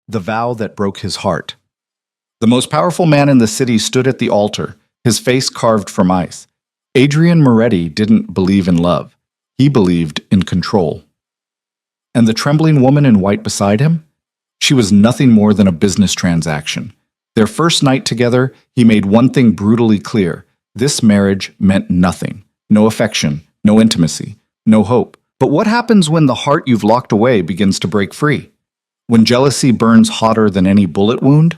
The vow that broke his heart. The most powerful man in the city stood at the altar, his face carved from ice. Adrian Moretti didn't believe in love. He believed in control. And the trembling woman in white beside him? She was nothing more than a business transaction. Their first night together, he made one thing brutally clear. This marriage meant nothing. No affection, no intimacy, no hope. But what happens when the heart you've locked away begins to break free? When jealousy burns hotter than any bullet wound?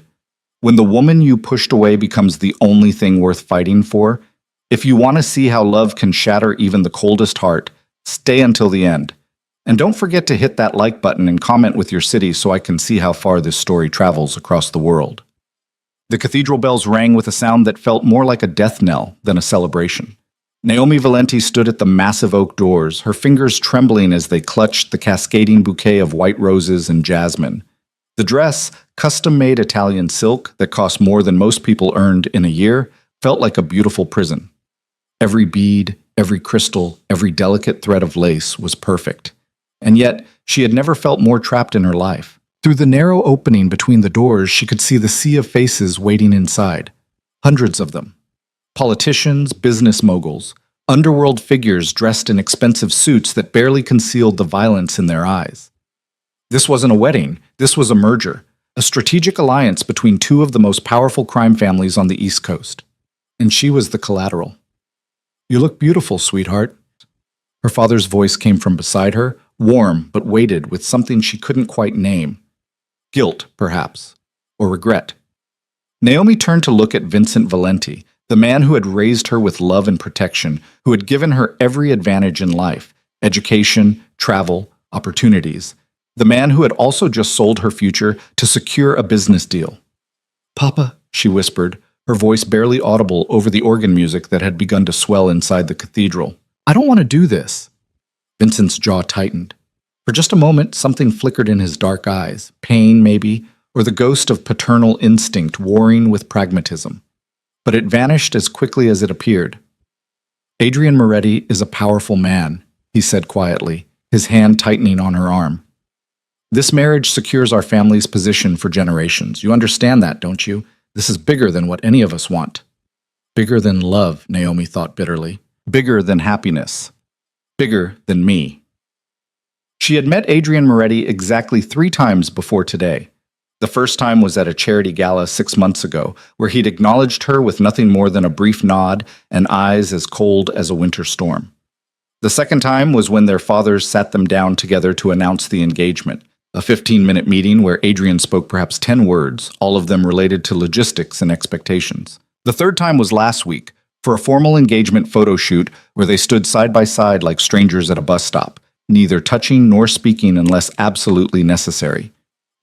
When the woman you pushed away becomes the only thing worth fighting for? If you want to see how love can shatter even the coldest heart, stay until the end. And don't forget to hit that like button and comment with your city so I can see how far this story travels across the world. The cathedral bells rang with a sound that felt more like a death knell than a celebration. Naomi Valenti stood at the massive oak doors, her fingers trembling as they clutched the cascading bouquet of white roses and jasmine. The dress, custom-made Italian silk that cost more than most people earned in a year, felt like a beautiful prison. Every bead, every crystal, every delicate thread of lace was perfect. And yet, she had never felt more trapped in her life. Through the narrow opening between the doors, she could see the sea of faces waiting inside. Hundreds of them. Politicians, business moguls, underworld figures dressed in expensive suits that barely concealed the violence in their eyes. This wasn't a wedding, this was a merger, a strategic alliance between two of the most powerful crime families on the East Coast. And she was the collateral. "You look beautiful, sweetheart." Her father's voice came from beside her, warm but weighted with something she couldn't quite name. Guilt, perhaps, or regret. Naomi turned to look at Vincent Valenti, the man who had raised her with love and protection, who had given her every advantage in life, education, travel, opportunities. The man who had also just sold her future to secure a business deal. "Papa," she whispered, her voice barely audible over the organ music that had begun to swell inside the cathedral. "I don't want to do this." Vincent's jaw tightened. For just a moment, something flickered in his dark eyes, pain maybe, or the ghost of paternal instinct warring with pragmatism. But it vanished as quickly as it appeared. "Adrian Moretti is a powerful man," he said quietly, his hand tightening on her arm. "This marriage secures our family's position for generations. You understand that, don't you? This is bigger than what any of us want." Bigger than love, Naomi thought bitterly. Bigger than happiness. Bigger than me. She had met Adrian Moretti exactly 3 times before today. The first time was at a charity gala 6 months ago, where he'd acknowledged her with nothing more than a brief nod and eyes as cold as a winter storm. The second time was when their fathers sat them down together to announce the engagement, a 15-minute meeting where Adrian spoke perhaps 10 words, all of them related to logistics and expectations. The third time was last week, for a formal engagement photo shoot where they stood side by side like strangers at a bus stop, neither touching nor speaking unless absolutely necessary.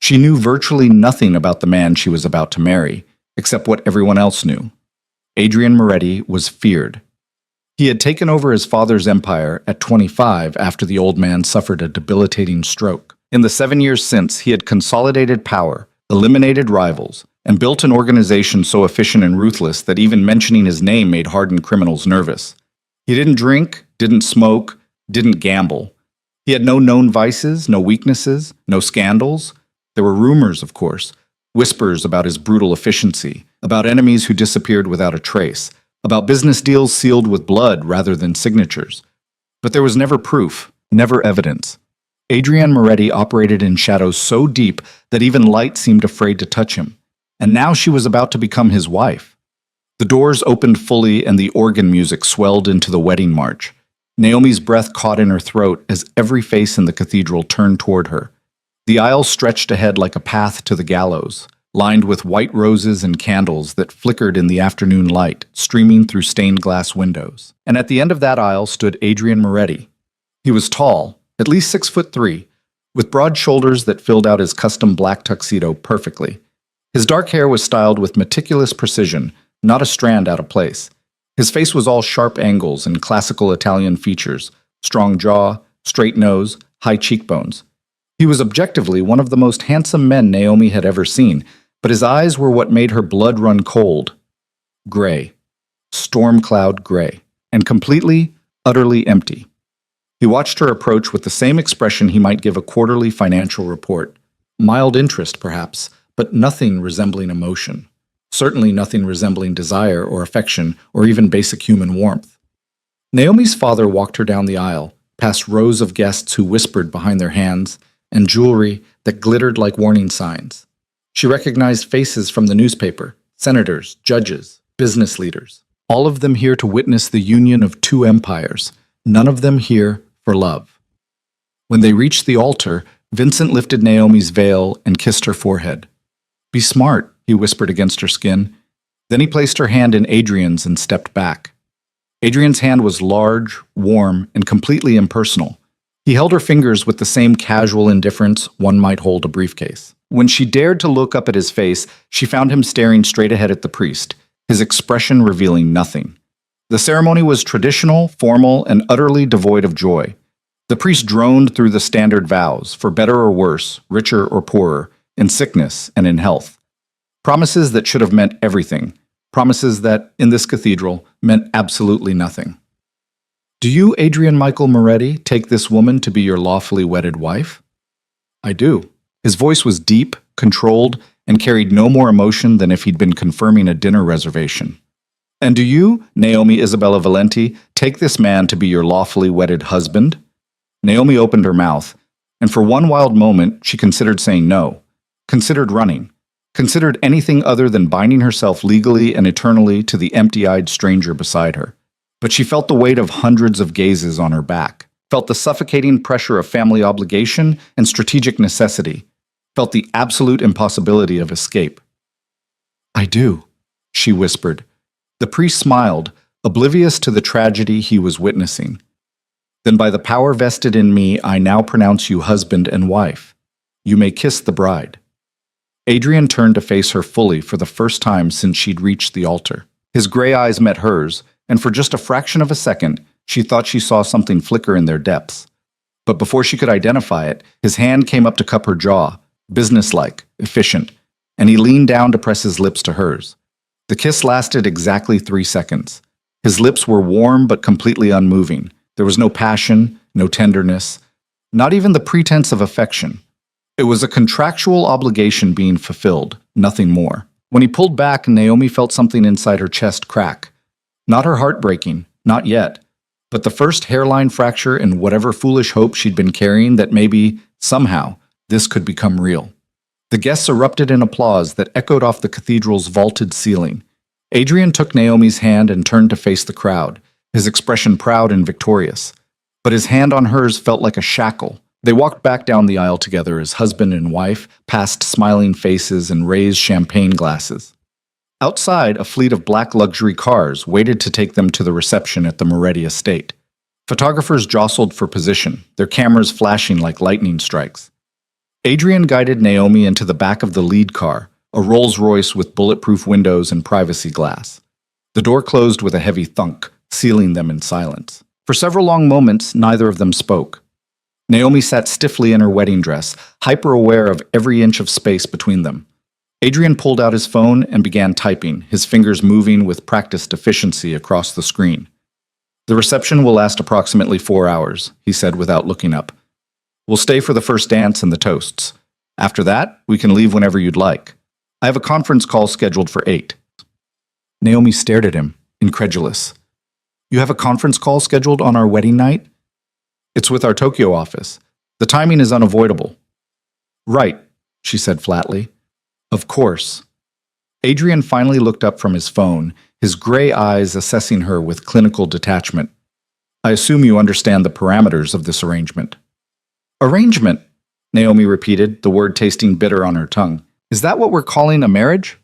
She knew virtually nothing about the man she was about to marry, except what everyone else knew. Adrian Moretti was feared. He had taken over his father's empire at 25 after the old man suffered a debilitating stroke. In the 7 years since, he had consolidated power, eliminated rivals, and built an organization so efficient and ruthless that even mentioning his name made hardened criminals nervous. He didn't drink, didn't smoke, didn't gamble. He had no known vices, no weaknesses, no scandals. There were rumors, of course, whispers about his brutal efficiency, about enemies who disappeared without a trace, about business deals sealed with blood rather than signatures. But there was never proof, never evidence. Adrian Moretti operated in shadows so deep that even light seemed afraid to touch him. And now she was about to become his wife. The doors opened fully and the organ music swelled into the wedding march. Naomi's breath caught in her throat as every face in the cathedral turned toward her. The aisle stretched ahead like a path to the gallows, lined with white roses and candles that flickered in the afternoon light, streaming through stained glass windows. And at the end of that aisle stood Adrian Moretti. He was tall, at least 6'3", with broad shoulders that filled out his custom black tuxedo perfectly. His dark hair was styled with meticulous precision, not a strand out of place. His face was all sharp angles and classical Italian features, strong jaw, straight nose, high cheekbones. He was objectively one of the most handsome men Naomi had ever seen, but his eyes were what made her blood run cold. Gray. Storm cloud gray. And completely, utterly empty. He watched her approach with the same expression he might give a quarterly financial report. Mild interest, perhaps, but nothing resembling emotion. Certainly nothing resembling desire or affection or even basic human warmth. Naomi's father walked her down the aisle, past rows of guests who whispered behind their hands, and jewelry that glittered like warning signs. She recognized faces from the newspaper, senators, judges, business leaders, all of them here to witness the union of two empires, none of them here for love. When they reached the altar, Vincent lifted Naomi's veil and kissed her forehead. "Be smart," he whispered against her skin. Then he placed her hand in Adrian's and stepped back. Adrian's hand was large, warm, and completely impersonal. He held her fingers with the same casual indifference one might hold a briefcase. When she dared to look up at his face, she found him staring straight ahead at the priest, his expression revealing nothing. The ceremony was traditional, formal, and utterly devoid of joy. The priest droned through the standard vows, for better or worse, richer or poorer, in sickness and in health. Promises that should have meant everything. Promises that, in this cathedral, meant absolutely nothing. "Do you, Adrian Michael Moretti, take this woman to be your lawfully wedded wife?" "I do." His voice was deep, controlled, and carried no more emotion than if he'd been confirming a dinner reservation. "And do you, Naomi Isabella Valenti, take this man to be your lawfully wedded husband?" Naomi opened her mouth, and for one wild moment she considered saying no, considered running, considered anything other than binding herself legally and eternally to the empty-eyed stranger beside her. But she felt the weight of hundreds of gazes on her back, felt the suffocating pressure of family obligation and strategic necessity, felt the absolute impossibility of escape. "I do," she whispered. The priest smiled, oblivious to the tragedy he was witnessing. "Then by the power vested in me, I now pronounce you husband and wife. You may kiss the bride." Adrian turned to face her fully for the first time since she'd reached the altar. His gray eyes met hers, and for just a fraction of a second, she thought she saw something flicker in their depths. But before she could identify it, his hand came up to cup her jaw, businesslike, efficient, and he leaned down to press his lips to hers. The kiss lasted exactly 3 seconds. His lips were warm but completely unmoving. There was no passion, no tenderness, not even the pretense of affection. It was a contractual obligation being fulfilled, nothing more. When he pulled back, Naomi felt something inside her chest crack. Not her heart breaking, not yet, but the first hairline fracture in whatever foolish hope she'd been carrying that maybe, somehow, this could become real. The guests erupted in applause that echoed off the cathedral's vaulted ceiling. Adrian took Naomi's hand and turned to face the crowd, his expression proud and victorious. But his hand on hers felt like a shackle. They walked back down the aisle together as husband and wife, past smiling faces and raised champagne glasses. Outside, a fleet of black luxury cars waited to take them to the reception at the Moretti estate. Photographers jostled for position, their cameras flashing like lightning strikes. Adrian guided Naomi into the back of the lead car, a Rolls-Royce with bulletproof windows and privacy glass. The door closed with a heavy thunk, sealing them in silence. For several long moments, neither of them spoke. Naomi sat stiffly in her wedding dress, hyper-aware of every inch of space between them. Adrian pulled out his phone and began typing, his fingers moving with practiced efficiency across the screen. "The reception will last approximately 4 hours," he said without looking up. "We'll stay for the first dance and the toasts. After that, we can leave whenever you'd like. I have a conference call scheduled for 8. Naomi stared at him, incredulous. "You have a conference call scheduled on our wedding night?" "It's with our Tokyo office. The timing is unavoidable." "Right," she said flatly. "Of course." Adrian finally looked up from his phone, his gray eyes assessing her with clinical detachment. "I assume you understand the parameters of this arrangement." "Arrangement?" Naomi repeated, the word tasting bitter on her tongue. "Is that what we're calling a marriage?"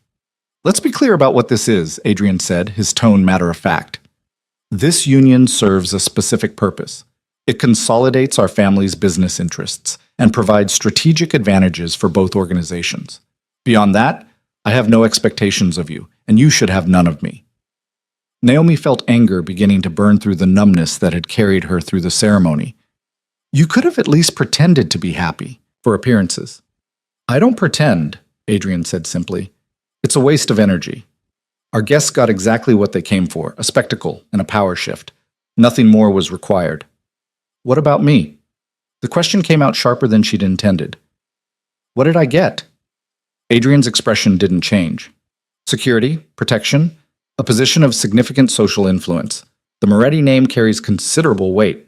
"Let's be clear about what this is," Adrian said, his tone matter-of-fact. "This union serves a specific purpose. It consolidates our family's business interests and provides strategic advantages for both organizations. Beyond that, I have no expectations of you, and you should have none of me." Naomi felt anger beginning to burn through the numbness that had carried her through the ceremony. "You could have at least pretended to be happy, for appearances." "I don't pretend," Adrian said simply. "It's a waste of energy. Our guests got exactly what they came for, a spectacle and a power shift. Nothing more was required." "What about me?" The question came out sharper than she'd intended. What did I get? Adrian's expression didn't change. Security, protection, a position of significant social influence. The Moretti name carries considerable weight.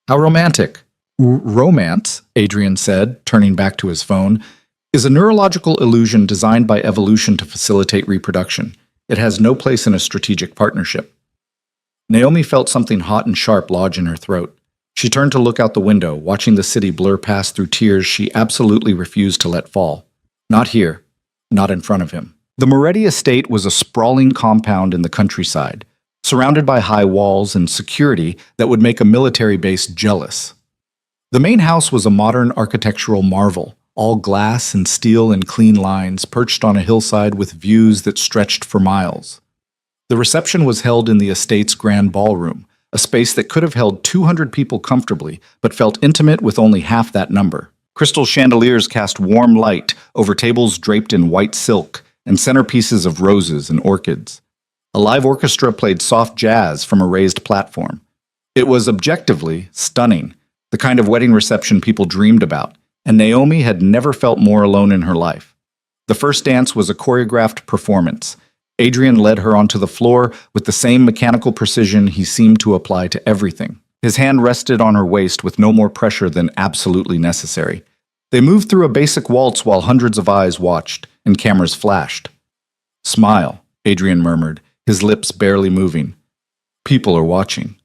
How romantic. Romance, Adrian said, turning back to his phone, is a neurological illusion designed by evolution to facilitate reproduction. It has no place in a strategic partnership. Naomi felt something hot and sharp lodge in her throat. She turned to look out the window, watching the city blur past through tears she absolutely refused to let fall. Not here. Not in front of him. The Moretti estate was a sprawling compound in the countryside, surrounded by high walls and security that would make a military base jealous. The main house was a modern architectural marvel, all glass and steel in clean lines, perched on a hillside with views that stretched for miles. The reception was held in the estate's grand ballroom, a space that could have held 200 people comfortably, but felt intimate with only half that number. Crystal chandeliers cast warm light over tables draped in white silk and centerpieces of roses and orchids. A live orchestra played soft jazz from a raised platform. It was objectively stunning, the kind of wedding reception people dreamed about, and Naomi had never felt more alone in her life. The first dance was a choreographed performance. Adrian led her onto the floor with the same mechanical precision he seemed to apply to everything. His hand rested on her waist with no more pressure than absolutely necessary. They moved through a basic waltz while hundreds of eyes watched and cameras flashed. "Smile," Adrian murmured, his lips barely moving. "People are watching."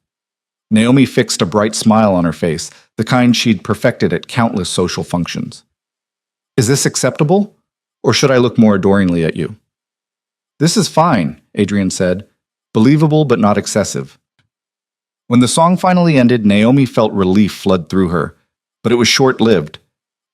Naomi fixed a bright smile on her face, the kind she'd perfected at countless social functions. "Is this acceptable? Or should I look more adoringly at you?" "This is fine," Adrian said. "Believable but not excessive." When the song finally ended, Naomi felt relief flood through her, but it was short-lived.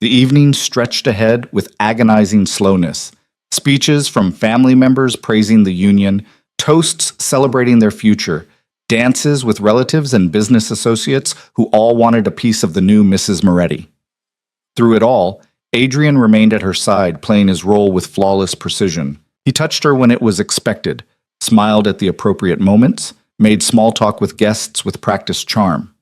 The evening stretched ahead with agonizing slowness. Speeches from family members praising the union, toasts celebrating their future, dances with relatives and business associates who all wanted a piece of the new Mrs. Moretti. Through it all, Adrian remained at her side, playing his role with flawless precision. He touched her when it was expected, smiled at the appropriate moments, made small talk with guests with practiced charm.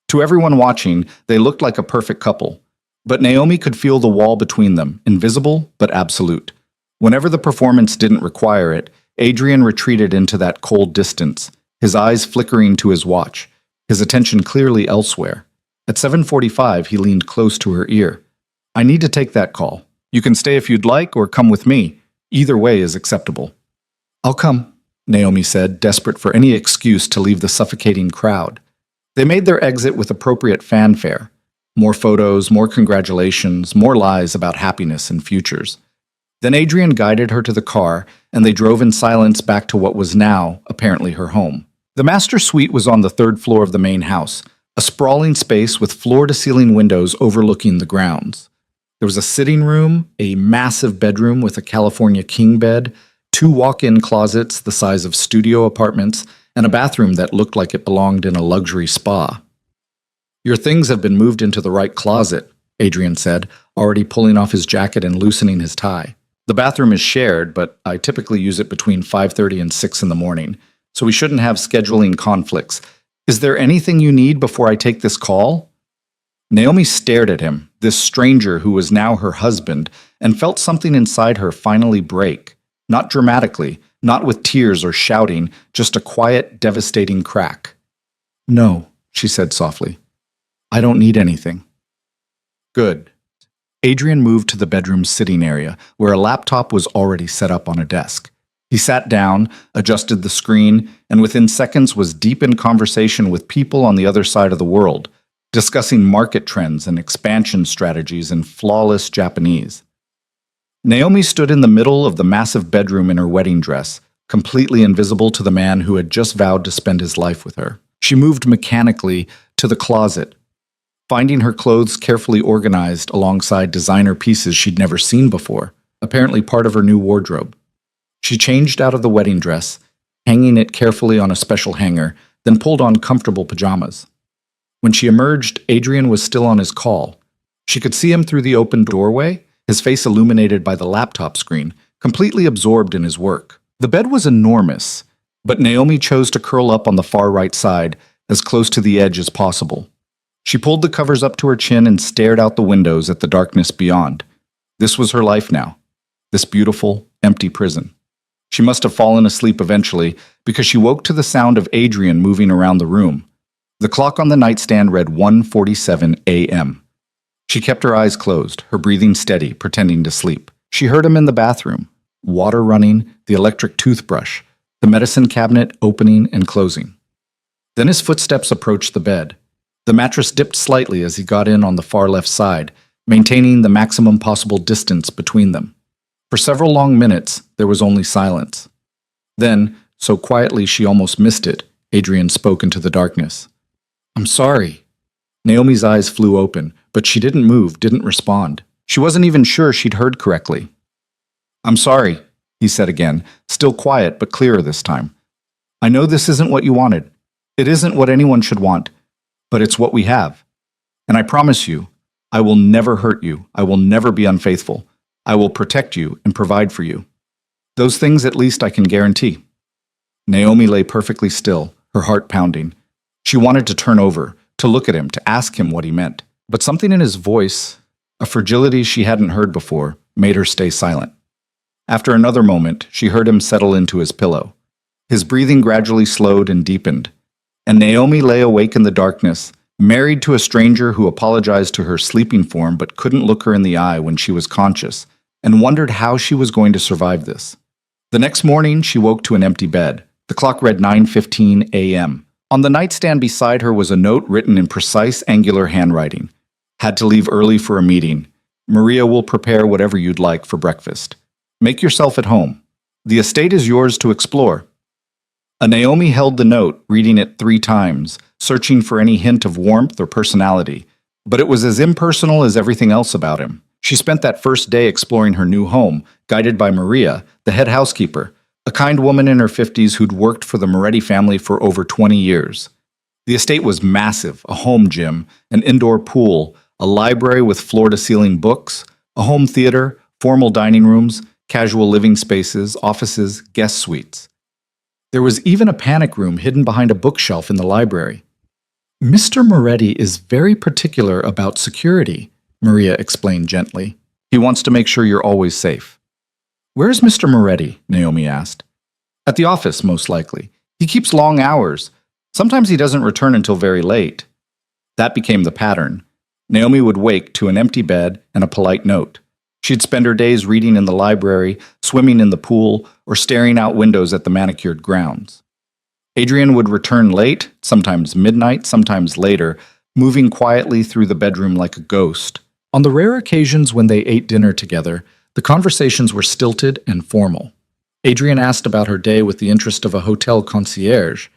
To everyone watching, they looked like a perfect couple. But Naomi could feel the wall between them, invisible but absolute. Whenever the performance didn't require it, Adrian retreated into that cold distance, his eyes flickering to his watch, his attention clearly elsewhere. At 7:45, he leaned close to her ear. "I need to take that call. You can stay if you'd like or come with me. Either way is acceptable." "I'll come," Naomi said, desperate for any excuse to leave the suffocating crowd. They made their exit with appropriate fanfare. More photos, more congratulations, more lies about happiness and futures. Then Adrian guided her to the car, and they drove in silence back to what was now, apparently, her home. The master suite was on the third floor of the main house, a sprawling space with floor-to-ceiling windows overlooking the grounds. There was a sitting room, a massive bedroom with a California king bed, 2 walk-in closets the size of studio apartments, and a bathroom that looked like it belonged in a luxury spa. "Your things have been moved into the right closet," Adrian said, already pulling off his jacket and loosening his tie. "The bathroom is shared, but I typically use it between 5:30 and 6 in the morning, so we shouldn't have scheduling conflicts. Is there anything you need before I take this call?" Naomi stared at him, this stranger who was now her husband, and felt something inside her finally break. Not dramatically, not with tears or shouting, just a quiet, devastating crack. "No," she said softly. "I don't need anything." "Good." Adrian moved to the bedroom's sitting area, where a laptop was already set up on a desk. He sat down, adjusted the screen, and within seconds was deep in conversation with people on the other side of the world, discussing market trends and expansion strategies in flawless Japanese. Naomi stood in the middle of the massive bedroom in her wedding dress, completely invisible to the man who had just vowed to spend his life with her. She moved mechanically to the closet, finding her clothes carefully organized alongside designer pieces she'd never seen before, apparently part of her new wardrobe. She changed out of the wedding dress, hanging it carefully on a special hanger, then pulled on comfortable pajamas. When she emerged, Adrian was still on his call. She could see him through the open doorway, his face illuminated by the laptop screen, completely absorbed in his work. The bed was enormous, but Naomi chose to curl up on the far right side, as close to the edge as possible. She pulled the covers up to her chin and stared out the windows at the darkness beyond. This was her life now, this beautiful, empty prison. She must have fallen asleep eventually because she woke to the sound of Adrian moving around the room. The clock on the nightstand read 1:47 a.m. She kept her eyes closed, her breathing steady, pretending to sleep. She heard him in the bathroom, water running, the electric toothbrush, the medicine cabinet opening and closing. Then his footsteps approached the bed. The mattress dipped slightly as he got in on the far left side, maintaining the maximum possible distance between them. For several long minutes, there was only silence. Then, so quietly she almost missed it, Adrian spoke into the darkness. "I'm sorry." Naomi's eyes flew open, but she didn't move, didn't respond. She wasn't even sure she'd heard correctly. "I'm sorry," he said again, still quiet but clearer this time. "I know this isn't what you wanted. It isn't what anyone should want, but it's what we have. And I promise you, I will never hurt you. I will never be unfaithful. I will protect you and provide for you. Those things at least I can guarantee." Naomi lay perfectly still, her heart pounding. She wanted to turn over, to look at him, to ask him what he meant. But something in his voice, a fragility she hadn't heard before, made her stay silent. After another moment, she heard him settle into his pillow. His breathing gradually slowed and deepened, and Naomi lay awake in the darkness, married to a stranger who apologized to her sleeping form but couldn't look her in the eye when she was conscious, and wondered how she was going to survive this. The next morning, she woke to an empty bed. The clock read 9:15 a.m. On the nightstand beside her was a note written in precise, angular handwriting. "Had to leave early for a meeting. Maria will prepare whatever you'd like for breakfast. Make yourself at home. The estate is yours to explore." Naomi held the note, reading it 3 times, searching for any hint of warmth or personality, but it was as impersonal as everything else about him. She spent that first day exploring her new home, guided by Maria, the head housekeeper, a kind woman in her 50s who'd worked for the Moretti family for over 20 years. The estate was massive, a home gym, an indoor pool, a library with floor-to-ceiling books, a home theater, formal dining rooms, casual living spaces, offices, guest suites. There was even a panic room hidden behind a bookshelf in the library. "Mr. Moretti is very particular about security," Maria explained gently. "He wants to make sure you're always safe." "Where's Mr. Moretti?" Naomi asked. "At the office, most likely. He keeps long hours. Sometimes he doesn't return until very late." That became the pattern. Naomi would wake to an empty bed and a polite note. She'd spend her days reading in the library, swimming in the pool, or staring out windows at the manicured grounds. Adrian would return late, sometimes midnight, sometimes later, moving quietly through the bedroom like a ghost. On the rare occasions when they ate dinner together, the conversations were stilted and formal. Adrian asked about her day with the interest of a hotel concierge.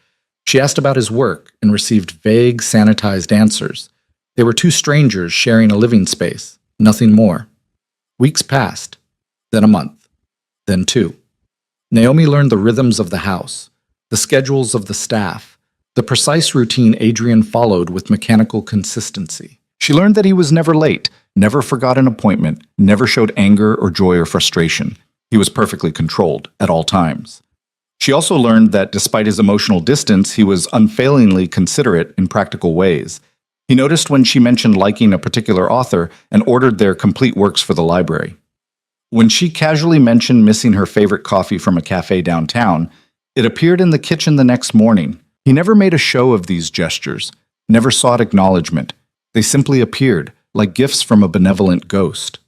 She asked about his work and received vague, sanitized answers. They were 2 strangers sharing a living space, nothing more. Weeks passed, then a month, then 2. Naomi learned the rhythms of the house, the schedules of the staff, the precise routine Adrian followed with mechanical consistency. She learned that he was never late, never forgot an appointment, never showed anger or joy or frustration. He was perfectly controlled at all times. She also learned that despite his emotional distance, he was unfailingly considerate in practical ways. He noticed when she mentioned liking a particular author and ordered their complete works for the library. When she casually mentioned missing her favorite coffee from a cafe downtown, it appeared in the kitchen the next morning. He never made a show of these gestures, never sought acknowledgement. They simply appeared, like gifts from a benevolent ghost.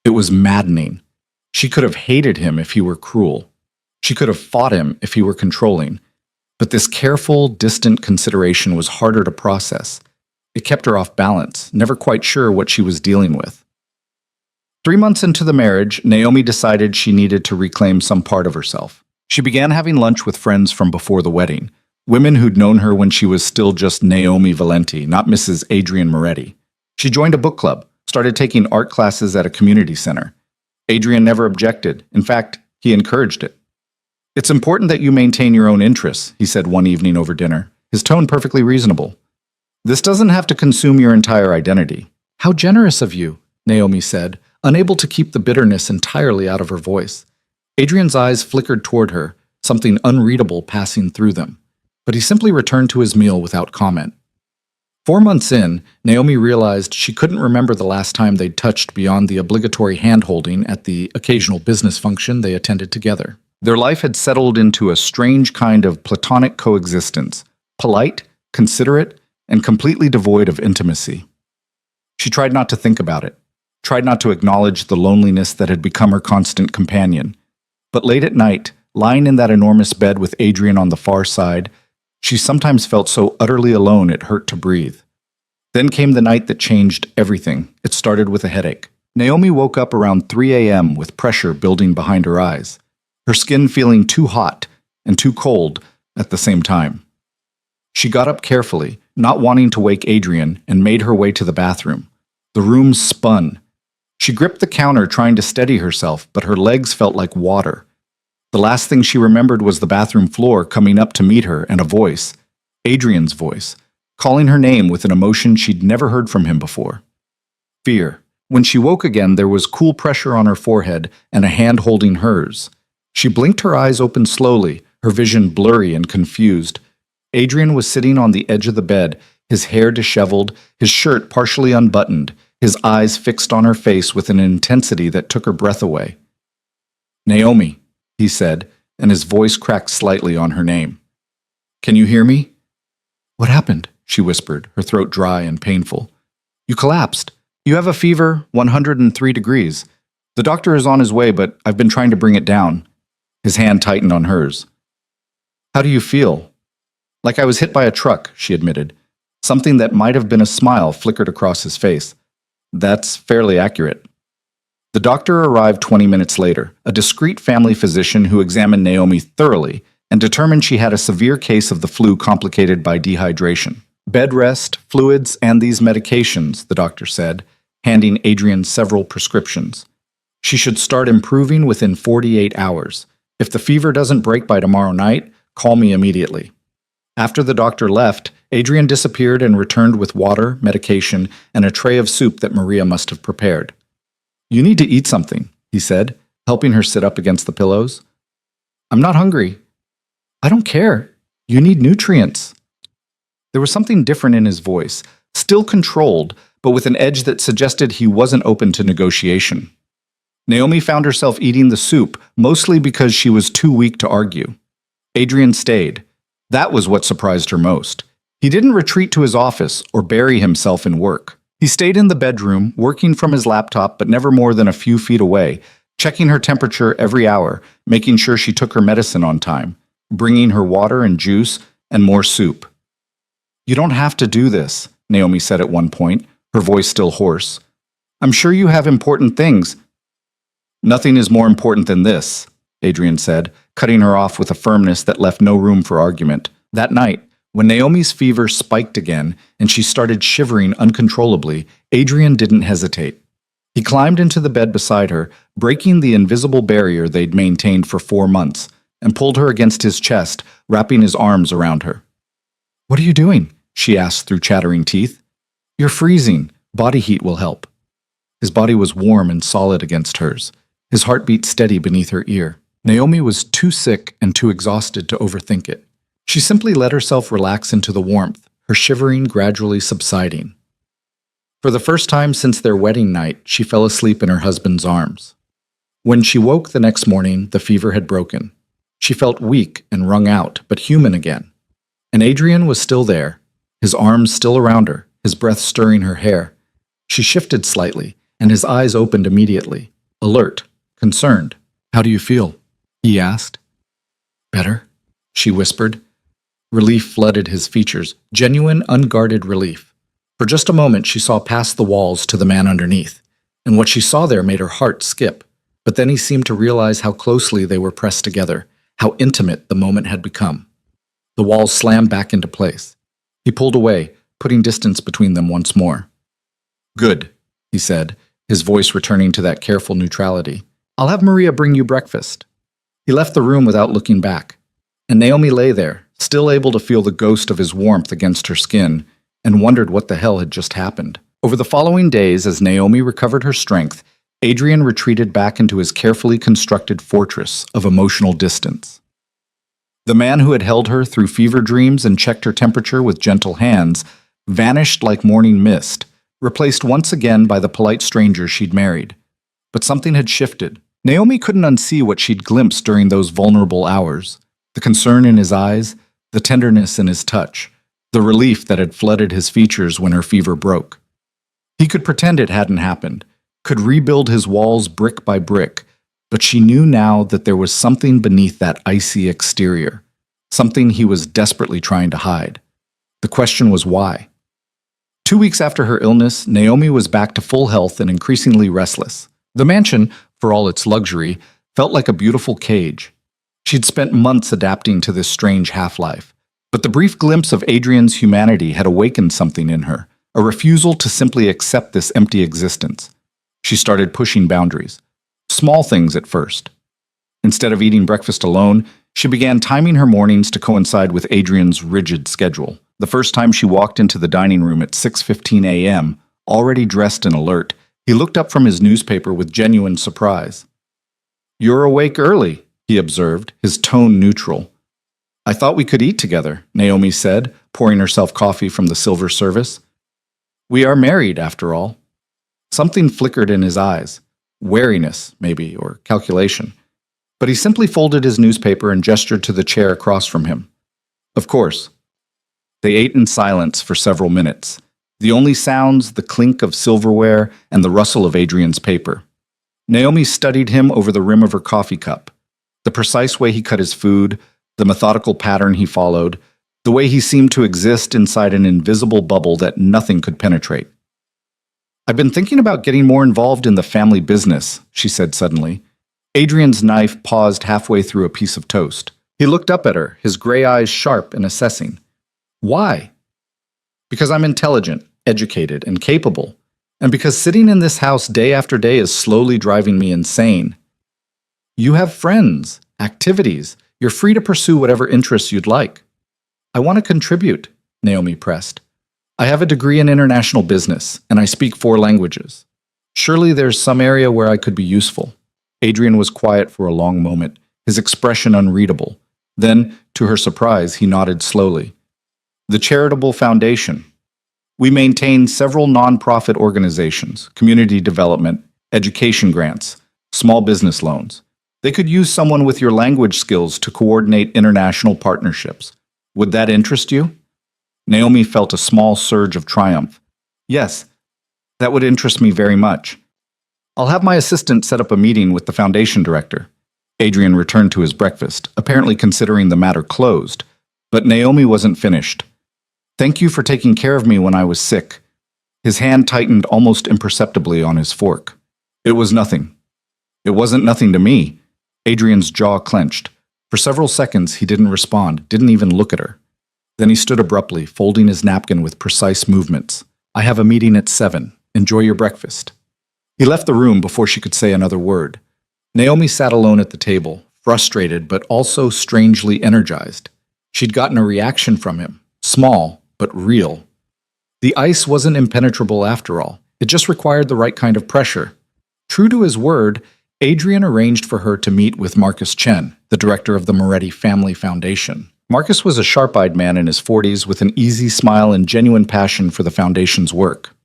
It was maddening. She could have hated him if he were cruel. She could have fought him if he were controlling. But this careful, distant consideration was harder to process. It kept her off balance, never quite sure what she was dealing with. 3 months into the marriage, Naomi decided she needed to reclaim some part of herself. She began having lunch with friends from before the wedding, women who'd known her when she was still just Naomi Valenti, not Mrs. Adrian Moretti. She joined a book club, started taking art classes at a community center. Adrian never objected. In fact, he encouraged it. "It's important that you maintain your own interests," he said one evening over dinner, his tone perfectly reasonable. "This doesn't have to consume your entire identity." "How generous of you," Naomi said, unable to keep the bitterness entirely out of her voice. Adrian's eyes flickered toward her, something unreadable passing through them, but he simply returned to his meal without comment. 4 months in, Naomi realized she couldn't remember the last time they'd touched beyond the obligatory hand-holding at the occasional business function they attended together. Their life had settled into a strange kind of platonic coexistence, polite, considerate, and completely devoid of intimacy. She tried not to think about it, tried not to acknowledge the loneliness that had become her constant companion. But late at night, lying in that enormous bed with Adrian on the far side, she sometimes felt so utterly alone it hurt to breathe. Then came the night that changed everything. It started with a headache. Naomi woke up around 3 a.m. with pressure building behind her eyes, her skin feeling too hot and too cold at the same time. She got up carefully, not wanting to wake Adrian, and made her way to the bathroom. The room spun. She gripped the counter trying to steady herself, but her legs felt like water. The last thing she remembered was the bathroom floor coming up to meet her and a voice, Adrian's voice, calling her name with an emotion she'd never heard from him before. Fear. When she woke again, there was cool pressure on her forehead and a hand holding hers. She blinked her eyes open slowly, her vision blurry and confused. Adrian was sitting on the edge of the bed, his hair disheveled, his shirt partially unbuttoned, his eyes fixed on her face with an intensity that took her breath away. "Naomi," he said, and his voice cracked slightly on her name. "Can you hear me?" "What happened?" she whispered, her throat dry and painful. "You collapsed. You have a fever, 103 degrees. The doctor is on his way, but I've been trying to bring it down." His hand tightened on hers. "How do you feel?" "Like I was hit by a truck," she admitted. Something that might have been a smile flickered across his face. "That's fairly accurate." The doctor arrived 20 minutes later, a discreet family physician who examined Naomi thoroughly and determined she had a severe case of the flu complicated by dehydration. "Bed rest, fluids, and these medications," the doctor said, handing Adrian several prescriptions. "She should start improving within 48 hours. If the fever doesn't break by tomorrow night, call me immediately." After the doctor left, Adrian disappeared and returned with water, medication, and a tray of soup that Maria must have prepared. "You need to eat something," he said, helping her sit up against the pillows. "I'm not hungry." "I don't care. You need nutrients." There was something different in his voice, still controlled, but with an edge that suggested he wasn't open to negotiation. Naomi found herself eating the soup, mostly because she was too weak to argue. Adrian stayed. That was what surprised her most. He didn't retreat to his office or bury himself in work. He stayed in the bedroom, working from his laptop but never more than a few feet away, checking her temperature every hour, making sure she took her medicine on time, bringing her water and juice and more soup. "You don't have to do this," Naomi said at one point, her voice still hoarse. "I'm sure you have important things." "Nothing is more important than this," Adrian said, cutting her off with a firmness that left no room for argument. That night, when Naomi's fever spiked again and she started shivering uncontrollably, Adrian didn't hesitate. He climbed into the bed beside her, breaking the invisible barrier they'd maintained for 4 months, and pulled her against his chest, wrapping his arms around her. "What are you doing?" she asked through chattering teeth. "You're freezing. Body heat will help." His body was warm and solid against hers, his heartbeat steady beneath her ear. Naomi was too sick and too exhausted to overthink it. She simply let herself relax into the warmth, her shivering gradually subsiding. For the first time since their wedding night, she fell asleep in her husband's arms. When she woke the next morning, the fever had broken. She felt weak and wrung out, but human again. And Adrian was still there, his arms still around her, his breath stirring her hair. She shifted slightly, and his eyes opened immediately, alert, concerned. "How do you feel?" he asked. "Better," she whispered. Relief flooded his features, genuine, unguarded relief. For just a moment, she saw past the walls to the man underneath, and what she saw there made her heart skip. But then he seemed to realize how closely they were pressed together, how intimate the moment had become. The walls slammed back into place. He pulled away, putting distance between them once more. "Good," he said, his voice returning to that careful neutrality. "I'll have Maria bring you breakfast." He left the room without looking back, and Naomi lay there, still able to feel the ghost of his warmth against her skin, and wondered what the hell had just happened. Over the following days, as Naomi recovered her strength, Adrian retreated back into his carefully constructed fortress of emotional distance. The man who had held her through fever dreams and checked her temperature with gentle hands vanished like morning mist, replaced once again by the polite stranger she'd married. But something had shifted. Naomi couldn't unsee what she'd glimpsed during those vulnerable hours. The concern in his eyes, the tenderness in his touch, the relief that had flooded his features when her fever broke. He could pretend it hadn't happened, could rebuild his walls brick by brick, but she knew now that there was something beneath that icy exterior, something he was desperately trying to hide. The question was why. 2 weeks after her illness, Naomi was back to full health and increasingly restless. The mansion, for all its luxury, felt like a beautiful cage. She'd spent months adapting to this strange half-life, but the brief glimpse of Adrian's humanity had awakened something in her, a refusal to simply accept this empty existence. She started pushing boundaries. Small things at first. Instead of eating breakfast alone, she began timing her mornings to coincide with Adrian's rigid schedule. The first time she walked into the dining room at 6:15 a.m., already dressed and alert, he looked up from his newspaper with genuine surprise. "You're awake early," he observed, his tone neutral. "I thought we could eat together," Naomi said, pouring herself coffee from the silver service. "We are married, after all." Something flickered in his eyes. Wariness, maybe, or calculation. But he simply folded his newspaper and gestured to the chair across from him. "Of course." They ate in silence for several minutes. The only sounds, the clink of silverware and the rustle of Adrian's paper. Naomi studied him over the rim of her coffee cup. The precise way he cut his food, the methodical pattern he followed, the way he seemed to exist inside an invisible bubble that nothing could penetrate. "I've been thinking about getting more involved in the family business," she said suddenly. Adrian's knife paused halfway through a piece of toast. He looked up at her, his gray eyes sharp and assessing. "Why?" "Because I'm intelligent, educated, and capable. And because sitting in this house day after day is slowly driving me insane." "You have friends, activities. You're free to pursue whatever interests you'd like." "I want to contribute," Naomi pressed. "I have a degree in international business, and I speak 4 languages. Surely there's some area where I could be useful." Adrian was quiet for a long moment, his expression unreadable. Then, to her surprise, he nodded slowly. "The Charitable Foundation. We maintain several nonprofit organizations, community development, education grants, small business loans. They could use someone with your language skills to coordinate international partnerships. Would that interest you?" Naomi felt a small surge of triumph. "Yes, that would interest me very much. I'll have my assistant set up a meeting with the foundation director." Adrian returned to his breakfast, apparently considering the matter closed. But Naomi wasn't finished. "Thank you for taking care of me when I was sick." His hand tightened almost imperceptibly on his fork. "It was nothing." "It wasn't nothing to me." Adrian's jaw clenched. For several seconds, he didn't respond, didn't even look at her. Then he stood abruptly, folding his napkin with precise movements. "I have a meeting at 7. Enjoy your breakfast." He left the room before she could say another word. Naomi sat alone at the table, frustrated but also strangely energized. She'd gotten a reaction from him, small but real. The ice wasn't impenetrable after all. It just required the right kind of pressure. True to his word, Adrian arranged for her to meet with Marcus Chen, the director of the Moretti Family Foundation. Marcus was a sharp-eyed man in his 40s with an easy smile and genuine passion for the foundation's work.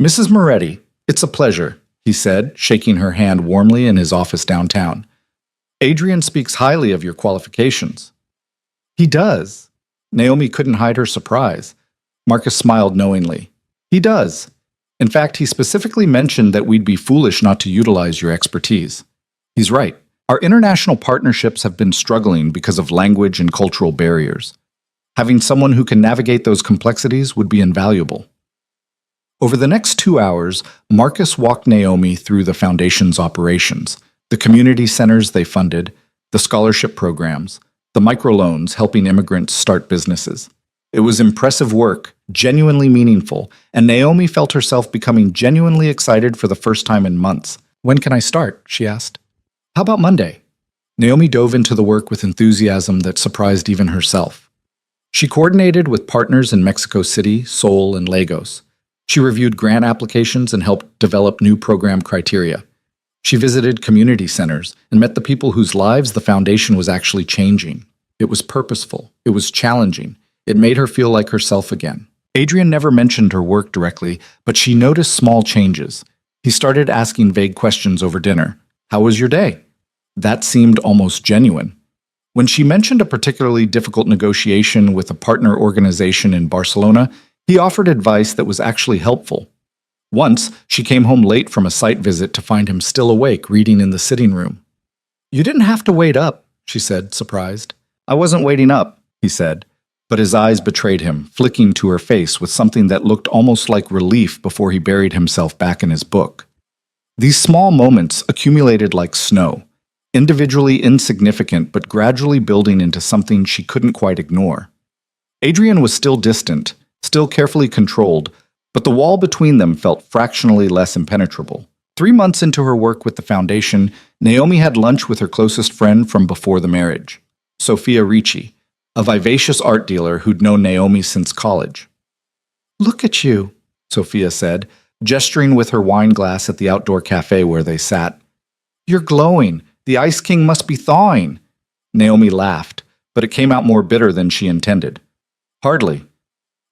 "Mrs. Moretti, it's a pleasure," he said, shaking her hand warmly in his office downtown. "Adrian speaks highly of your qualifications." "He does." Naomi couldn't hide her surprise. Marcus smiled knowingly. "He does. In fact, he specifically mentioned that we'd be foolish not to utilize your expertise." He's right. Our international partnerships have been struggling because of language and cultural barriers. Having someone who can navigate those complexities would be invaluable. Over the next 2 hours, Marcus walked Naomi through the foundation's operations, the community centers they funded, the scholarship programs, the microloans helping immigrants start businesses. It was impressive work, genuinely meaningful, and Naomi felt herself becoming genuinely excited for the first time in months. "When can I start?" she asked. "How about Monday?" Naomi dove into the work with enthusiasm that surprised even herself. She coordinated with partners in Mexico City, Seoul, and Lagos. She reviewed grant applications and helped develop new program criteria. She visited community centers and met the people whose lives the foundation was actually changing. It was purposeful. It was challenging. It made her feel like herself again. Adrian never mentioned her work directly, but she noticed small changes. He started asking vague questions over dinner. How was your day? That seemed almost genuine. When she mentioned a particularly difficult negotiation with a partner organization in Barcelona, he offered advice that was actually helpful. Once, she came home late from a site visit to find him still awake, reading in the sitting room. You didn't have to wait up, she said, surprised. I wasn't waiting up, he said, but his eyes betrayed him, flicking to her face with something that looked almost like relief before he buried himself back in his book. These small moments accumulated like snow, individually insignificant but gradually building into something she couldn't quite ignore. Adrian was still distant, still carefully controlled, but the wall between them felt fractionally less impenetrable. 3 months into her work with the foundation, Naomi had lunch with her closest friend from before the marriage, Sophia Ricci, a vivacious art dealer who'd known Naomi since college. Look at you, Sophia said, gesturing with her wine glass at the outdoor cafe where they sat. You're glowing. The Ice King must be thawing. Naomi laughed, but it came out more bitter than she intended. Hardly.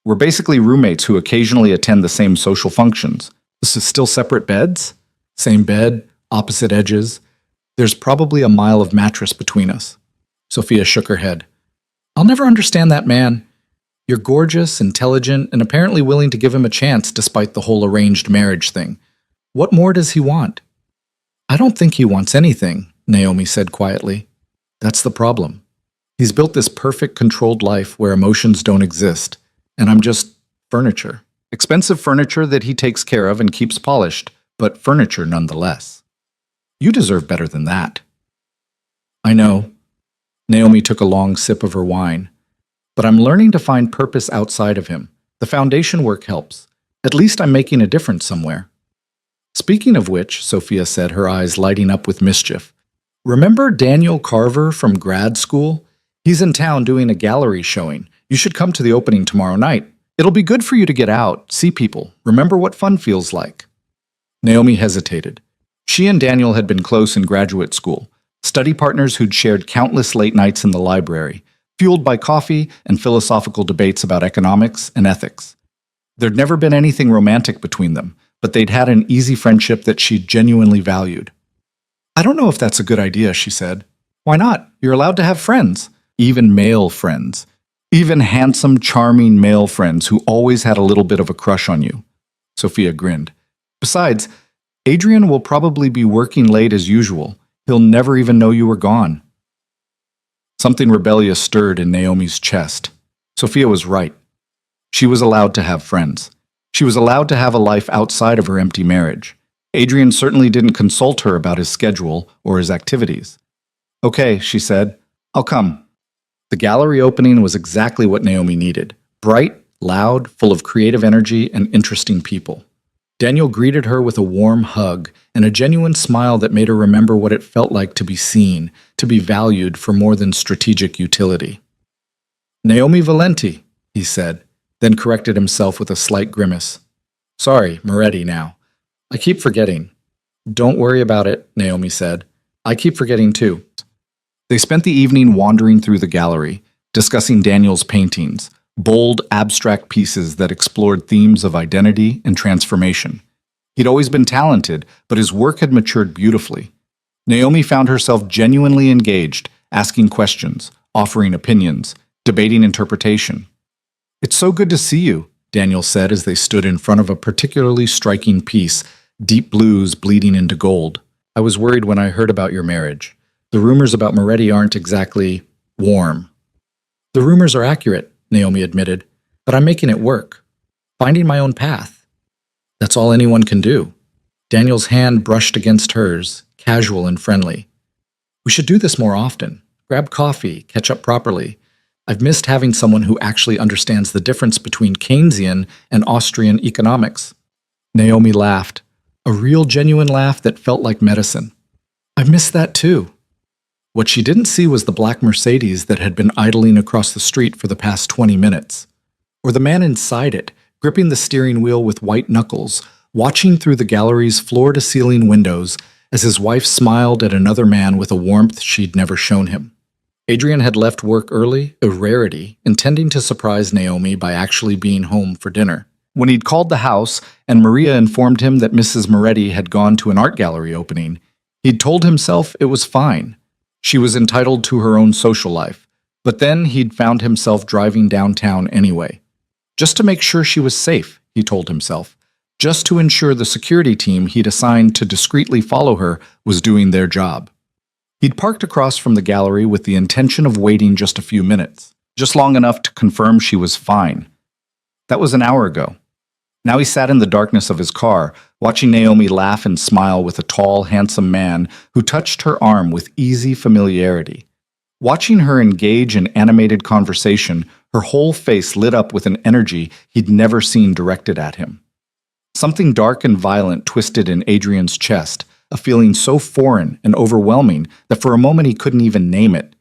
We're basically roommates who occasionally attend the same social functions. This is still separate beds? Same bed, opposite edges. There's probably a mile of mattress between us. Sophia shook her head. I'll never understand that man. You're gorgeous, intelligent, and apparently willing to give him a chance despite the whole arranged marriage thing. What more does he want? I don't think he wants anything, Naomi said quietly. That's the problem. He's built this perfect, controlled life where emotions don't exist, and I'm just furniture. Expensive furniture that he takes care of and keeps polished, but furniture nonetheless. You deserve better than that. I know. Naomi took a long sip of her wine. But I'm learning to find purpose outside of him. The foundation work helps. At least I'm making a difference somewhere. Speaking of which, Sophia said, her eyes lighting up with mischief. Remember Daniel Carver from grad school? He's in town doing a gallery showing. You should come to the opening tomorrow night. It'll be good for you to get out, see people, remember what fun feels like. Naomi hesitated. She and Daniel had been close in graduate school, study partners who'd shared countless late nights in the library, fueled by coffee and philosophical debates about economics and ethics. There'd never been anything romantic between them, but they'd had an easy friendship that she genuinely valued. I don't know if that's a good idea, she said. Why not? You're allowed to have friends, even male friends. Even handsome, charming male friends who always had a little bit of a crush on you. Sophia grinned. Besides, Adrian will probably be working late as usual. He'll never even know you were gone. Something rebellious stirred in Naomi's chest. Sophia was right. She was allowed to have friends. She was allowed to have a life outside of her empty marriage. Adrian certainly didn't consult her about his schedule or his activities. Okay, she said. I'll come. The gallery opening was exactly what Naomi needed. Bright, loud, full of creative energy and interesting people. Daniel greeted her with a warm hug and a genuine smile that made her remember what it felt like to be seen, to be valued for more than strategic utility. Naomi Valenti, he said, then corrected himself with a slight grimace. Sorry, Moretti now. I keep forgetting. Don't worry about it, Naomi said. I keep forgetting too. They spent the evening wandering through the gallery, discussing Daniel's paintings, bold, abstract pieces that explored themes of identity and transformation. He'd always been talented, but his work had matured beautifully. Naomi found herself genuinely engaged, asking questions, offering opinions, debating interpretation. It's so good to see you, Daniel said as they stood in front of a particularly striking piece, deep blues bleeding into gold. I was worried when I heard about your marriage. The rumors about Moretti aren't exactly warm. The rumors are accurate, Naomi admitted, but I'm making it work. Finding my own path. That's all anyone can do. Daniel's hand brushed against hers, casual and friendly. We should do this more often. Grab coffee, catch up properly. I've missed having someone who actually understands the difference between Keynesian and Austrian economics. Naomi laughed, a real genuine laugh that felt like medicine. I've missed that too. What she didn't see was the black Mercedes that had been idling across the street for the past 20 minutes. Or the man inside it, gripping the steering wheel with white knuckles, watching through the gallery's floor-to-ceiling windows as his wife smiled at another man with a warmth she'd never shown him. Adrian had left work early, a rarity, intending to surprise Naomi by actually being home for dinner. When he'd called the house and Maria informed him that Mrs. Moretti had gone to an art gallery opening, he'd told himself it was fine. She was entitled to her own social life. But then he'd found himself driving downtown anyway. Just to make sure she was safe, he told himself. Just to ensure the security team he'd assigned to discreetly follow her was doing their job. He'd parked across from the gallery with the intention of waiting just a few minutes, just long enough to confirm she was fine. That was an hour ago. Now he sat in the darkness of his car, watching Naomi laugh and smile with a tall, handsome man who touched her arm with easy familiarity. Watching her engage in animated conversation, her whole face lit up with an energy he'd never seen directed at him. Something dark and violent twisted in Adrian's chest, a feeling so foreign and overwhelming that for a moment he couldn't even name it.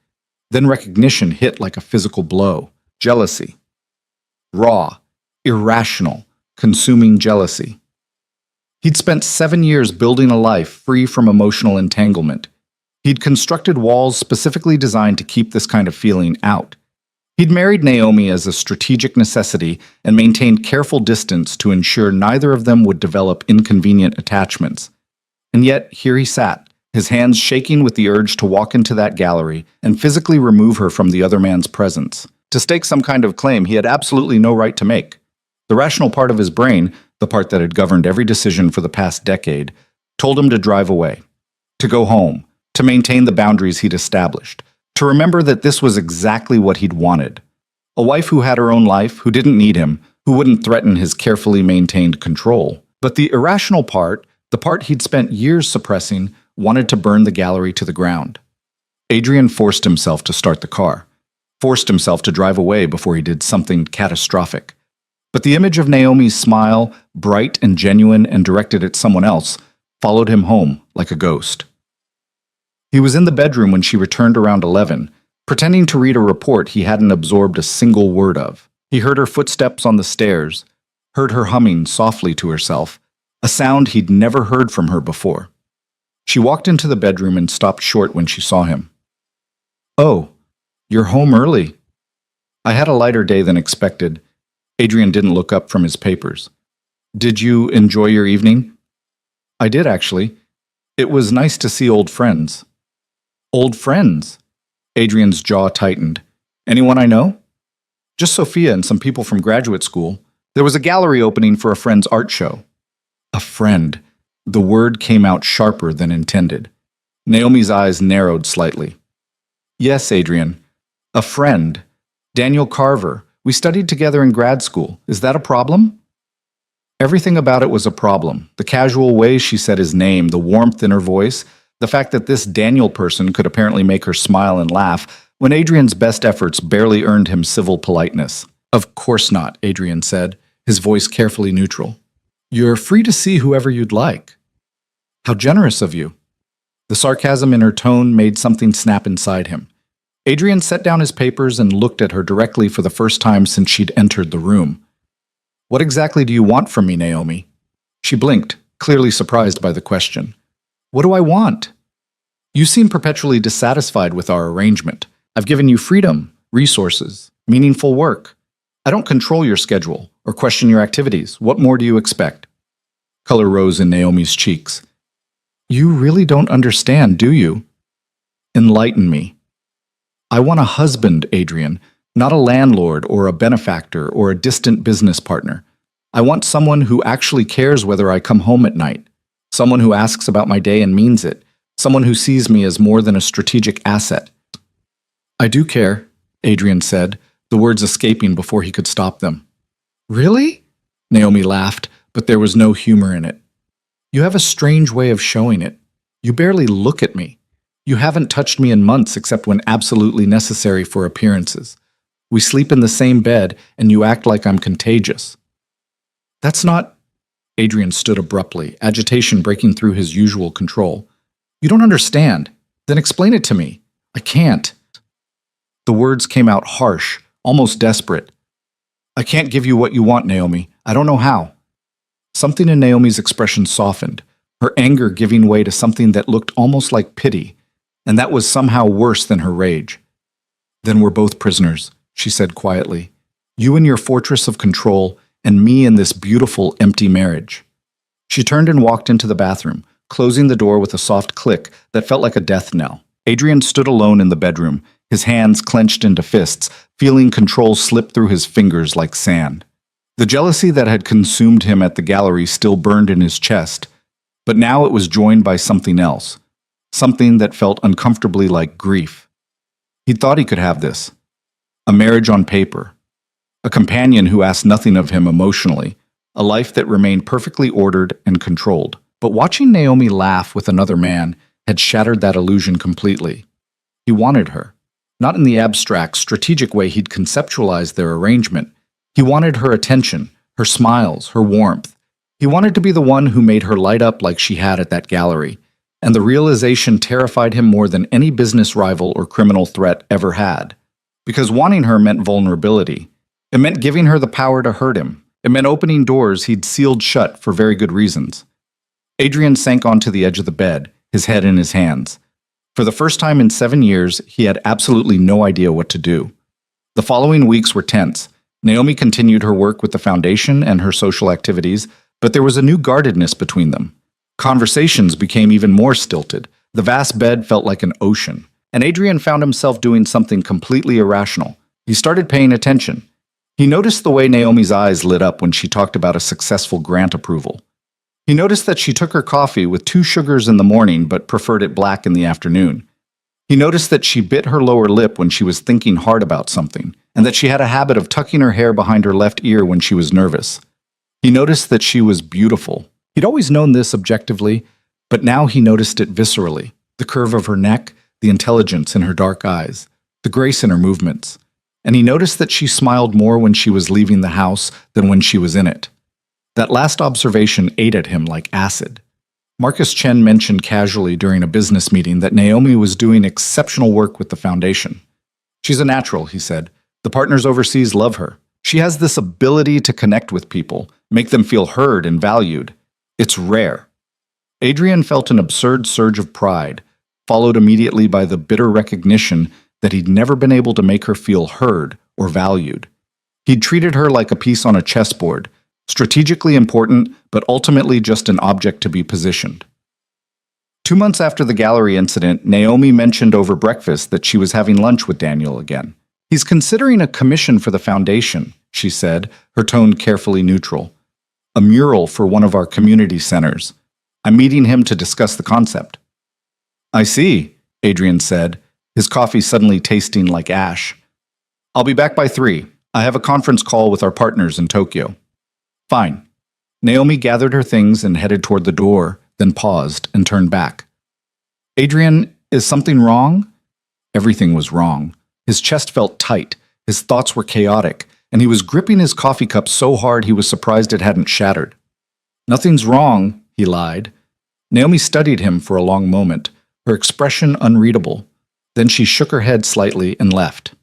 Then recognition hit like a physical blow. Jealousy. Raw, irrational, consuming jealousy. He'd spent 7 years building a life free from emotional entanglement. He'd constructed walls specifically designed to keep this kind of feeling out. He'd married Naomi as a strategic necessity and maintained careful distance to ensure neither of them would develop inconvenient attachments. And yet, here he sat, his hands shaking with the urge to walk into that gallery and physically remove her from the other man's presence, to stake some kind of claim he had absolutely no right to make. The rational part of his brain, the part that had governed every decision for the past decade, told him to drive away, to go home, to maintain the boundaries he'd established, to remember that this was exactly what he'd wanted. A wife who had her own life, who didn't need him, who wouldn't threaten his carefully maintained control. But the irrational part, the part he'd spent years suppressing, wanted to burn the gallery to the ground. Adrian forced himself to start the car, forced himself to drive away before he did something catastrophic. But the image of Naomi's smile, bright and genuine and directed at someone else, followed him home like a ghost. He was in the bedroom when she returned around 11, pretending to read a report he hadn't absorbed a single word of. He heard her footsteps on the stairs, heard her humming softly to herself, a sound he'd never heard from her before. She walked into the bedroom and stopped short when she saw him. "Oh, you're home early." "I had a lighter day than expected." Adrian didn't look up from his papers. "Did you enjoy your evening?" "I did, actually. It was nice to see old friends." "Old friends?" Adrian's jaw tightened. "Anyone I know?" "Just Sophia and some people from graduate school. There was a gallery opening for a friend's art show." A friend. The word came out sharper than intended. Naomi's eyes narrowed slightly. "Yes, Adrian. A friend. Daniel Carver. We studied together in grad school. Is that a problem?" Everything about it was a problem. The casual way she said his name, the warmth in her voice, the fact that this Daniel person could apparently make her smile and laugh when Adrian's best efforts barely earned him civil politeness. "Of course not," Adrian said, his voice carefully neutral. "You're free to see whoever you'd like." "How generous of you." The sarcasm in her tone made something snap inside him. Adrian set down his papers and looked at her directly for the first time since she'd entered the room. "What exactly do you want from me, Naomi?" She blinked, clearly surprised by the question. "What do I want?" "You seem perpetually dissatisfied with our arrangement. I've given you freedom, resources, meaningful work. I don't control your schedule or question your activities. What more do you expect?" Color rose in Naomi's cheeks. "You really don't understand, do you?" "Enlighten me." "I want a husband, Adrian, not a landlord or a benefactor or a distant business partner. I want someone who actually cares whether I come home at night. Someone who asks about my day and means it. Someone who sees me as more than a strategic asset." "I do care," Adrian said, the words escaping before he could stop them. "Really?" Naomi laughed, but there was no humor in it. "You have a strange way of showing it. You barely look at me. You haven't touched me in months except when absolutely necessary for appearances. We sleep in the same bed, and you act like I'm contagious." "That's not—" Adrian stood abruptly, agitation breaking through his usual control. "You don't understand. Then explain it to me." "I can't." The words came out harsh, almost desperate. "I can't give you what you want, Naomi. I don't know how." Something in Naomi's expression softened, her anger giving way to something that looked almost like pity, and that was somehow worse than her rage. Then we're both prisoners, she said quietly. You in your fortress of control, and me in this beautiful, empty marriage. She turned and walked into the bathroom, closing the door with a soft click that felt like a death knell. Adrian stood alone in the bedroom, his hands clenched into fists, feeling control slip through his fingers like sand. The jealousy that had consumed him at the gallery still burned in his chest, but now it was joined by something else, something that felt uncomfortably like grief. He'd thought he could have this. A marriage on paper. A companion who asked nothing of him emotionally. A life that remained perfectly ordered and controlled. But watching Naomi laugh with another man had shattered that illusion completely. He wanted her. Not in the abstract, strategic way he'd conceptualized their arrangement. He wanted her attention, her smiles, her warmth. He wanted to be the one who made her light up like she had at that gallery. And the realization terrified him more than any business rival or criminal threat ever had. Because wanting her meant vulnerability. It meant giving her the power to hurt him. It meant opening doors he'd sealed shut for very good reasons. Adrian sank onto the edge of the bed, his head in his hands. For the first time in 7 years, he had absolutely no idea what to do. The following weeks were tense. Naomi continued her work with the foundation and her social activities, but there was a new guardedness between them. Conversations became even more stilted. The vast bed felt like an ocean, and Adrian found himself doing something completely irrational. He started paying attention. He noticed the way Naomi's eyes lit up when she talked about a successful grant approval. He noticed that she took her coffee with 2 sugars in the morning but preferred it black in the afternoon. He noticed that she bit her lower lip when she was thinking hard about something, and that she had a habit of tucking her hair behind her left ear when she was nervous. He noticed that she was beautiful. He'd always known this objectively, but now he noticed it viscerally. The curve of her neck, the intelligence in her dark eyes, the grace in her movements. And he noticed that she smiled more when she was leaving the house than when she was in it. That last observation ate at him like acid. Marcus Chen mentioned casually during a business meeting that Naomi was doing exceptional work with the foundation. She's a natural, he said. The partners overseas love her. She has this ability to connect with people, make them feel heard and valued. It's rare. Adrian felt an absurd surge of pride, followed immediately by the bitter recognition that he'd never been able to make her feel heard or valued. He'd treated her like a piece on a chessboard, strategically important, but ultimately just an object to be positioned. 2 months after the gallery incident, Naomi mentioned over breakfast that she was having lunch with Daniel again. He's considering a commission for the foundation, she said, her tone carefully neutral. A mural for one of our community centers. I'm meeting him to discuss the concept. I see, Adrian said, his coffee suddenly tasting like ash. I'll be back by 3. I have a conference call with our partners in Tokyo. Fine. Naomi gathered her things and headed toward the door, then paused and turned back. Adrian, is something wrong? Everything was wrong. His chest felt tight, his thoughts were chaotic, and he was gripping his coffee cup so hard he was surprised it hadn't shattered. Nothing's wrong, he lied. Naomi studied him for a long moment, her expression unreadable. Then she shook her head slightly and left.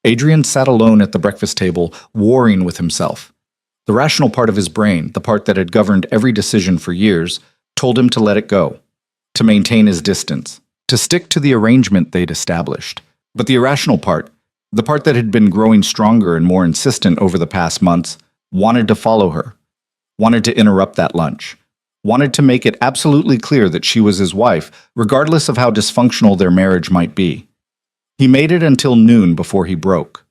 Adrian sat alone at the breakfast table, warring with himself. The rational part of his brain, the part that had governed every decision for years, told him to let it go, to maintain his distance, to stick to the arrangement they'd established. But the irrational part, the part that had been growing stronger and more insistent over the past months, wanted to follow her, wanted to interrupt that lunch, wanted to make it absolutely clear that she was his wife, regardless of how dysfunctional their marriage might be. He made it until noon before he broke.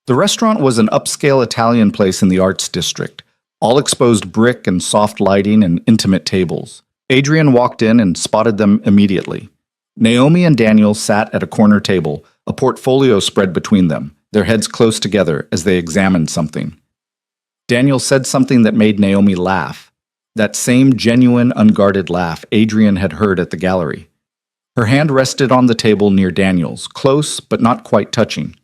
The restaurant was an upscale Italian place in the Arts District, all exposed brick and soft lighting and intimate tables. Adrian walked in and spotted them immediately. Naomi and Daniel sat at a corner table, a portfolio spread between them, their heads close together as they examined something. Daniel said something that made Naomi laugh, that same genuine, unguarded laugh Adrian had heard at the gallery. Her hand rested on the table near Daniel's, close but not quite touching.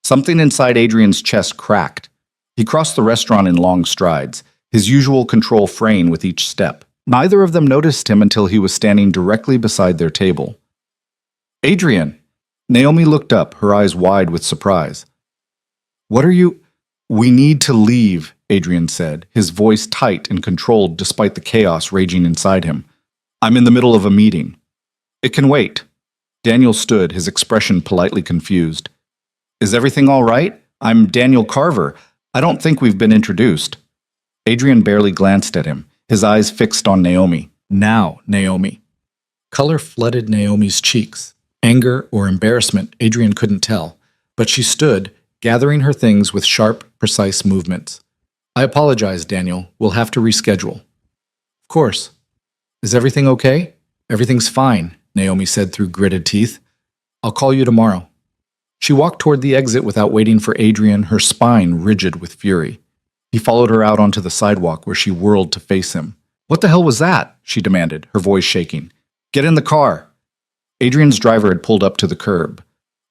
Something inside Adrian's chest cracked. He crossed the restaurant in long strides, his usual control fraying with each step. Neither of them noticed him until he was standing directly beside their table. Adrian! Naomi looked up, her eyes wide with surprise. What are you— We need to leave, Adrian said, his voice tight and controlled despite the chaos raging inside him. I'm in the middle of a meeting. It can wait. Daniel stood, his expression politely confused. Is everything all right? I'm Daniel Carver. I don't think we've been introduced. Adrian barely glanced at him, his eyes fixed on Naomi. Now, Naomi. Color flooded Naomi's cheeks. Anger or embarrassment, Adrian couldn't tell. But she stood, gathering her things with sharp, precise movements. I apologize, Daniel. We'll have to reschedule. Of course. Is everything okay? Everything's fine, Naomi said through gritted teeth. I'll call you tomorrow. She walked toward the exit without waiting for Adrian, her spine rigid with fury. He followed her out onto the sidewalk where she whirled to face him. What the hell was that? She demanded, her voice shaking. Get in the car. Adrian's driver had pulled up to the curb.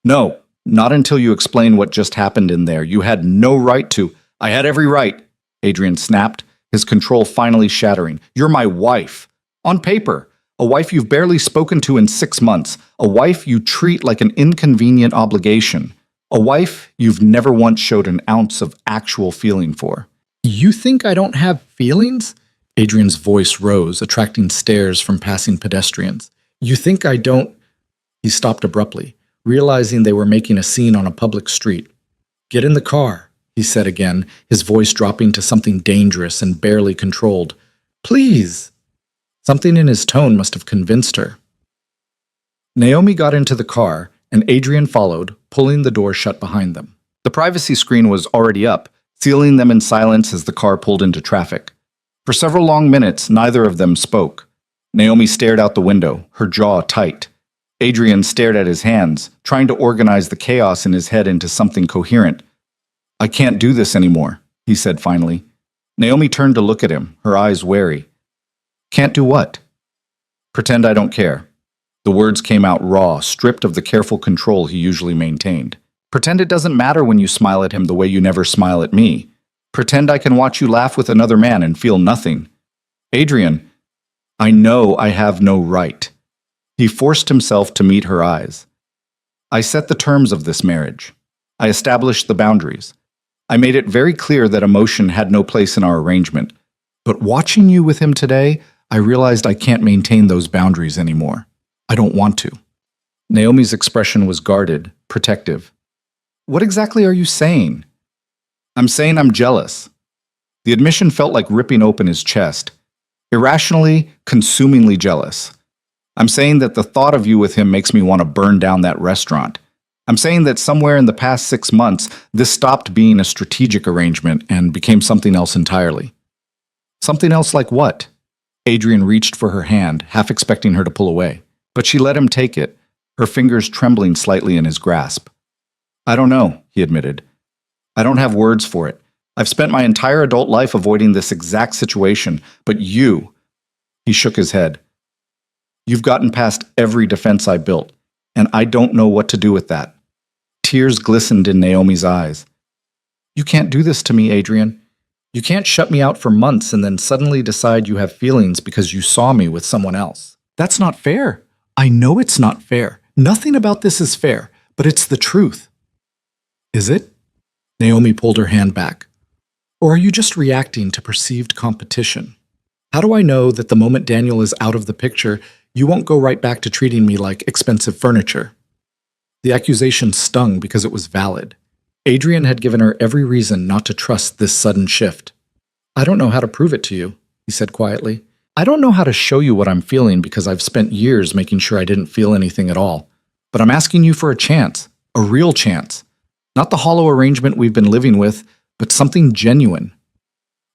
No, not until you explain what just happened in there. You had no right to. I had every right, Adrian snapped, his control finally shattering. You're my wife. On paper. A wife you've barely spoken to in 6 months. A wife you treat like an inconvenient obligation. A wife you've never once showed an ounce of actual feeling for. You think I don't have feelings? Adrian's voice rose, attracting stares from passing pedestrians. You think I don't? He stopped abruptly, realizing they were making a scene on a public street. Get in the car, he said again, his voice dropping to something dangerous and barely controlled. Please. Something in his tone must have convinced her. Naomi got into the car, and Adrian followed, pulling the door shut behind them. The privacy screen was already up, sealing them in silence as the car pulled into traffic. For several long minutes, neither of them spoke. Naomi stared out the window, her jaw tight. Adrian stared at his hands, trying to organize the chaos in his head into something coherent. I can't do this anymore, he said finally. Naomi turned to look at him, her eyes wary. Can't do what? Pretend I don't care. The words came out raw, stripped of the careful control he usually maintained. Pretend it doesn't matter when you smile at him the way you never smile at me. Pretend I can watch you laugh with another man and feel nothing. Adrian, I know I have no right. He forced himself to meet her eyes. I set the terms of this marriage. I established the boundaries. I made it very clear that emotion had no place in our arrangement. But watching you with him today, I realized I can't maintain those boundaries anymore. I don't want to. Naomi's expression was guarded, protective. What exactly are you saying? I'm saying I'm jealous. The admission felt like ripping open his chest. Irrationally, consumingly jealous. I'm saying that the thought of you with him makes me want to burn down that restaurant. I'm saying that somewhere in the past 6 months, this stopped being a strategic arrangement and became something else entirely. Something else like what? Adrian reached for her hand, half expecting her to pull away. But she let him take it, her fingers trembling slightly in his grasp. I don't know, he admitted. I don't have words for it. I've spent my entire adult life avoiding this exact situation, but you... He shook his head. You've gotten past every defense I built, and I don't know what to do with that. Tears glistened in Naomi's eyes. You can't do this to me, Adrian. You can't shut me out for months and then suddenly decide you have feelings because you saw me with someone else. That's not fair. I know it's not fair. Nothing about this is fair, but it's the truth. Is it? Naomi pulled her hand back. Or are you just reacting to perceived competition? How do I know that the moment Daniel is out of the picture, you won't go right back to treating me like expensive furniture? The accusation stung because it was valid. Adrian had given her every reason not to trust this sudden shift. I don't know how to prove it to you, he said quietly. I don't know how to show you what I'm feeling because I've spent years making sure I didn't feel anything at all. But I'm asking you for a chance, a real chance. Not the hollow arrangement we've been living with, but something genuine.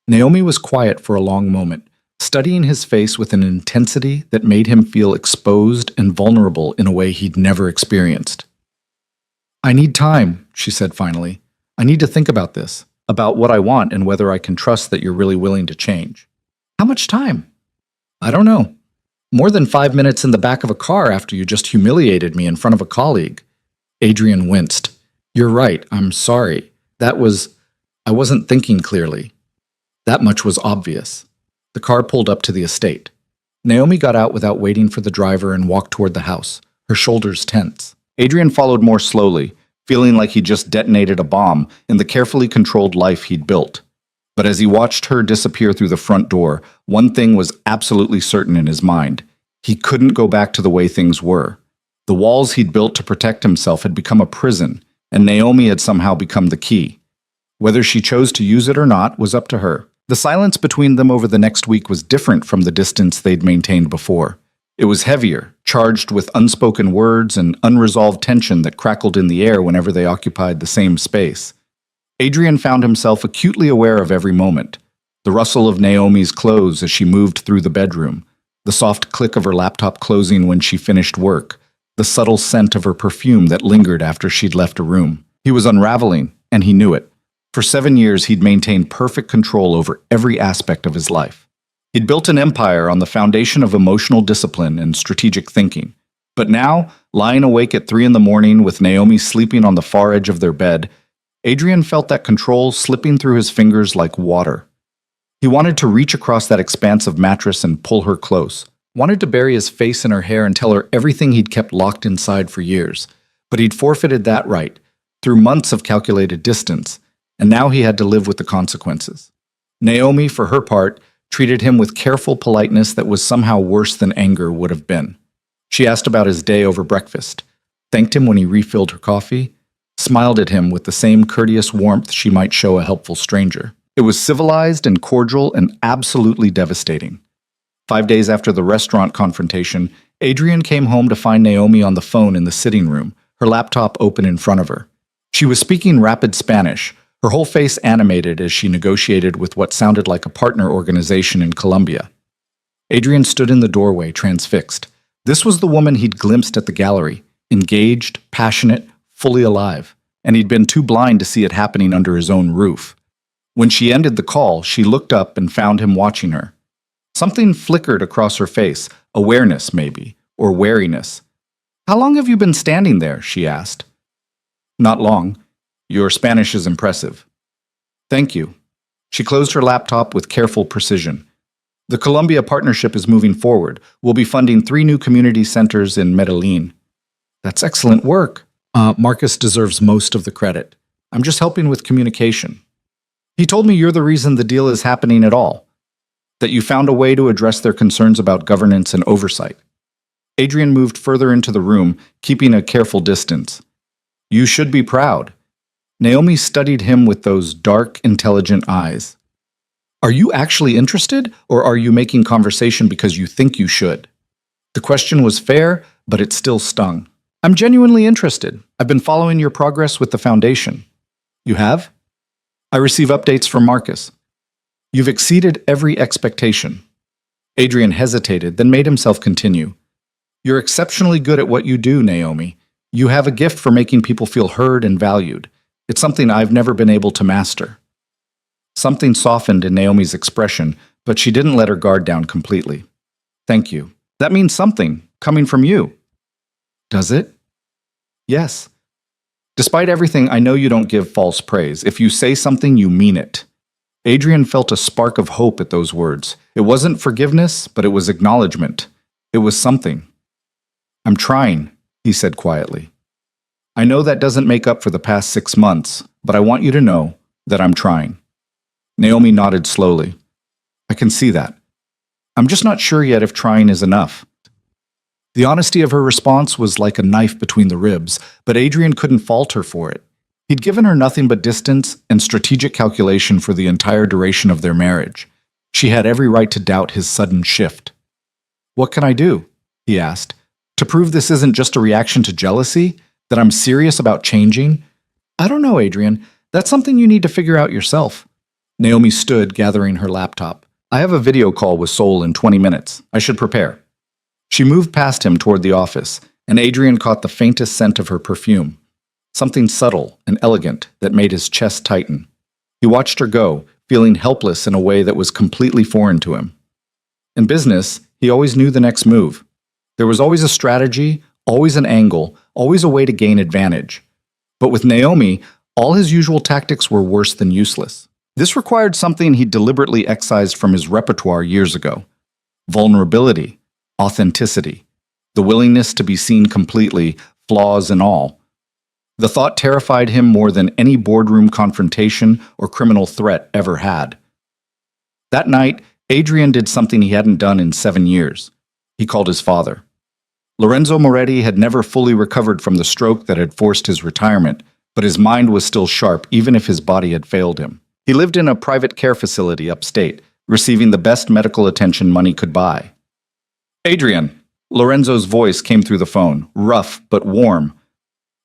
Naomi was quiet for a long moment, studying his face with an intensity that made him feel exposed and vulnerable in a way he'd never experienced. I need time, she said finally. I need to think about this, about what I want and whether I can trust that you're really willing to change. How much time? I don't know. More than 5 minutes in the back of a car after you just humiliated me in front of a colleague. Adrian winced. You're right, I'm sorry. I wasn't thinking clearly. That much was obvious. The car pulled up to the estate. Naomi got out without waiting for the driver and walked toward the house, her shoulders tense. Adrian followed more slowly, feeling like he just detonated a bomb in the carefully controlled life he'd built. But as he watched her disappear through the front door, one thing was absolutely certain in his mind. He couldn't go back to the way things were. The walls he'd built to protect himself had become a prison, and Naomi had somehow become the key. Whether she chose to use it or not was up to her. The silence between them over the next week was different from the distance they'd maintained before. It was heavier, charged with unspoken words and unresolved tension that crackled in the air whenever they occupied the same space. Adrian found himself acutely aware of every moment. The rustle of Naomi's clothes as she moved through the bedroom, the soft click of her laptop closing when she finished work, the subtle scent of her perfume that lingered after she'd left a room. He was unraveling, and he knew it. For 7 years, he'd maintained perfect control over every aspect of his life. He'd built an empire on the foundation of emotional discipline and strategic thinking. But now, lying awake at 3 a.m. with Naomi sleeping on the far edge of their bed, Adrian felt that control slipping through his fingers like water. He wanted to reach across that expansive mattress and pull her close. Wanted to bury his face in her hair and tell her everything he'd kept locked inside for years. But he'd forfeited that right, through months of calculated distance, and now he had to live with the consequences. Naomi, for her part, treated him with careful politeness that was somehow worse than anger would have been. She asked about his day over breakfast, thanked him when he refilled her coffee, smiled at him with the same courteous warmth she might show a helpful stranger. It was civilized and cordial and absolutely devastating. 5 days after the restaurant confrontation, Adrian came home to find Naomi on the phone in the sitting room, her laptop open in front of her. She was speaking rapid Spanish, her whole face animated as she negotiated with what sounded like a partner organization in Colombia. Adrian stood in the doorway, transfixed. This was the woman he'd glimpsed at the gallery, engaged, passionate, fully alive, and he'd been too blind to see it happening under his own roof. When she ended the call, she looked up and found him watching her. Something flickered across her face, awareness maybe, or wariness. "How long have you been standing there?" she asked. "Not long. Your Spanish is impressive." "Thank you." She closed her laptop with careful precision. "The Colombia partnership is moving forward. We'll be funding 3 new community centers in Medellin." "That's excellent work." Marcus deserves most of the credit. "I'm just helping with communication." "He told me you're the reason the deal is happening at all. That you found a way to address their concerns about governance and oversight." Adrian moved further into the room, keeping a careful distance. "You should be proud." Naomi studied him with those dark, intelligent eyes. "Are you actually interested, or are you making conversation because you think you should?" The question was fair, but it still stung. "I'm genuinely interested. I've been following your progress with the foundation." "You have?" "I receive updates from Marcus." "You've exceeded every expectation." Adrian hesitated, then made himself continue. "You're exceptionally good at what you do, Naomi. You have a gift for making people feel heard and valued. It's something I've never been able to master." Something softened in Naomi's expression, but she didn't let her guard down completely. "Thank you. That means something, coming from you." "Does it?" "Yes. Despite everything, I know you don't give false praise. If you say something, you mean it." Adrian felt a spark of hope at those words. It wasn't forgiveness, but it was acknowledgement. It was something. "I'm trying," he said quietly. "I know that doesn't make up for the past 6 months, but I want you to know that I'm trying." Naomi nodded slowly. "I can see that. I'm just not sure yet if trying is enough." The honesty of her response was like a knife between the ribs, but Adrian couldn't fault her for it. He'd given her nothing but distance and strategic calculation for the entire duration of their marriage. She had every right to doubt his sudden shift. "What can I do?" he asked. "To prove this isn't just a reaction to jealousy? That I'm serious about changing?" "I don't know, Adrian. That's something you need to figure out yourself." Naomi stood, gathering her laptop. "I have a video call with Sol in 20 minutes. I should prepare." She moved past him toward the office, and Adrian caught the faintest scent of her perfume. Something subtle and elegant that made his chest tighten. He watched her go, feeling helpless in a way that was completely foreign to him. In business, he always knew the next move. There was always a strategy, always an angle, always a way to gain advantage. But with Naomi, all his usual tactics were worse than useless. This required something he deliberately excised from his repertoire years ago. Vulnerability, authenticity, the willingness to be seen completely, flaws and all. The thought terrified him more than any boardroom confrontation or criminal threat ever had. That night, Adrian did something he hadn't done in 7 years. He called his father. Lorenzo Moretti had never fully recovered from the stroke that had forced his retirement, but his mind was still sharp even if his body had failed him. He lived in a private care facility upstate, receiving the best medical attention money could buy. Adrian, Lorenzo's voice came through the phone, rough but warm.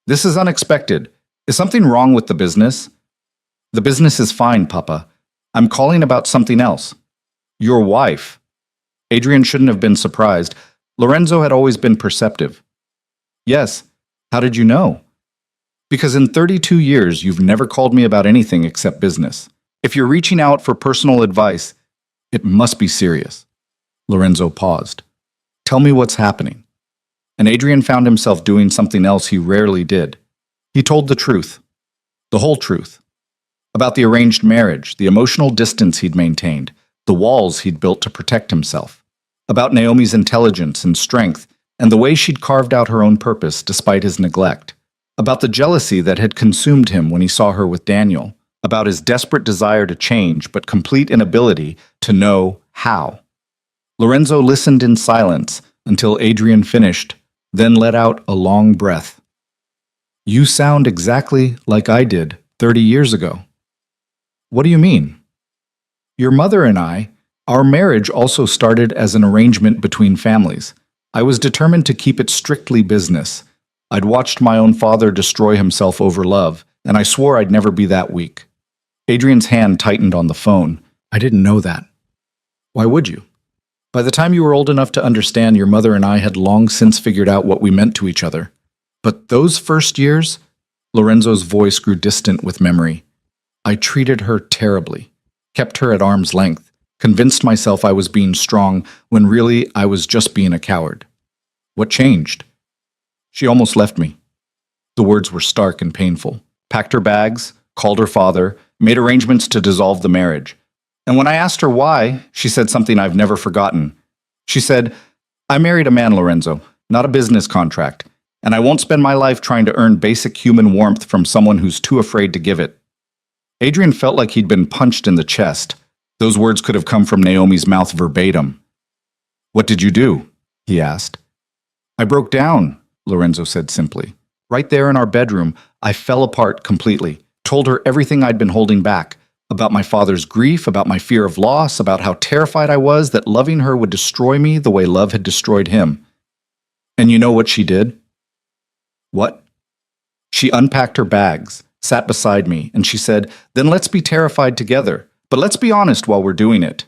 This is unexpected. Is something wrong with the business? The business is fine, Papa. I'm calling about something else. Your wife. Adrian shouldn't have been surprised. Lorenzo had always been perceptive. Yes. How did you know? Because in 32 years, you've never called me about anything except business. If you're reaching out for personal advice, it must be serious. Lorenzo paused. Tell me what's happening. And Adrian found himself doing something else he rarely did. He told the truth. The whole truth. About the arranged marriage, the emotional distance he'd maintained, the walls he'd built to protect himself. About Naomi's intelligence and strength, and the way she'd carved out her own purpose despite his neglect. About the jealousy that had consumed him when he saw her with Daniel. About his desperate desire to change but complete inability to know how. Lorenzo listened in silence until Adrian finished, then let out a long breath. You sound exactly like I did 30 years ago. What do you mean? Your mother and I, our marriage also started as an arrangement between families. I was determined to keep it strictly business. I'd watched my own father destroy himself over love, and I swore I'd never be that weak. Adrian's hand tightened on the phone. I didn't know that. Why would you? By the time you were old enough to understand, your mother and I had long since figured out what we meant to each other. But those first years, Lorenzo's voice grew distant with memory. I treated her terribly, kept her at arm's length, convinced myself I was being strong when really I was just being a coward. What changed? She almost left me. The words were stark and painful. Packed her bags, called her father, made arrangements to dissolve the marriage. And when I asked her why, she said something I've never forgotten. She said, I married a man, Lorenzo, not a business contract, and I won't spend my life trying to earn basic human warmth from someone who's too afraid to give it. Adrian felt like he'd been punched in the chest. Those words could have come from Naomi's mouth verbatim. What did you do? He asked. I broke down, Lorenzo said simply. Right there in our bedroom, I fell apart completely, told her everything I'd been holding back, about my father's grief, about my fear of loss, about how terrified I was that loving her would destroy me the way love had destroyed him. And you know what she did? What? She unpacked her bags, sat beside me, and she said, then let's be terrified together, but let's be honest while we're doing it.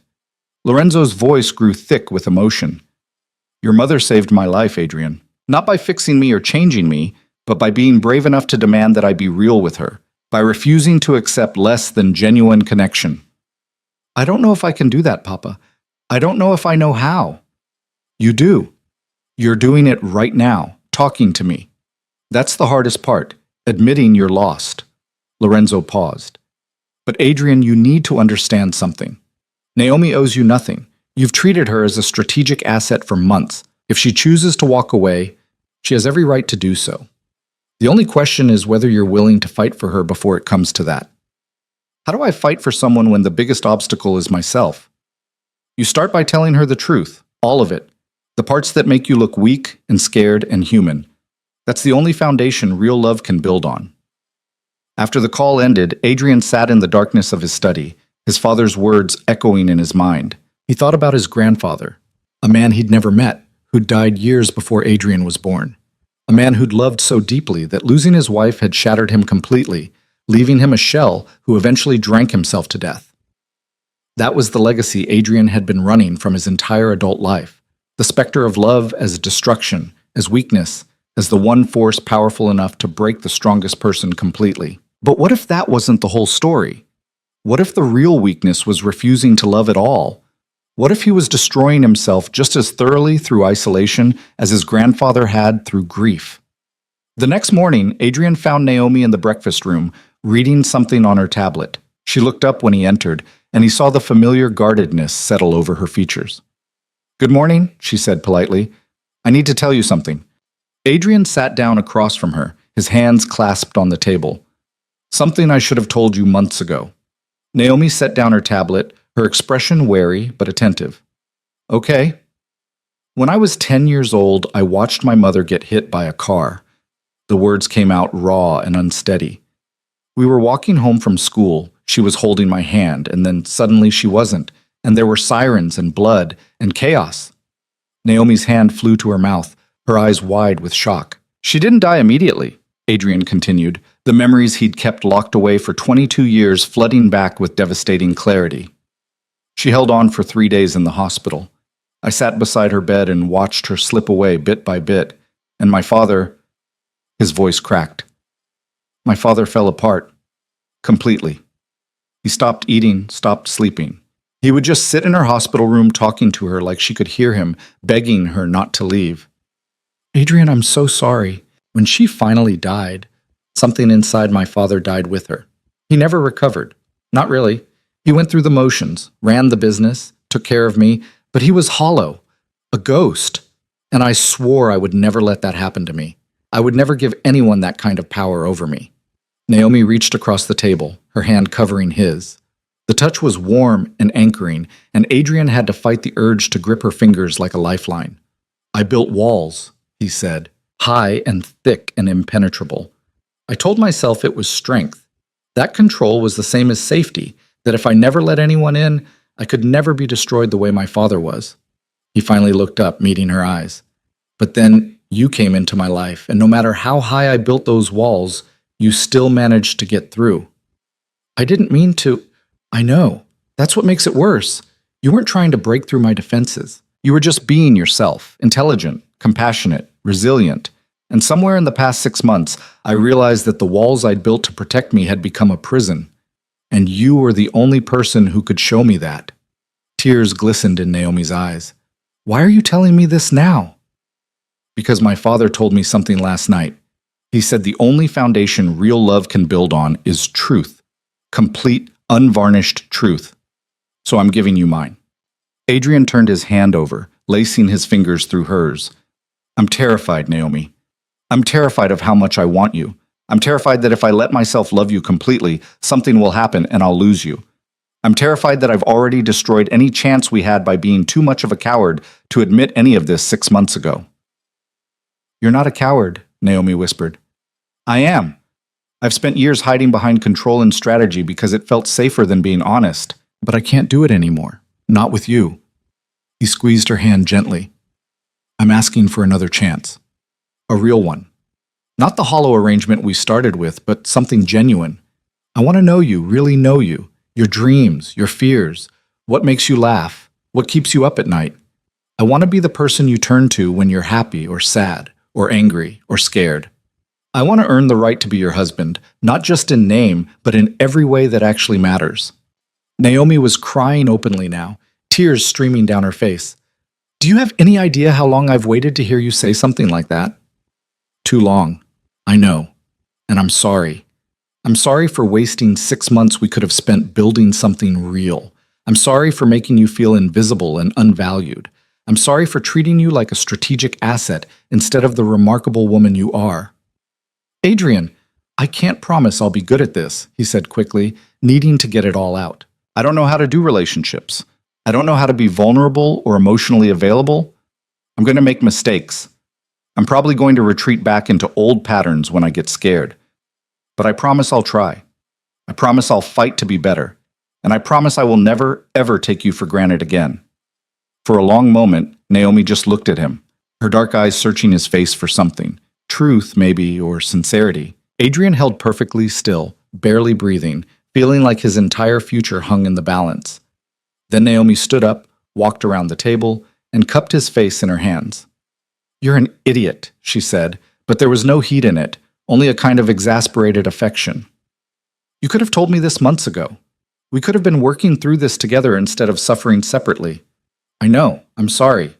Lorenzo's voice grew thick with emotion. Your mother saved my life, Adrian. Not by fixing me or changing me, but by being brave enough to demand that I be real with her, by refusing to accept less than genuine connection. I don't know if I can do that, Papa. I don't know if I know how. You do. You're doing it right now, talking to me. That's the hardest part, admitting you're lost. Lorenzo paused. But Adrian, you need to understand something. Naomi owes you nothing. You've treated her as a strategic asset for months. If she chooses to walk away, she has every right to do so. The only question is whether you're willing to fight for her before it comes to that. How do I fight for someone when the biggest obstacle is myself? You start by telling her the truth, all of it, the parts that make you look weak and scared and human. That's the only foundation real love can build on. After the call ended, Adrian sat in the darkness of his study, his father's words echoing in his mind. He thought about his grandfather, a man he'd never met, who'd died years before Adrian was born. A man who'd loved so deeply that losing his wife had shattered him completely, leaving him a shell who eventually drank himself to death. That was the legacy Adrian had been running from his entire adult life. The specter of love as destruction, as weakness, as the one force powerful enough to break the strongest person completely. But what if that wasn't the whole story? What if the real weakness was refusing to love at all? What if he was destroying himself just as thoroughly through isolation as his grandfather had through grief? The next morning, Adrian found Naomi in the breakfast room, reading something on her tablet. She looked up when he entered, and he saw the familiar guardedness settle over her features. Good morning, she said politely. I need to tell you something. Adrian sat down across from her, his hands clasped on the table. Something I should have told you months ago. Naomi set down her tablet, her expression wary but attentive. Okay. When I was 10 years old, I watched my mother get hit by a car. The words came out raw and unsteady. We were walking home from school. She was holding my hand, and then suddenly she wasn't, and there were sirens and blood and chaos. Naomi's hand flew to her mouth, her eyes wide with shock. She didn't die immediately, Adrian continued, the memories he'd kept locked away for 22 years flooding back with devastating clarity. She held on for 3 days in the hospital. I sat beside her bed and watched her slip away bit by bit, and my father, his voice cracked. My father fell apart, completely. He stopped eating, stopped sleeping. He would just sit in her hospital room talking to her like she could hear him, begging her not to leave. Adrian, I'm so sorry. When she finally died, something inside my father died with her. He never recovered. Not really. He went through the motions, ran the business, took care of me, but he was hollow, a ghost. And I swore I would never let that happen to me. I would never give anyone that kind of power over me. Naomi reached across the table, her hand covering his. The touch was warm and anchoring, and Adrian had to fight the urge to grip her fingers like a lifeline. I built walls, he said, high and thick and impenetrable. I told myself it was strength. That control was the same as safety, that if I never let anyone in, I could never be destroyed the way my father was. He finally looked up, meeting her eyes. But then you came into my life, and no matter how high I built those walls, you still managed to get through. I didn't mean to. I know. That's what makes it worse. You weren't trying to break through my defenses. You were just being yourself, intelligent, compassionate, resilient. And somewhere in the past 6 months, I realized that the walls I'd built to protect me had become a prison. And you were the only person who could show me that. Tears glistened in Naomi's eyes. Why are you telling me this now? Because my father told me something last night. He said the only foundation real love can build on is truth. Complete, unvarnished truth. So I'm giving you mine. Adrian turned his hand over, lacing his fingers through hers. I'm terrified, Naomi. I'm terrified of how much I want you. I'm terrified that if I let myself love you completely, something will happen and I'll lose you. I'm terrified that I've already destroyed any chance we had by being too much of a coward to admit any of this 6 months ago. You're not a coward, Naomi whispered. I am. I've spent years hiding behind control and strategy because it felt safer than being honest, but I can't do it anymore. Not with you. He squeezed her hand gently. I'm asking for another chance. A real one. Not the hollow arrangement we started with, but something genuine. I want to know you, really know you. Your dreams, your fears, what makes you laugh, what keeps you up at night. I want to be the person you turn to when you're happy or sad or angry or scared. I want to earn the right to be your husband, not just in name, but in every way that actually matters. Naomi was crying openly now, tears streaming down her face. Do you have any idea how long I've waited to hear you say something like that? Too long. I know. And I'm sorry. I'm sorry for wasting 6 months we could have spent building something real. I'm sorry for making you feel invisible and unvalued. I'm sorry for treating you like a strategic asset instead of the remarkable woman you are. Adrian, I can't promise I'll be good at this, he said quickly, needing to get it all out. I don't know how to do relationships. I don't know how to be vulnerable or emotionally available. I'm going to make mistakes. I'm probably going to retreat back into old patterns when I get scared. But I promise I'll try. I promise I'll fight to be better. And I promise I will never, ever take you for granted again. For a long moment, Naomi just looked at him, her dark eyes searching his face for something. Truth, maybe, or sincerity. Adrian held perfectly still, barely breathing, feeling like his entire future hung in the balance. Then Naomi stood up, walked around the table, and cupped his face in her hands. You're an idiot, she said, but there was no heat in it, only a kind of exasperated affection. You could have told me this months ago. We could have been working through this together instead of suffering separately. I know, I'm sorry.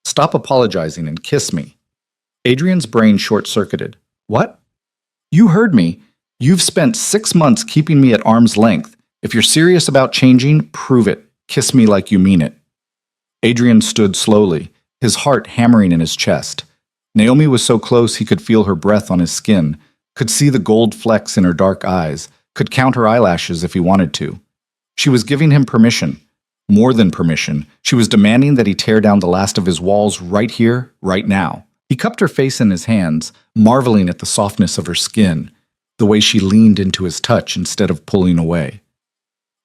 Stop apologizing and kiss me. Adrian's brain short-circuited. What? You heard me. You've spent 6 months keeping me at arm's length. If you're serious about changing, prove it. Kiss me like you mean it. Adrian stood slowly, his heart hammering in his chest. Naomi was so close he could feel her breath on his skin, could see the gold flecks in her dark eyes, could count her eyelashes if he wanted to. She was giving him permission, More than permission, she was demanding that he tear down the last of his walls right here, right now. He cupped her face in his hands, marveling at the softness of her skin, the way she leaned into his touch instead of pulling away.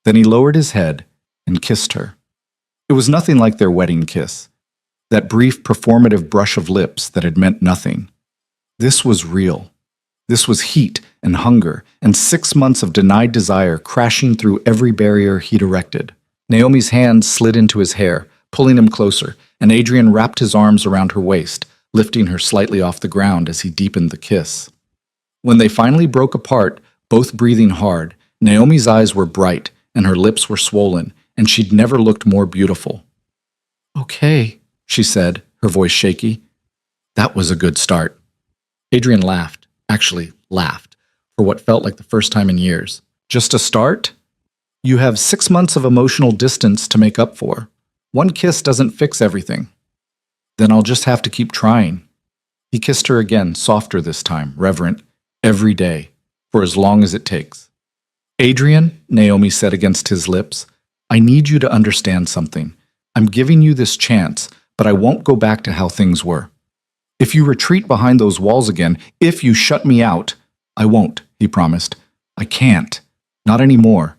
Then he lowered his head and kissed her. It was nothing like their wedding kiss, that brief performative brush of lips that had meant nothing. This was real. This was heat and hunger and 6 months of denied desire crashing through every barrier he'd erected. Naomi's hands slid into his hair, pulling him closer, and Adrian wrapped his arms around her waist, lifting her slightly off the ground as he deepened the kiss. When they finally broke apart, both breathing hard, Naomi's eyes were bright and her lips were swollen, and she'd never looked more beautiful. "Okay," she said, her voice shaky. That was a good start. Adrian laughed, actually laughed, for what felt like the first time in years. Just a start? You have 6 months of emotional distance to make up for. One kiss doesn't fix everything. Then I'll just have to keep trying. He kissed her again, softer this time, reverent, every day, for as long as it takes. Adrian, Naomi said against his lips, I need you to understand something. I'm giving you this chance, but I won't go back to how things were. If you retreat behind those walls again, if you shut me out, I won't, he promised. I can't. Not anymore.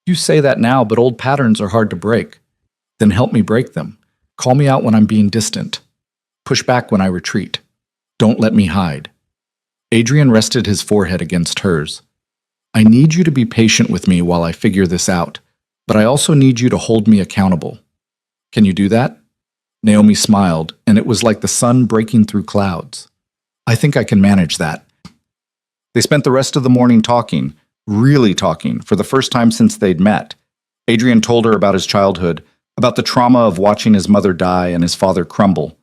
You say that now, but old patterns are hard to break. Then help me break them. Call me out when I'm being distant. Push back when I retreat. Don't let me hide. Adrian rested his forehead against hers. I need you to be patient with me while I figure this out, but I also need you to hold me accountable. Can you do that? Naomi smiled, and it was like the sun breaking through clouds. I think I can manage that. They spent the rest of the morning talking, really talking, for the first time since they'd met. Adrian told her about his childhood, about the trauma of watching his mother die and his father crumble.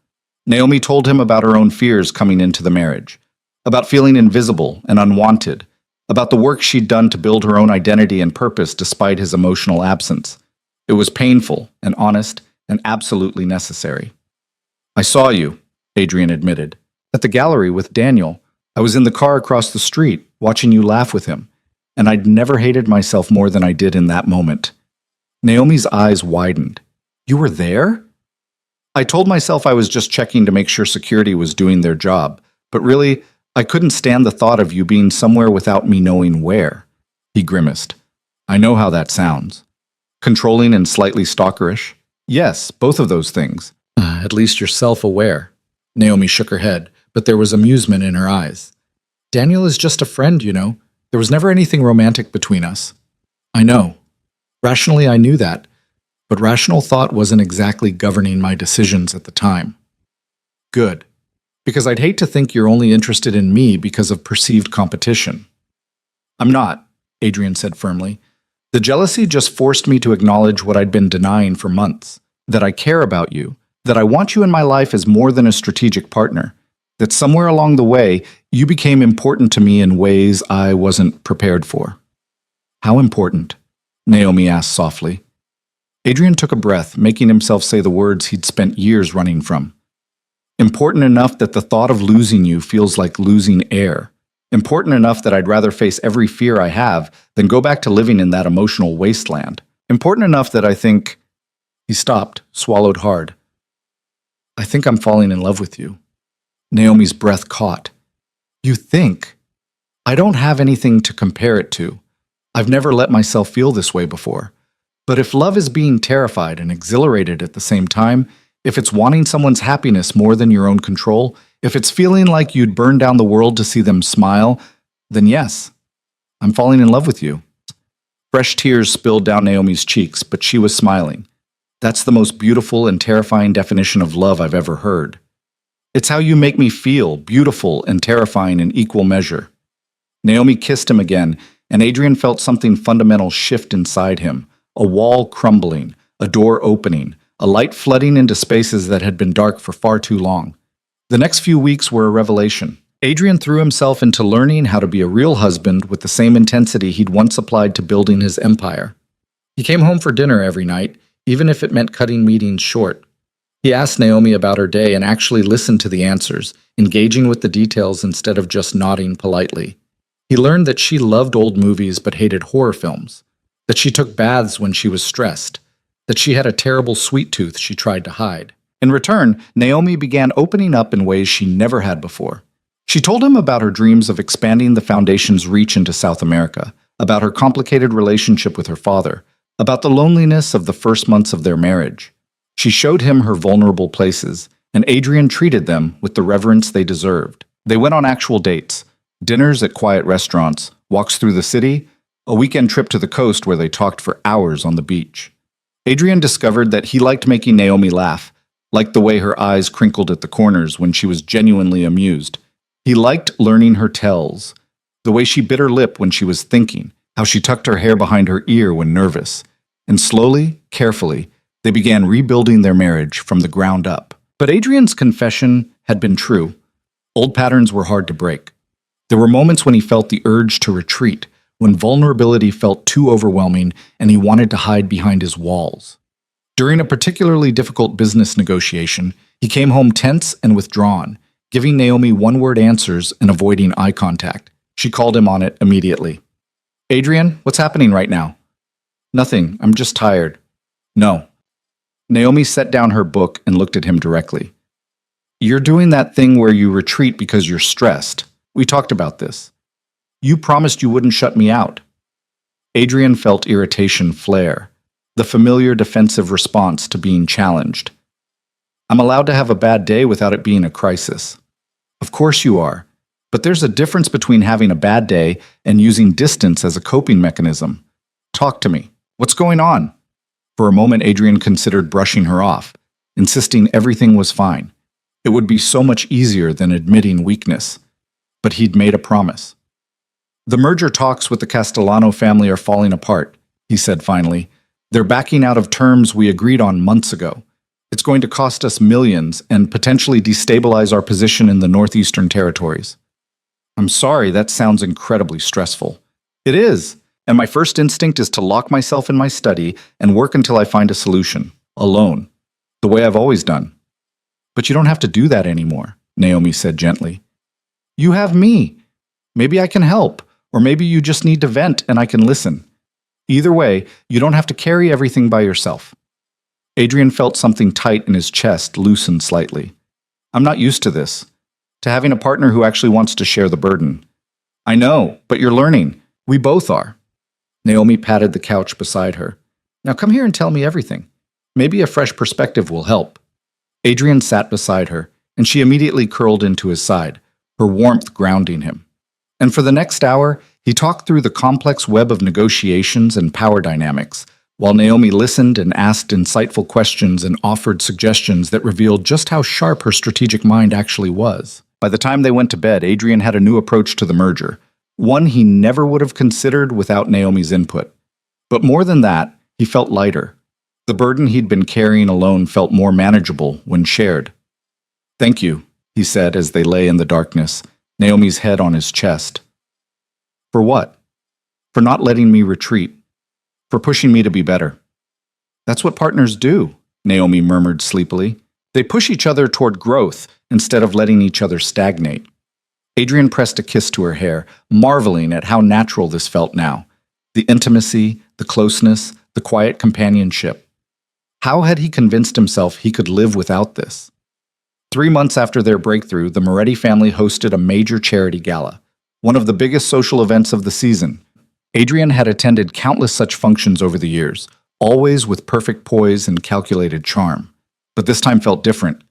Naomi told him about her own fears coming into the marriage, about feeling invisible and unwanted, about the work she'd done to build her own identity and purpose despite his emotional absence. It was painful and honest and absolutely necessary. I saw you, Adrian admitted, at the gallery with Daniel. I was in the car across the street, watching you laugh with him, and I'd never hated myself more than I did in that moment. Naomi's eyes widened. You were there? I told myself I was just checking to make sure security was doing their job, but really, I couldn't stand the thought of you being somewhere without me knowing where. He grimaced. I know how that sounds. Controlling and slightly stalkerish? Yes, both of those things. At least you're self-aware. Naomi shook her head, but there was amusement in her eyes. Daniel is just a friend, you know. There was never anything romantic between us. I know. Rationally, I knew that, but rational thought wasn't exactly governing my decisions at the time. Good, because I'd hate to think you're only interested in me because of perceived competition. I'm not, Adrian said firmly. The jealousy just forced me to acknowledge what I'd been denying for months, that I care about you, that I want you in my life as more than a strategic partner, that somewhere along the way, you became important to me in ways I wasn't prepared for. How important? Naomi asked softly. Adrian took a breath, making himself say the words he'd spent years running from. Important enough that the thought of losing you feels like losing air. Important enough that I'd rather face every fear I have than go back to living in that emotional wasteland. Important enough that I think... He stopped, swallowed hard. I think I'm falling in love with you. Naomi's breath caught. You think? I don't have anything to compare it to. I've never let myself feel this way before. But if love is being terrified and exhilarated at the same time, if it's wanting someone's happiness more than your own control, if it's feeling like you'd burn down the world to see them smile, then yes, I'm falling in love with you. Fresh tears spilled down Naomi's cheeks, but she was smiling. That's the most beautiful and terrifying definition of love I've ever heard. It's how you make me feel, beautiful and terrifying in equal measure. Naomi kissed him again, and Adrian felt something fundamental shift inside him, a wall crumbling, a door opening, a light flooding into spaces that had been dark for far too long. The next few weeks were a revelation. Adrian threw himself into learning how to be a real husband with the same intensity he'd once applied to building his empire. He came home for dinner every night, even if it meant cutting meetings short. He asked Naomi about her day and actually listened to the answers, engaging with the details instead of just nodding politely. He learned that she loved old movies but hated horror films, that she took baths when she was stressed, that she had a terrible sweet tooth she tried to hide. In return, Naomi began opening up in ways she never had before. She told him about her dreams of expanding the foundation's reach into South America, about her complicated relationship with her father, about the loneliness of the first months of their marriage. She showed him her vulnerable places, and Adrian treated them with the reverence they deserved. They went on actual dates, dinners at quiet restaurants, walks through the city, a weekend trip to the coast where they talked for hours on the beach. Adrian discovered that he liked making Naomi laugh, liked the way her eyes crinkled at the corners when she was genuinely amused. He liked learning her tells, the way she bit her lip when she was thinking, how she tucked her hair behind her ear when nervous. And slowly, carefully, they began rebuilding their marriage from the ground up. But Adrian's confession had been true. Old patterns were hard to break. There were moments when he felt the urge to retreat, when vulnerability felt too overwhelming and he wanted to hide behind his walls. During a particularly difficult business negotiation, he came home tense and withdrawn, giving Naomi one-word answers and avoiding eye contact. She called him on it immediately. "Adrian, what's happening right now?" "Nothing, I'm just tired." "No." Naomi set down her book and looked at him directly. "You're doing that thing where you retreat because you're stressed. We talked about this. You promised you wouldn't shut me out." Adrian felt irritation flare, the familiar defensive response to being challenged. "I'm allowed to have a bad day without it being a crisis." "Of course you are. But there's a difference between having a bad day and using distance as a coping mechanism. Talk to me. What's going on?" For a moment, Adrian considered brushing her off, insisting everything was fine. It would be so much easier than admitting weakness. But he'd made a promise. "The merger talks with the Castellano family are falling apart," he said finally. "They're backing out of terms we agreed on months ago. It's going to cost us millions and potentially destabilize our position in the Northeastern Territories." "I'm sorry, that sounds incredibly stressful." "It is, and my first instinct is to lock myself in my study and work until I find a solution, alone, the way I've always done." "But you don't have to do that anymore," Naomi said gently. "You have me. Maybe I can help, or maybe you just need to vent and I can listen. Either way, you don't have to carry everything by yourself." Adrian felt something tight in his chest loosen slightly. "I'm not used to this, to having a partner who actually wants to share the burden." "I know, but you're learning. We both are." Naomi patted the couch beside her. "Now come here and tell me everything. Maybe a fresh perspective will help." Adrian sat beside her, and she immediately curled into his side, her warmth grounding him. And for the next hour, he talked through the complex web of negotiations and power dynamics, while Naomi listened and asked insightful questions and offered suggestions that revealed just how sharp her strategic mind actually was. By the time they went to bed, Adrian had a new approach to the merger, one he never would have considered without Naomi's input. But more than that, he felt lighter. The burden he'd been carrying alone felt more manageable when shared. "Thank you," he said as they lay in the darkness, Naomi's head on his chest. "For what?" "For not letting me retreat. For pushing me to be better." "That's what partners do," Naomi murmured sleepily. "They push each other toward growth instead of letting each other stagnate." Adrian pressed a kiss to her hair, marveling at how natural this felt now. The intimacy, the closeness, the quiet companionship. How had he convinced himself he could live without this? 3 months after their breakthrough, the Moretti family hosted a major charity gala, one of the biggest social events of the season. Adrian had attended countless such functions over the years, always with perfect poise and calculated charm. But this time felt different.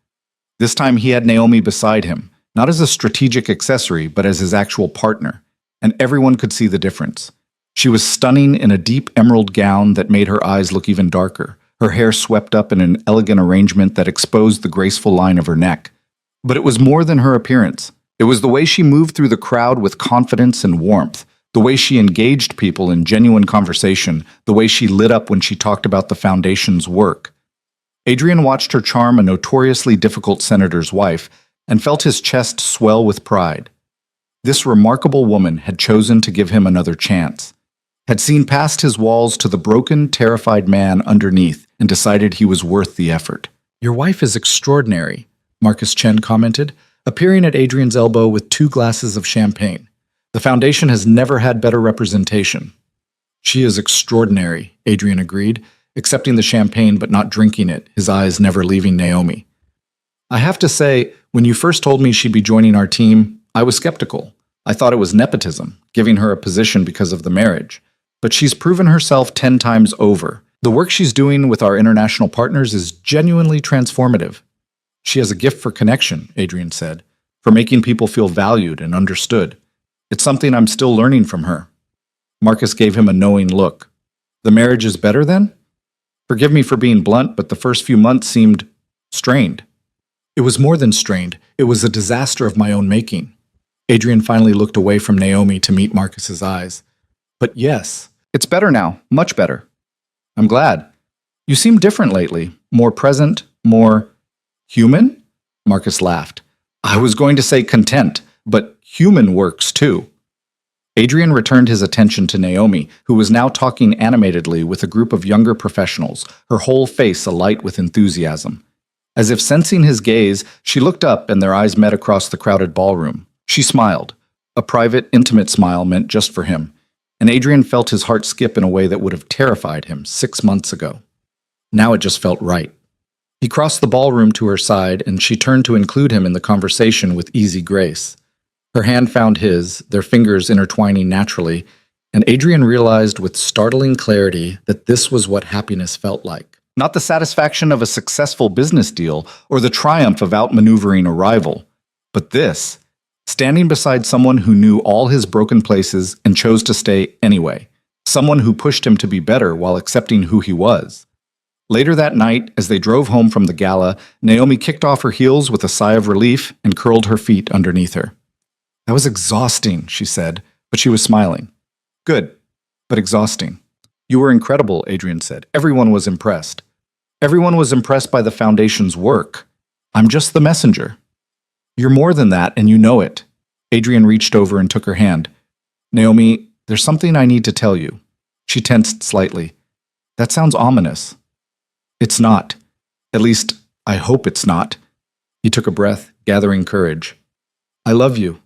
This time he had Naomi beside him, not as a strategic accessory, but as his actual partner, and everyone could see the difference. She was stunning in a deep emerald gown that made her eyes look even darker, her hair swept up in an elegant arrangement that exposed the graceful line of her neck. But it was more than her appearance. It was the way she moved through the crowd with confidence and warmth, the way she engaged people in genuine conversation, the way she lit up when she talked about the foundation's work. Adrian watched her charm a notoriously difficult senator's wife and felt his chest swell with pride. This remarkable woman had chosen to give him another chance, had seen past his walls to the broken, terrified man underneath and decided he was worth the effort. "Your wife is extraordinary," Marcus Chen commented, appearing at Adrian's elbow with 2 glasses of champagne. "The foundation has never had better representation." "She is extraordinary," Adrian agreed, accepting the champagne but not drinking it, his eyes never leaving Naomi. I have to say, when you first told me she'd be joining our team, I was skeptical. I thought it was nepotism, giving her a position because of the marriage. But she's proven herself 10 times over. The work she's doing with our international partners is genuinely transformative. She has a gift for connection, Adrian said, for making people feel valued and understood. It's something I'm still learning from her. Marcus gave him a knowing look. The marriage is better then? Forgive me for being blunt, but the first few months seemed strained. It was more than strained. It was a disaster of my own making. Adrian finally looked away from Naomi to meet Marcus's eyes. But yes, it's better now, much better. I'm glad. You seem different lately, more present, more human? Marcus laughed. I was going to say content, but human works too. Adrian returned his attention to Naomi, who was now talking animatedly with a group of younger professionals, her whole face alight with enthusiasm. As if sensing his gaze, she looked up and their eyes met across the crowded ballroom. She smiled, a private, intimate smile meant just for him, and Adrian felt his heart skip in a way that would have terrified him 6 months ago. Now it just felt right. He crossed the ballroom to her side, and she turned to include him in the conversation with easy grace. Her hand found his, their fingers intertwining naturally, and Adrian realized with startling clarity that this was what happiness felt like. Not the satisfaction of a successful business deal or the triumph of outmaneuvering a rival, but this, standing beside someone who knew all his broken places and chose to stay anyway, someone who pushed him to be better while accepting who he was. Later that night, as they drove home from the gala, Naomi kicked off her heels with a sigh of relief and curled her feet underneath her. That was exhausting, she said, but she was smiling. Good, but exhausting. You were incredible, Adrian said. Everyone was impressed. Everyone was impressed by the foundation's work. I'm just the messenger. You're more than that, and you know it. Adrian reached over and took her hand. Naomi, there's something I need to tell you. She tensed slightly. That sounds ominous. It's not. At least, I hope it's not. He took a breath, gathering courage. I love you.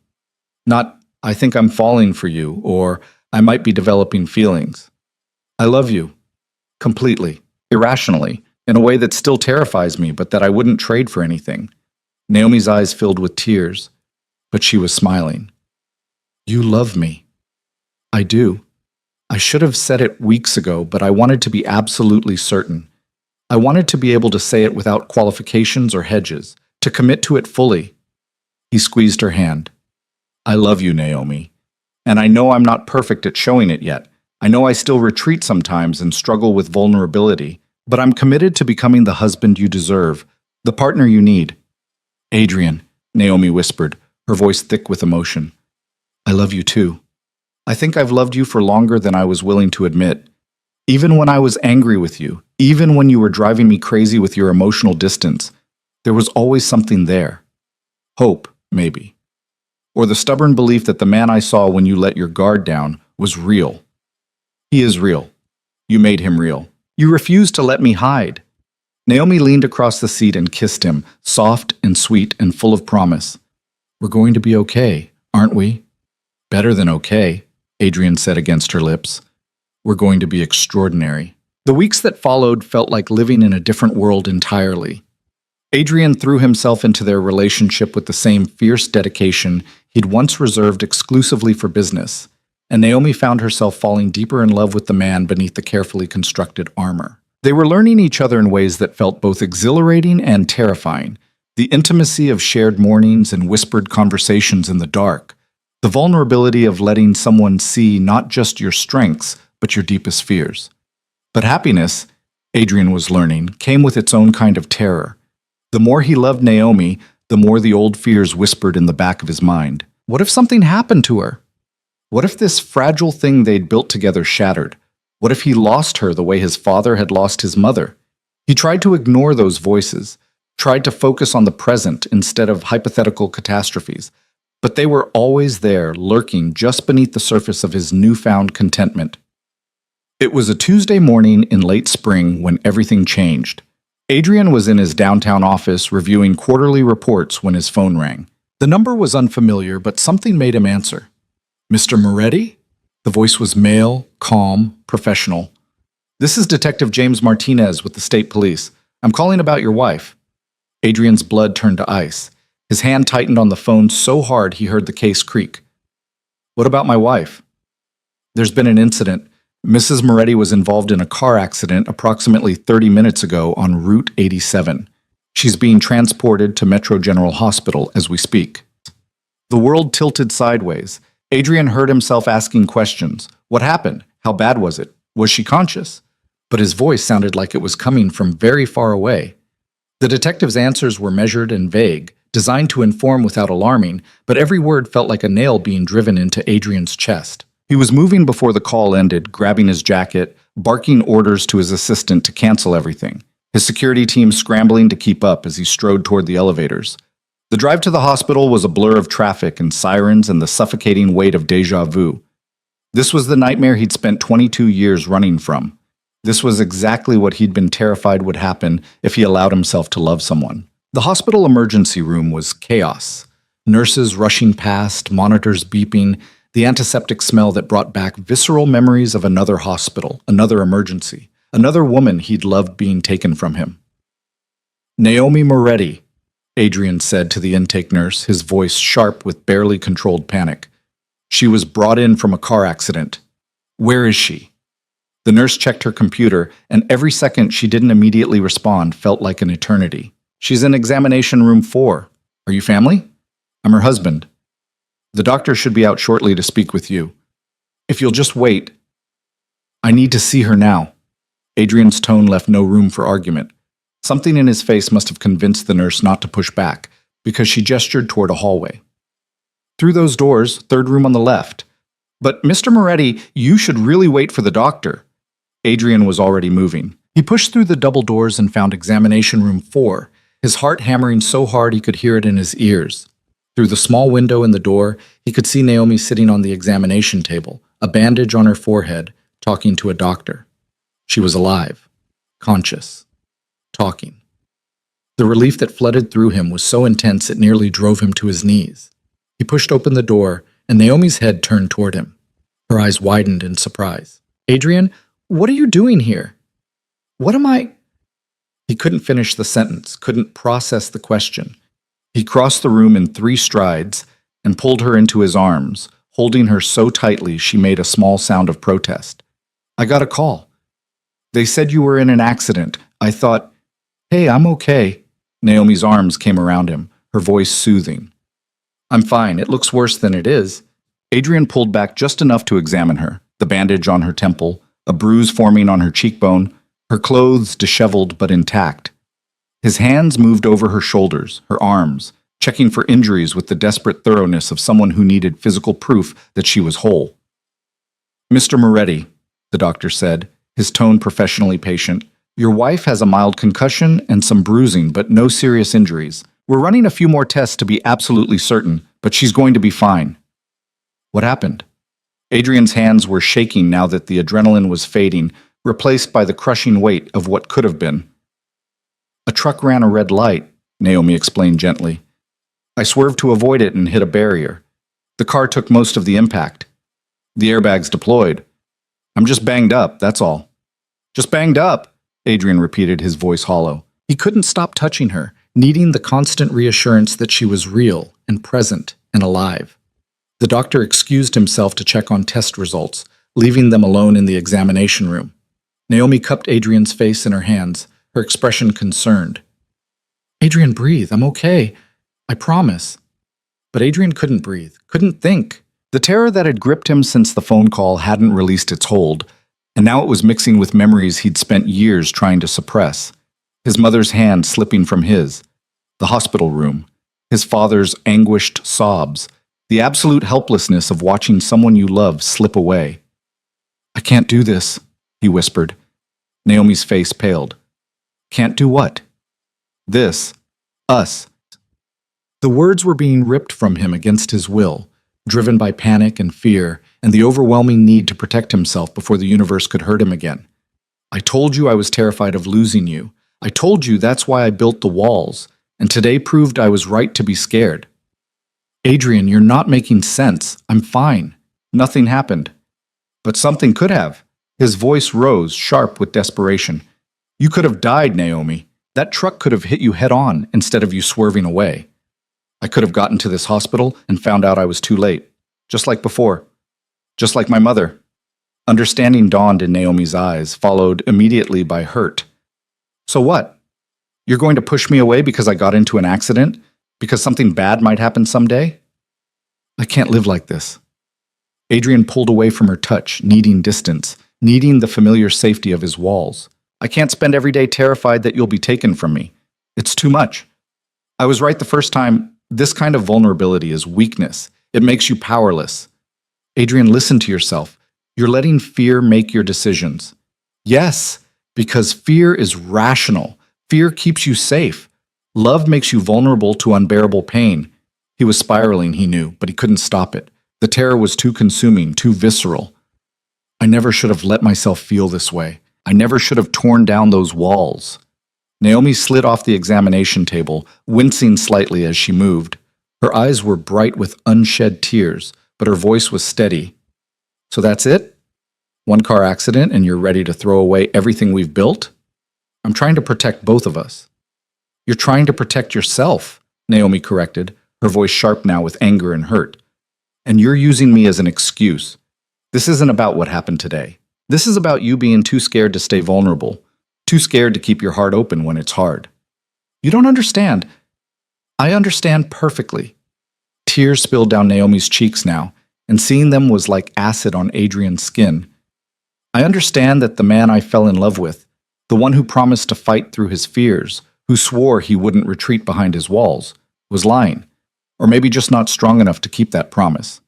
Not, I think I'm falling for you, or I might be developing feelings. I love you. Completely. Irrationally. In a way that still terrifies me, but that I wouldn't trade for anything. Naomi's eyes filled with tears, but she was smiling. You love me. I do. I should have said it weeks ago, but I wanted to be absolutely certain. I wanted to be able to say it without qualifications or hedges, to commit to it fully. He squeezed her hand. I love you, Naomi. And I know I'm not perfect at showing it yet. I know I still retreat sometimes and struggle with vulnerability, but I'm committed to becoming the husband you deserve, the partner you need. Adrian, Naomi whispered, her voice thick with emotion. I love you too. I think I've loved you for longer than I was willing to admit. Even when I was angry with you, even when you were driving me crazy with your emotional distance, there was always something there. Hope, maybe. Or the stubborn belief that the man I saw when you let your guard down was real. He is real. You made him real. You refused to let me hide. Naomi leaned across the seat and kissed him, soft and sweet and full of promise. We're going to be okay, aren't we? Better than okay, Adrian said against her lips. We're going to be extraordinary. The weeks that followed felt like living in a different world entirely. Adrian threw himself into their relationship with the same fierce dedication he'd once reserved exclusively for business, and Naomi found herself falling deeper in love with the man beneath the carefully constructed armor. They were learning each other in ways that felt both exhilarating and terrifying, the intimacy of shared mornings and whispered conversations in the dark, the vulnerability of letting someone see not just your strengths, but your deepest fears. But happiness, Adrian was learning, came with its own kind of terror. The more he loved Naomi, the more the old fears whispered in the back of his mind. What if something happened to her? What if this fragile thing they'd built together shattered? What if he lost her the way his father had lost his mother? He tried to ignore those voices, tried to focus on the present instead of hypothetical catastrophes, but they were always there, lurking just beneath the surface of his newfound contentment. It was a Tuesday morning in late spring when everything changed. Adrian was in his downtown office reviewing quarterly reports when his phone rang. The number was unfamiliar, but something made him answer. Mr. Moretti? The voice was male, calm, professional. This is Detective James Martinez with the state police. I'm calling about your wife. Adrian's blood turned to ice. His hand tightened on the phone so hard he heard the case creak. What about my wife? There's been an incident. Mrs. Moretti was involved in a car accident approximately 30 minutes ago on Route 87. She's being transported to Metro General Hospital as we speak. The world tilted sideways. Adrian heard himself asking questions. What happened? How bad was it? Was she conscious? But his voice sounded like it was coming from very far away. The detective's answers were measured and vague, designed to inform without alarming, but every word felt like a nail being driven into Adrian's chest. He was moving before the call ended, grabbing his jacket, barking orders to his assistant to cancel everything. His security team scrambling to keep up as he strode toward the elevators. The drive to the hospital was a blur of traffic and sirens and the suffocating weight of déjà vu. This was the nightmare he'd spent 22 years running from. This was exactly what he'd been terrified would happen if he allowed himself to love someone. The hospital emergency room was chaos. Nurses rushing past, monitors beeping, the antiseptic smell that brought back visceral memories of another hospital, another emergency, another woman he'd loved being taken from him. Naomi Moretti, Adrian said to the intake nurse, his voice sharp with barely controlled panic. She was brought in from a car accident. Where is she? The nurse checked her computer, and every second she didn't immediately respond felt like an eternity. She's in examination room 4. Are you family? I'm her husband. The doctor should be out shortly to speak with you. If you'll just wait. I need to see her now. Adrian's tone left no room for argument. Something in his face must have convinced the nurse not to push back, because she gestured toward a hallway. Through those doors, 3rd room on the left. But Mr. Moretti, you should really wait for the doctor. Adrian was already moving. He pushed through the double doors and found examination room 4, his heart hammering so hard he could hear it in his ears. Through the small window in the door, he could see Naomi sitting on the examination table, a bandage on her forehead, talking to a doctor. She was alive, conscious, talking. The relief that flooded through him was so intense it nearly drove him to his knees. He pushed open the door, and Naomi's head turned toward him. Her eyes widened in surprise. Adrian, what are you doing here? What am I? He couldn't finish the sentence, couldn't process the question. He crossed the room in 3 strides and pulled her into his arms, holding her so tightly she made a small sound of protest. I got a call. They said you were in an accident. I thought, hey, I'm okay. Naomi's arms came around him, her voice soothing. I'm fine. It looks worse than it is. Adrian pulled back just enough to examine her, the bandage on her temple, a bruise forming on her cheekbone, her clothes disheveled but intact. His hands moved over her shoulders, her arms, checking for injuries with the desperate thoroughness of someone who needed physical proof that she was whole. Mr. Moretti, the doctor said, his tone professionally patient, your wife has a mild concussion and some bruising, but no serious injuries. We're running a few more tests to be absolutely certain, but she's going to be fine. What happened? Adrian's hands were shaking now that the adrenaline was fading, replaced by the crushing weight of what could have been. A truck ran a red light, Naomi explained gently. I swerved to avoid it and hit a barrier. The car took most of the impact. The airbags deployed. I'm just banged up, that's all. Just banged up, Adrian repeated, his voice hollow. He couldn't stop touching her, needing the constant reassurance that she was real and present and alive. The doctor excused himself to check on test results, leaving them alone in the examination room. Naomi cupped Adrian's face in her hands, her expression concerned. Adrian, breathe. I'm okay. I promise. But Adrian couldn't breathe, couldn't think. The terror that had gripped him since the phone call hadn't released its hold, and now it was mixing with memories he'd spent years trying to suppress. His mother's hand slipping from his, the hospital room, his father's anguished sobs, the absolute helplessness of watching someone you love slip away. I can't do this, he whispered. Naomi's face paled. Can't do what? This. Us. The words were being ripped from him against his will, driven by panic and fear and the overwhelming need to protect himself before the universe could hurt him again. I told you I was terrified of losing you. I told you that's why I built the walls, and today proved I was right to be scared. Adrian, you're not making sense. I'm fine. Nothing happened. But something could have. His voice rose, sharp with desperation. You could have died, Naomi. That truck could have hit you head on instead of you swerving away. I could have gotten to this hospital and found out I was too late. Just like before. Just like my mother. Understanding dawned in Naomi's eyes, followed immediately by hurt. So what? You're going to push me away because I got into an accident? Because something bad might happen someday? I can't live like this. Adrian pulled away from her touch, needing distance, needing the familiar safety of his walls. I can't spend every day terrified that you'll be taken from me. It's too much. I was right the first time. This kind of vulnerability is weakness. It makes you powerless. Adrian, listen to yourself. You're letting fear make your decisions. Yes, because fear is rational. Fear keeps you safe. Love makes you vulnerable to unbearable pain. He was spiraling, he knew, but he couldn't stop it. The terror was too consuming, too visceral. I never should have let myself feel this way. I never should have torn down those walls. Naomi slid off the examination table, wincing slightly as she moved. Her eyes were bright with unshed tears, but her voice was steady. So that's it? One car accident and you're ready to throw away everything we've built? I'm trying to protect both of us. You're trying to protect yourself, Naomi corrected, her voice sharp now with anger and hurt. And you're using me as an excuse. This isn't about what happened today. This is about you being too scared to stay vulnerable, too scared to keep your heart open when it's hard. You don't understand. I understand perfectly. Tears spilled down Naomi's cheeks now, and seeing them was like acid on Adrian's skin. I understand that the man I fell in love with, the one who promised to fight through his fears, who swore he wouldn't retreat behind his walls, was lying, or maybe just not strong enough to keep that promise.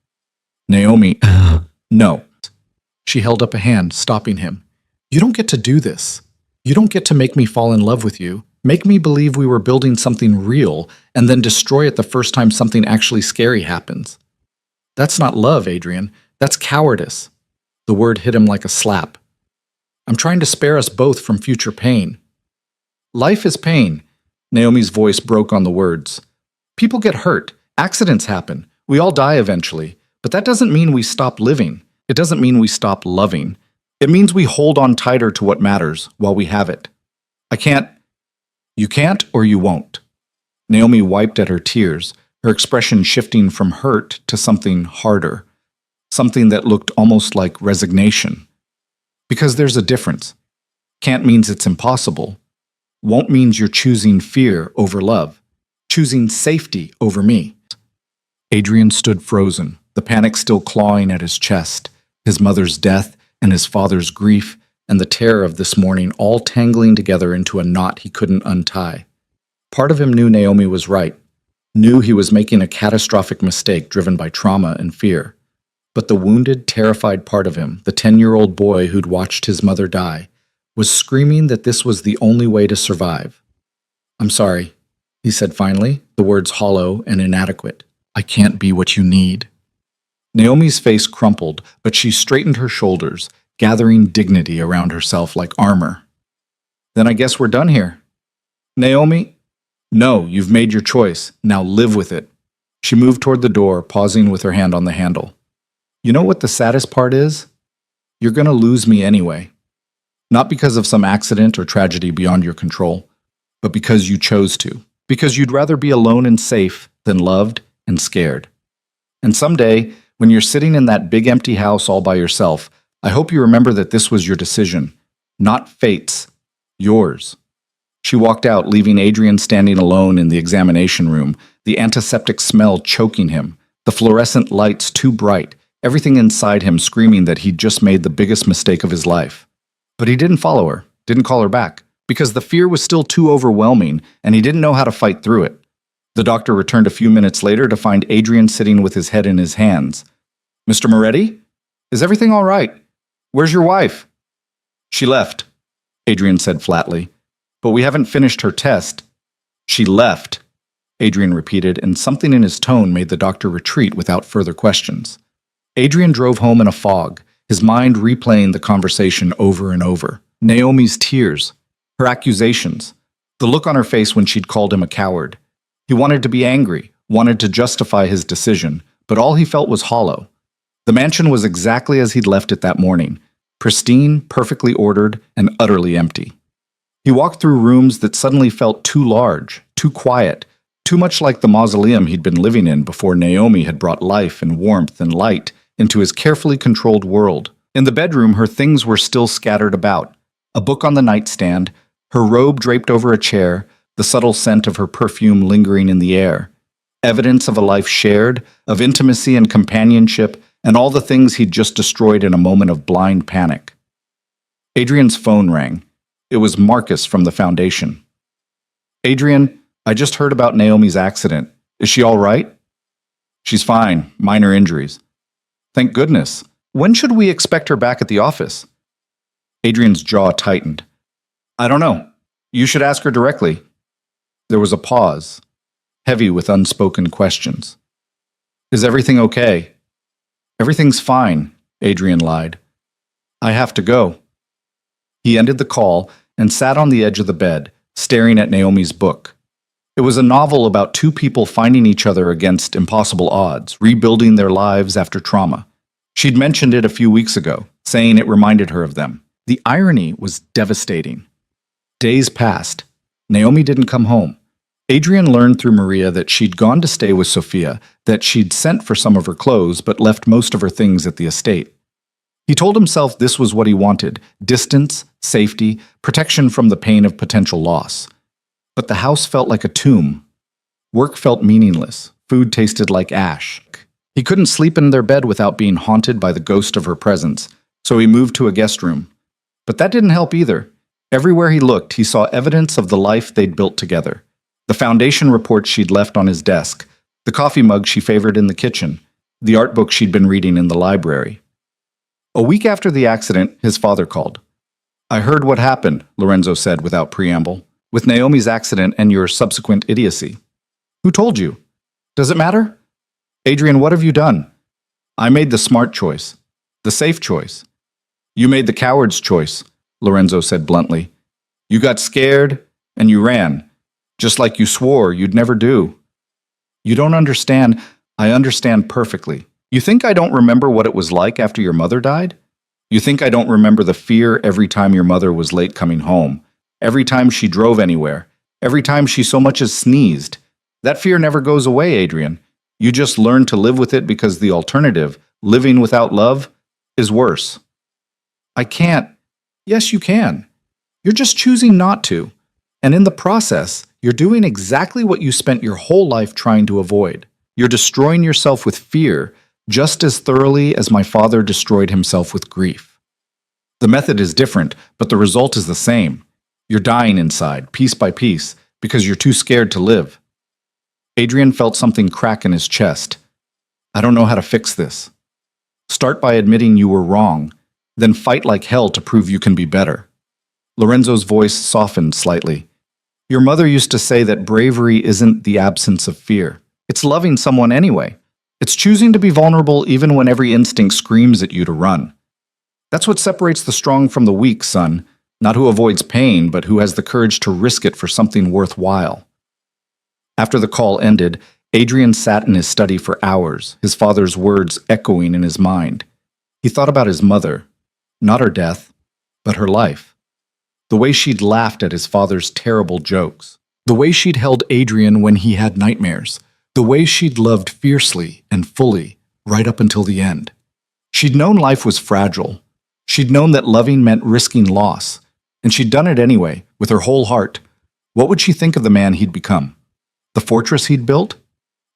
Naomi, no. She held up a hand, stopping him. You don't get to do this. You don't get to make me fall in love with you, make me believe we were building something real, and then destroy it the first time something actually scary happens. That's not love, Adrian. That's cowardice. The word hit him like a slap. I'm trying to spare us both from future pain. Life is pain. Naomi's voice broke on the words. People get hurt. Accidents happen. We all die eventually. But that doesn't mean we stop living. It doesn't mean we stop loving. It means we hold on tighter to what matters while we have it. I can't. You can't or you won't. Naomi wiped at her tears, her expression shifting from hurt to something harder, something that looked almost like resignation. Because there's a difference. Can't means it's impossible. Won't means you're choosing fear over love, choosing safety over me. Adrian stood frozen, the panic still clawing at his chest, his mother's death and his father's grief and the terror of this morning all tangling together into a knot he couldn't untie. Part of him knew Naomi was right, knew he was making a catastrophic mistake driven by trauma and fear. But the wounded, terrified part of him, the 10-year-old boy who'd watched his mother die, was screaming that this was the only way to survive. I'm sorry, he said finally, the words hollow and inadequate. I can't be what you need. Naomi's face crumpled, but she straightened her shoulders, gathering dignity around herself like armor. Then I guess we're done here. Naomi? No, you've made your choice. Now live with it. She moved toward the door, pausing with her hand on the handle. You know what the saddest part is? You're going to lose me anyway. Not because of some accident or tragedy beyond your control, but because you chose to. Because you'd rather be alone and safe than loved and scared. And someday, when you're sitting in that big empty house all by yourself, I hope you remember that this was your decision, not fate's, yours. She walked out, leaving Adrian standing alone in the examination room, the antiseptic smell choking him, the fluorescent lights too bright, everything inside him screaming that he'd just made the biggest mistake of his life. But he didn't follow her, didn't call her back, because the fear was still too overwhelming and he didn't know how to fight through it. The doctor returned a few minutes later to find Adrian sitting with his head in his hands. Mr. Moretti? Is everything all right? Where's your wife? She left, Adrian said flatly. But we haven't finished her test. She left, Adrian repeated, and something in his tone made the doctor retreat without further questions. Adrian drove home in a fog, his mind replaying the conversation over and over. Naomi's tears, her accusations, the look on her face when she'd called him a coward. He wanted to be angry, wanted to justify his decision, but all he felt was hollow. The mansion was exactly as he'd left it that morning, pristine, perfectly ordered, and utterly empty. He walked through rooms that suddenly felt too large, too quiet, too much like the mausoleum he'd been living in before Naomi had brought life and warmth and light into his carefully controlled world. In the bedroom, her things were still scattered about. A book on the nightstand, her robe draped over a chair, the subtle scent of her perfume lingering in the air. Evidence of a life shared, of intimacy and companionship, and all the things he'd just destroyed in a moment of blind panic. Adrian's phone rang. It was Marcus from the Foundation. "Adrian, I just heard about Naomi's accident. Is she all right?" "She's fine. Minor injuries." "Thank goodness. When should we expect her back at the office?" Adrian's jaw tightened. "I don't know. You should ask her directly." There was a pause, heavy with unspoken questions. "Is everything okay?" "Everything's fine," Adrian lied. "I have to go." He ended the call and sat on the edge of the bed, staring at Naomi's book. It was a novel about two people finding each other against impossible odds, rebuilding their lives after trauma. She'd mentioned it a few weeks ago, saying it reminded her of them. The irony was devastating. Days passed. Naomi didn't come home. Adrian learned through Maria that she'd gone to stay with Sophia, that she'd sent for some of her clothes but left most of her things at the estate. He told himself this was what he wanted: distance, safety, protection from the pain of potential loss. But the house felt like a tomb. Work felt meaningless. Food tasted like ash. He couldn't sleep in their bed without being haunted by the ghost of her presence, so he moved to a guest room. But that didn't help either. Everywhere he looked, he saw evidence of the life they'd built together. The Foundation reports she'd left on his desk, the coffee mug she favored in the kitchen, the art book she'd been reading in the library. A week after the accident, his father called. "I heard what happened," Lorenzo said without preamble, "with Naomi's accident and your subsequent idiocy." "Who told you?" "Does it matter?" "Adrian, what have you done?" "I made the smart choice, the safe choice." "You made the coward's choice," Lorenzo said bluntly. "You got scared and you ran, just like you swore you'd never do." "You don't understand." "I understand perfectly. You think I don't remember what it was like after your mother died? You think I don't remember the fear every time your mother was late coming home, every time she drove anywhere, every time she so much as sneezed? That fear never goes away, Adrian. You just learn to live with it because the alternative, living without love, is worse." "I can't." "Yes, you can. You're just choosing not to. And in the process, you're doing exactly what you spent your whole life trying to avoid. You're destroying yourself with fear just as thoroughly as my father destroyed himself with grief. The method is different, but the result is the same. You're dying inside, piece by piece, because you're too scared to live." Adrian felt something crack in his chest. "I don't know how to fix this." "Start by admitting you were wrong, then fight like hell to prove you can be better." Lorenzo's voice softened slightly. "Your mother used to say that bravery isn't the absence of fear. It's loving someone anyway. It's choosing to be vulnerable even when every instinct screams at you to run. That's what separates the strong from the weak, son. Not who avoids pain, but who has the courage to risk it for something worthwhile." After the call ended, Adrian sat in his study for hours, his father's words echoing in his mind. He thought about his mother, not her death, but her life. The way she'd laughed at his father's terrible jokes. The way she'd held Adrian when he had nightmares. The way she'd loved fiercely and fully, right up until the end. She'd known life was fragile. She'd known that loving meant risking loss. And she'd done it anyway, with her whole heart. What would she think of the man he'd become? The fortress he'd built?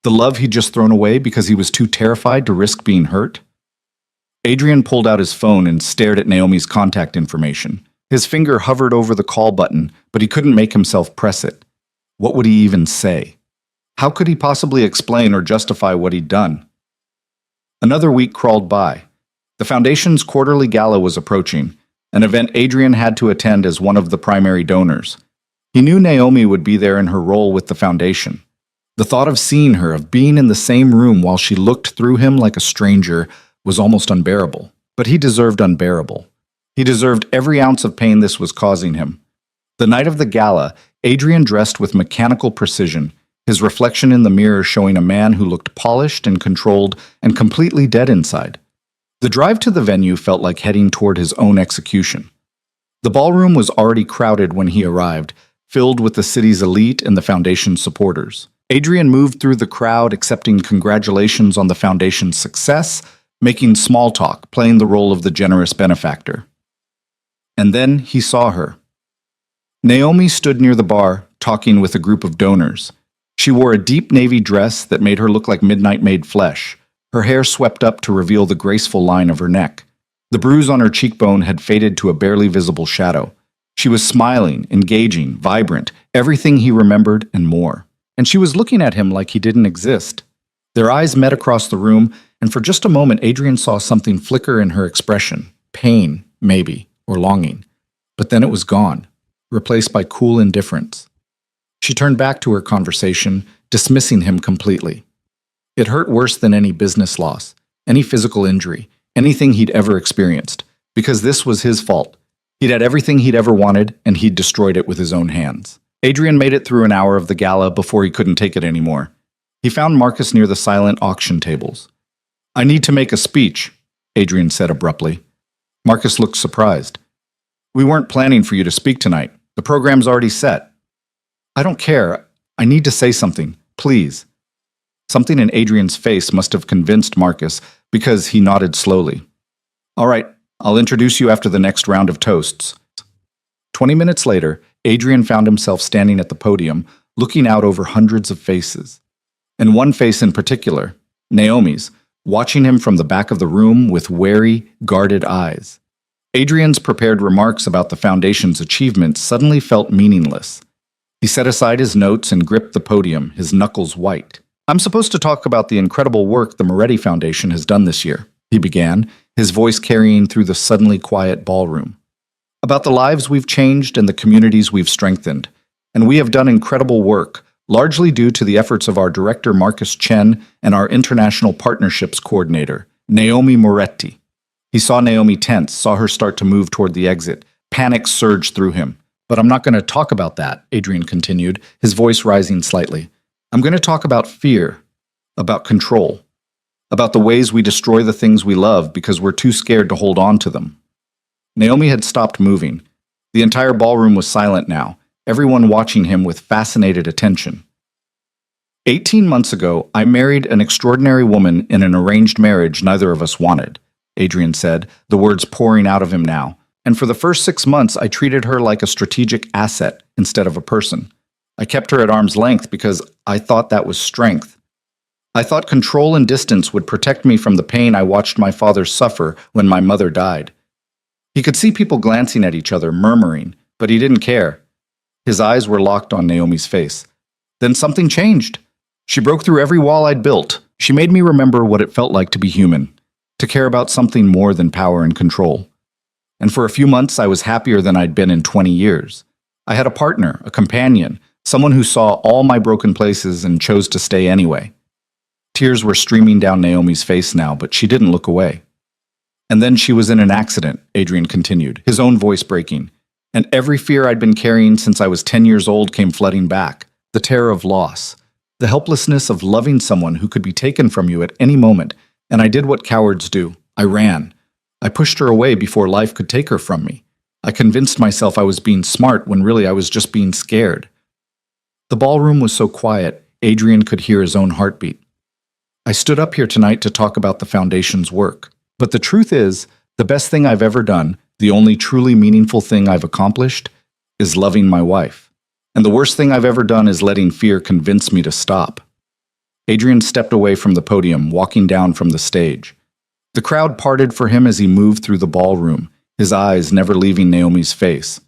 The love he'd just thrown away because he was too terrified to risk being hurt? Adrian pulled out his phone and stared at Naomi's contact information. His finger hovered over the call button, but he couldn't make himself press it. What would he even say? How could he possibly explain or justify what he'd done? Another week crawled by. The Foundation's quarterly gala was approaching, an event Adrian had to attend as one of the primary donors. He knew Naomi would be there in her role with the Foundation. The thought of seeing her, of being in the same room while she looked through him like a stranger, was almost unbearable. But he deserved unbearable. He deserved every ounce of pain this was causing him. The night of the gala, Adrian dressed with mechanical precision, his reflection in the mirror showing a man who looked polished and controlled and completely dead inside. The drive to the venue felt like heading toward his own execution. The ballroom was already crowded when he arrived, filled with the city's elite and the Foundation's supporters. Adrian moved through the crowd, accepting congratulations on the Foundation's success, making small talk, playing the role of the generous benefactor. And then he saw her. Naomi stood near the bar, talking with a group of donors. She wore a deep navy dress that made her look like midnight-made flesh, her hair swept up to reveal the graceful line of her neck. The bruise on her cheekbone had faded to a barely visible shadow. She was smiling, engaging, vibrant, everything he remembered and more. And she was looking at him like he didn't exist. Their eyes met across the room, and for just a moment Adrian saw something flicker in her expression. Pain, maybe, or longing. But then it was gone, replaced by cool indifference. She turned back to her conversation, dismissing him completely. It hurt worse than any business loss, any physical injury, anything he'd ever experienced, because this was his fault. He'd had everything he'd ever wanted, and he'd destroyed it with his own hands. Adrian made it through an hour of the gala before he couldn't take it anymore. He found Marcus near the silent auction tables. "I need to make a speech," Adrian said abruptly. Marcus looked surprised. "We weren't planning for you to speak tonight. The program's already set." "I don't care. I need to say something. Please." Something in Adrian's face must have convinced Marcus, because he nodded slowly. "All right, I'll introduce you after the next round of toasts." 20 minutes later, Adrian found himself standing at the podium, looking out over hundreds of faces. And one face in particular, Naomi's, watching him from the back of the room with wary, guarded eyes. Adrian's prepared remarks about the Foundation's achievements suddenly felt meaningless. He set aside his notes and gripped the podium, his knuckles white. "I'm supposed to talk about the incredible work the Moretti Foundation has done this year," he began, his voice carrying through the suddenly quiet ballroom. "About the lives we've changed and the communities we've strengthened. And we have done incredible work, largely due to the efforts of our director Marcus Chen and our international partnerships coordinator, Naomi Moretti." He saw Naomi tense, saw her start to move toward the exit. Panic surged through him. "But I'm not going to talk about that," Adrian continued, his voice rising slightly. "I'm going to talk about fear, about control, about the ways we destroy the things we love because we're too scared to hold on to them." Naomi had stopped moving. The entire ballroom was silent now, everyone watching him with fascinated attention. 18 months ago, I married an extraordinary woman in an arranged marriage neither of us wanted," Adrian said, the words pouring out of him now. "And for the first 6 months, I treated her like a strategic asset instead of a person. I kept her at arm's length because I thought that was strength. I thought control and distance would protect me from the pain I watched my father suffer when my mother died." He could see people glancing at each other, murmuring, but he didn't care. His eyes were locked on Naomi's face. Then something changed. She broke through every wall I'd built. She made me remember what it felt like to be human, to care about something more than power and control. And for a few months, I was happier than I'd been in 20 years. I had a partner, a companion, someone who saw all my broken places and chose to stay anyway. Tears were streaming down Naomi's face now, but she didn't look away. "And then she was in an accident," Adrian continued, his own voice breaking. "And every fear I'd been carrying since I was 10 years old came flooding back. The terror of loss, the helplessness of loving someone who could be taken from you at any moment. And I did what cowards do. I ran. I pushed her away before life could take her from me. I convinced myself I was being smart when really I was just being scared." The ballroom was so quiet, Adrian could hear his own heartbeat. "I stood up here tonight to talk about the Foundation's work. But the truth is, the best thing I've ever done, the only truly meaningful thing I've accomplished, is loving my wife. And the worst thing I've ever done is letting fear convince me to stop." Adrian stepped away from the podium, walking down from the stage. The crowd parted for him as he moved through the ballroom, his eyes never leaving Naomi's face.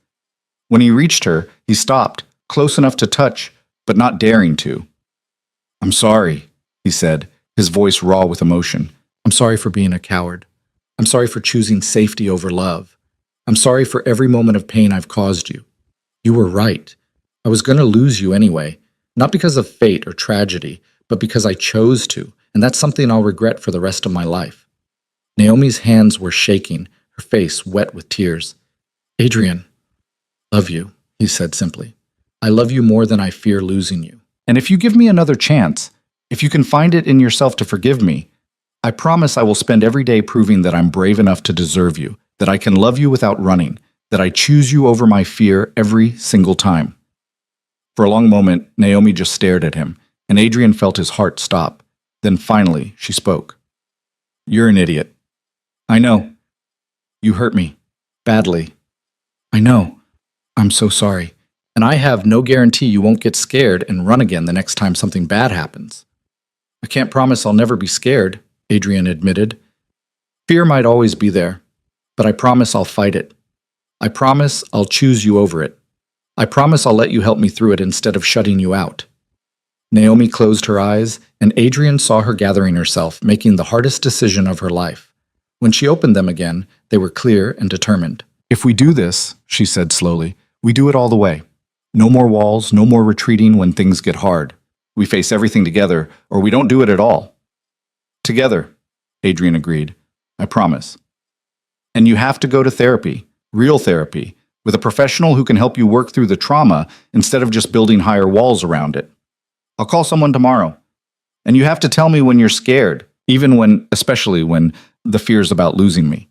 When he reached her, he stopped, close enough to touch, but not daring to. "I'm sorry," he said, his voice raw with emotion. "I'm sorry for being a coward. I'm sorry for choosing safety over love. I'm sorry for every moment of pain I've caused you. You were right. I was going to lose you anyway, not because of fate or tragedy, but because I chose to, and that's something I'll regret for the rest of my life." Naomi's hands were shaking, her face wet with tears. "Adrian, love you," he said simply. "I love you more than I fear losing you. And if you give me another chance, if you can find it in yourself to forgive me, I promise I will spend every day proving that I'm brave enough to deserve you, that I can love you without running, that I choose you over my fear every single time. For a long moment, Naomi just stared at him, and Adrian felt his heart stop. Then finally, she spoke. You're an idiot. I know. You hurt me. Badly. I know. I'm so sorry. And I have no guarantee you won't get scared and run again the next time something bad happens. I can't promise I'll never be scared, Adrian admitted. Fear might always be there, but I promise I'll fight it. I promise I'll choose you over it. I promise I'll let you help me through it instead of shutting you out. Naomi closed her eyes, and Adrian saw her gathering herself, making the hardest decision of her life. When she opened them again, they were clear and determined. If we do this, she said slowly, we do it all the way. No more walls, no more retreating when things get hard. We face everything together, or we don't do it at all. Together, Adrian agreed. I promise. And you have to go to therapy, real therapy, with a professional who can help you work through the trauma instead of just building higher walls around it. I'll call someone tomorrow. And you have to tell me when you're scared, especially when the fear's about losing me.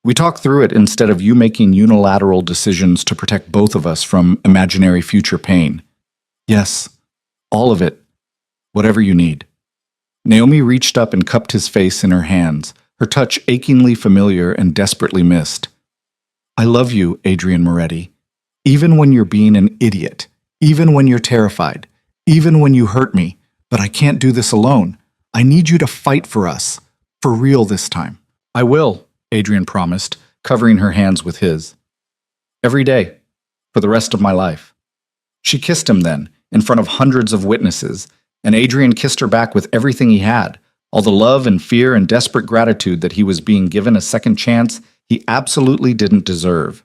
We talk through it instead of you making unilateral decisions to protect both of us from imaginary future pain. Yes, all of it. Whatever you need. Naomi reached up and cupped his face in her hands, her touch achingly familiar and desperately missed. I love you, Adrian Moretti. Even when you're being an idiot. Even when you're terrified. Even when you hurt me. But I can't do this alone. I need you to fight for us. For real this time. I will, Adrian promised, covering her hands with his. Every day. For the rest of my life. She kissed him then, in front of hundreds of witnesses, and Adrian kissed her back with everything he had, all the love and fear and desperate gratitude that he was being given a second chance he absolutely didn't deserve.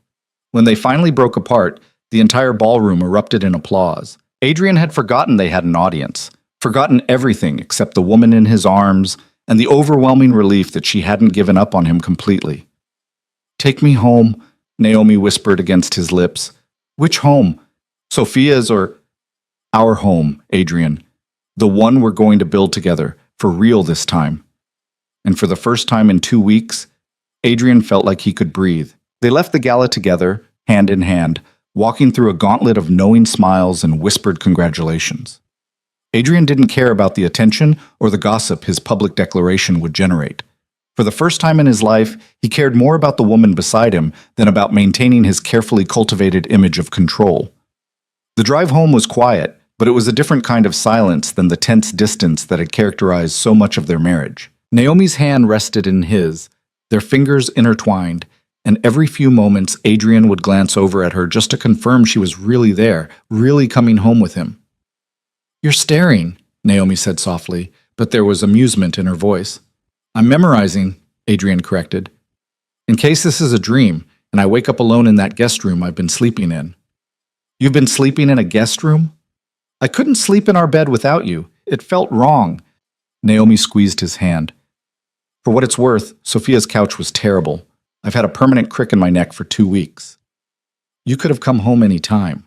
When they finally broke apart, the entire ballroom erupted in applause. Adrian had forgotten they had an audience, forgotten everything except the woman in his arms and the overwhelming relief that she hadn't given up on him completely. Take me home, Naomi whispered against his lips. Which home? Sophia's or our home, Adrian. The one we're going to build together, for real this time. And for the first time in 2 weeks, Adrian felt like he could breathe. They left the gala together, hand in hand, walking through a gauntlet of knowing smiles and whispered congratulations. Adrian didn't care about the attention or the gossip his public declaration would generate. For the first time in his life, he cared more about the woman beside him than about maintaining his carefully cultivated image of control. The drive home was quiet, but it was a different kind of silence than the tense distance that had characterized so much of their marriage. Naomi's hand rested in his, their fingers intertwined, and every few moments Adrian would glance over at her just to confirm she was really there, really coming home with him. You're staring, Naomi said softly, but there was amusement in her voice. I'm memorizing, Adrian corrected. In case this is a dream, and I wake up alone in that guest room I've been sleeping in. You've been sleeping in a guest room? I couldn't sleep in our bed without you. It felt wrong. Naomi squeezed his hand. For what it's worth, Sophia's couch was terrible. I've had a permanent crick in my neck for 2 weeks. You could have come home any time.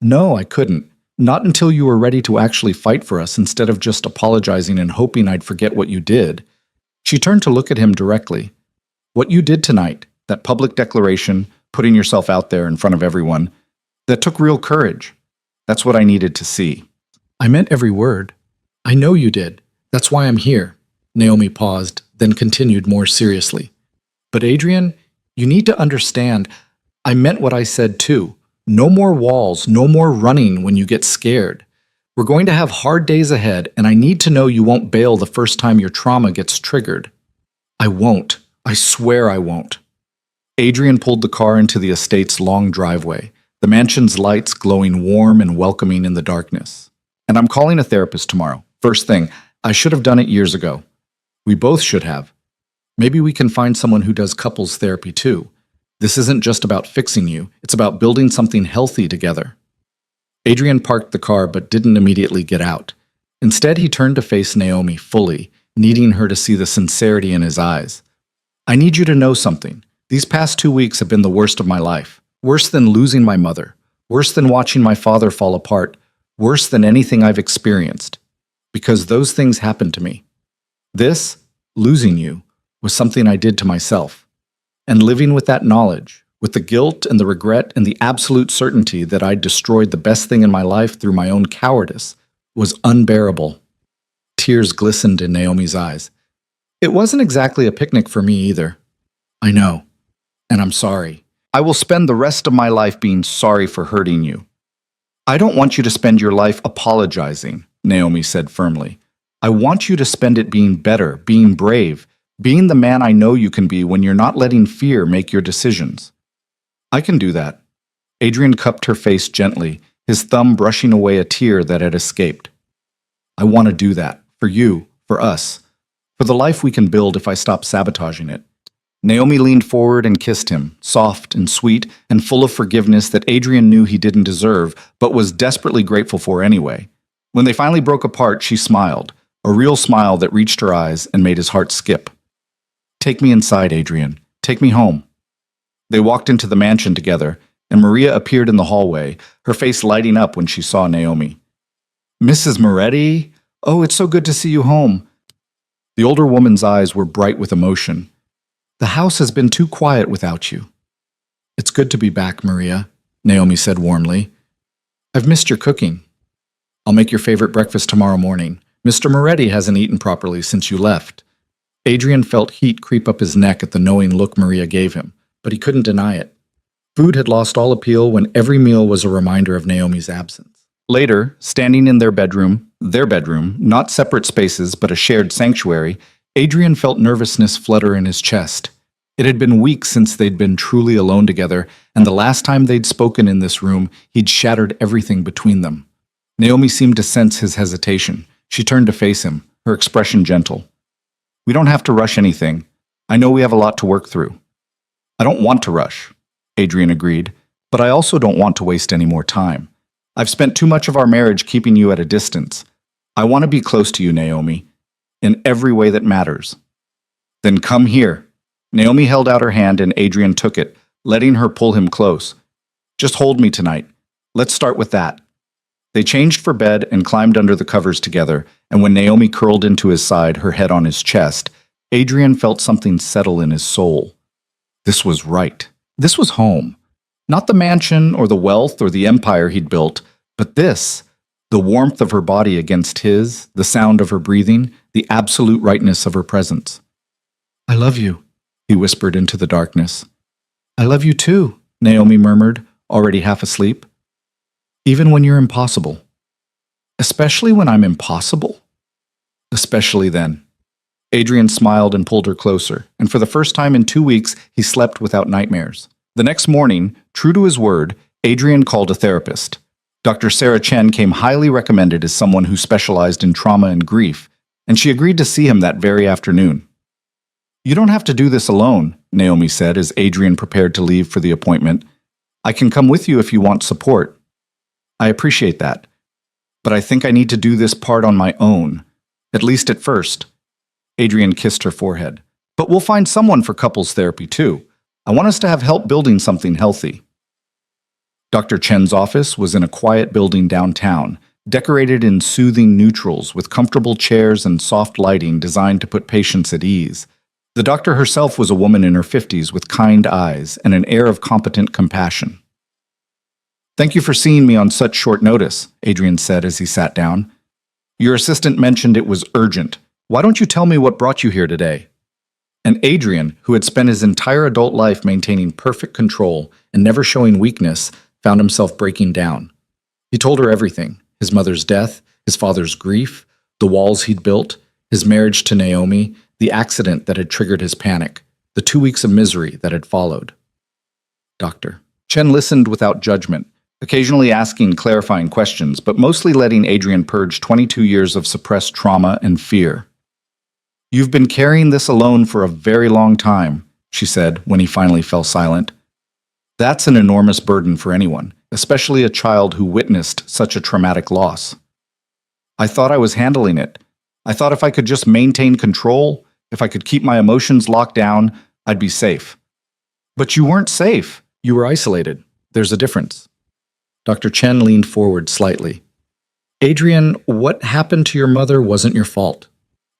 No, I couldn't. Not until you were ready to actually fight for us instead of just apologizing and hoping I'd forget what you did. She turned to look at him directly. What you did tonight, that public declaration, putting yourself out there in front of everyone, that took real courage. That's what I needed to see. I meant every word. I know you did. That's why I'm here. Naomi paused, then continued more seriously. But Adrian, you need to understand, I meant what I said too. No more walls, no more running when you get scared. We're going to have hard days ahead, and I need to know you won't bail the first time your trauma gets triggered. I won't. I swear I won't. Adrian pulled the car into the estate's long driveway, the mansion's lights glowing warm and welcoming in the darkness. And I'm calling a therapist tomorrow. First thing, I should have done it years ago. We both should have. Maybe we can find someone who does couples therapy too. This isn't just about fixing you, it's about building something healthy together. Adrian parked the car but didn't immediately get out. Instead, he turned to face Naomi fully, needing her to see the sincerity in his eyes. I need you to know something. These past 2 weeks have been the worst of my life. Worse than losing my mother. Worse than watching my father fall apart. Worse than anything I've experienced. Because those things happened to me. This, losing you, was something I did to myself. And living with that knowledge, with the guilt and the regret and the absolute certainty that I'd destroyed the best thing in my life through my own cowardice, was unbearable. Tears glistened in Naomi's eyes. It wasn't exactly a picnic for me either. I know, and I'm sorry. I will spend the rest of my life being sorry for hurting you. I don't want you to spend your life apologizing, Naomi said firmly. I want you to spend it being better, being brave, being the man I know you can be when you're not letting fear make your decisions. I can do that. Adrian cupped her face gently, his thumb brushing away a tear that had escaped. I want to do that, for you, for us, for the life we can build if I stop sabotaging it. Naomi leaned forward and kissed him, soft and sweet and full of forgiveness that Adrian knew he didn't deserve, but was desperately grateful for anyway. When they finally broke apart, she smiled, a real smile that reached her eyes and made his heart skip. Take me inside, Adrian. Take me home. They walked into the mansion together, and Maria appeared in the hallway, her face lighting up when she saw Naomi. Mrs. Moretti? Oh, it's so good to see you home. The older woman's eyes were bright with emotion. The house has been too quiet without you. It's good to be back, Maria, Naomi said warmly. I've missed your cooking. I'll make your favorite breakfast tomorrow morning. Mr. Moretti hasn't eaten properly since you left. Adrian felt heat creep up his neck at the knowing look Maria gave him, but he couldn't deny it. Food had lost all appeal when every meal was a reminder of Naomi's absence. Later, standing in their bedroom, not separate spaces but a shared sanctuary, Adrian felt nervousness flutter in his chest. It had been weeks since they'd been truly alone together, and the last time they'd spoken in this room, he'd shattered everything between them. Naomi seemed to sense his hesitation. She turned to face him, her expression gentle. We don't have to rush anything. I know we have a lot to work through. I don't want to rush, Adrian agreed, but I also don't want to waste any more time. I've spent too much of our marriage keeping you at a distance. I want to be close to you, Naomi, in every way that matters. Then come here. Naomi held out her hand and Adrian took it, letting her pull him close. Just hold me tonight. Let's start with that. They changed for bed and climbed under the covers together, and when Naomi curled into his side, her head on his chest, Adrian felt something settle in his soul. This was right. This was home. Not the mansion or the wealth or the empire he'd built, but this, the warmth of her body against his, the sound of her breathing, the absolute rightness of her presence. I love you, he whispered into the darkness. I love you too, Naomi murmured, already half asleep. Even when you're impossible. Especially when I'm impossible? Especially then. Adrian smiled and pulled her closer, and for the first time in 2 weeks, he slept without nightmares. The next morning, true to his word, Adrian called a therapist. Dr. Sarah Chen came highly recommended as someone who specialized in trauma and grief, and she agreed to see him that very afternoon. You don't have to do this alone, Naomi said as Adrian prepared to leave for the appointment. I can come with you if you want support. I appreciate that, but I think I need to do this part on my own, at least at first. Adrian kissed her forehead. But we'll find someone for couples therapy too. I want us to have help building something healthy. Dr. Chen's office was in a quiet building downtown, decorated in soothing neutrals with comfortable chairs and soft lighting designed to put patients at ease. The doctor herself was a woman in her 50s with kind eyes and an air of competent compassion. Thank you for seeing me on such short notice, Adrian said as he sat down. Your assistant mentioned it was urgent. Why don't you tell me what brought you here today? And Adrian, who had spent his entire adult life maintaining perfect control and never showing weakness, found himself breaking down. He told her everything, his mother's death, his father's grief, the walls he'd built, his marriage to Naomi, the accident that had triggered his panic, the 2 weeks of misery that had followed. Doctor. Chen listened without judgment, occasionally asking clarifying questions, but mostly letting Adrian purge 22 years of suppressed trauma and fear. You've been carrying this alone for a very long time, she said when he finally fell silent. That's an enormous burden for anyone, especially a child who witnessed such a traumatic loss. I thought I was handling it. I thought if I could just maintain control, if I could keep my emotions locked down, I'd be safe. But you weren't safe. You were isolated. There's a difference. Dr. Chen leaned forward slightly. Adrian, what happened to your mother wasn't your fault.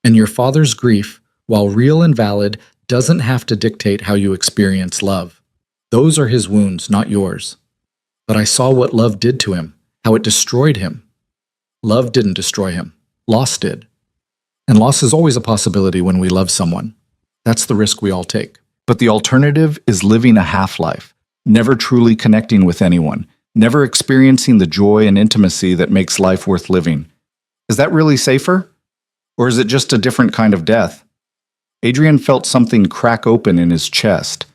And your father's grief, while real and valid, doesn't have to dictate how you experience love. Those are his wounds, not yours. But I saw what love did to him, how it destroyed him. Love didn't destroy him. Loss did. And loss is always a possibility when we love someone. That's the risk we all take. But the alternative is living a half-life, never truly connecting with anyone, never experiencing the joy and intimacy that makes life worth living. Is that really safer? Or is it just a different kind of death? Adrian felt something crack open in his chest.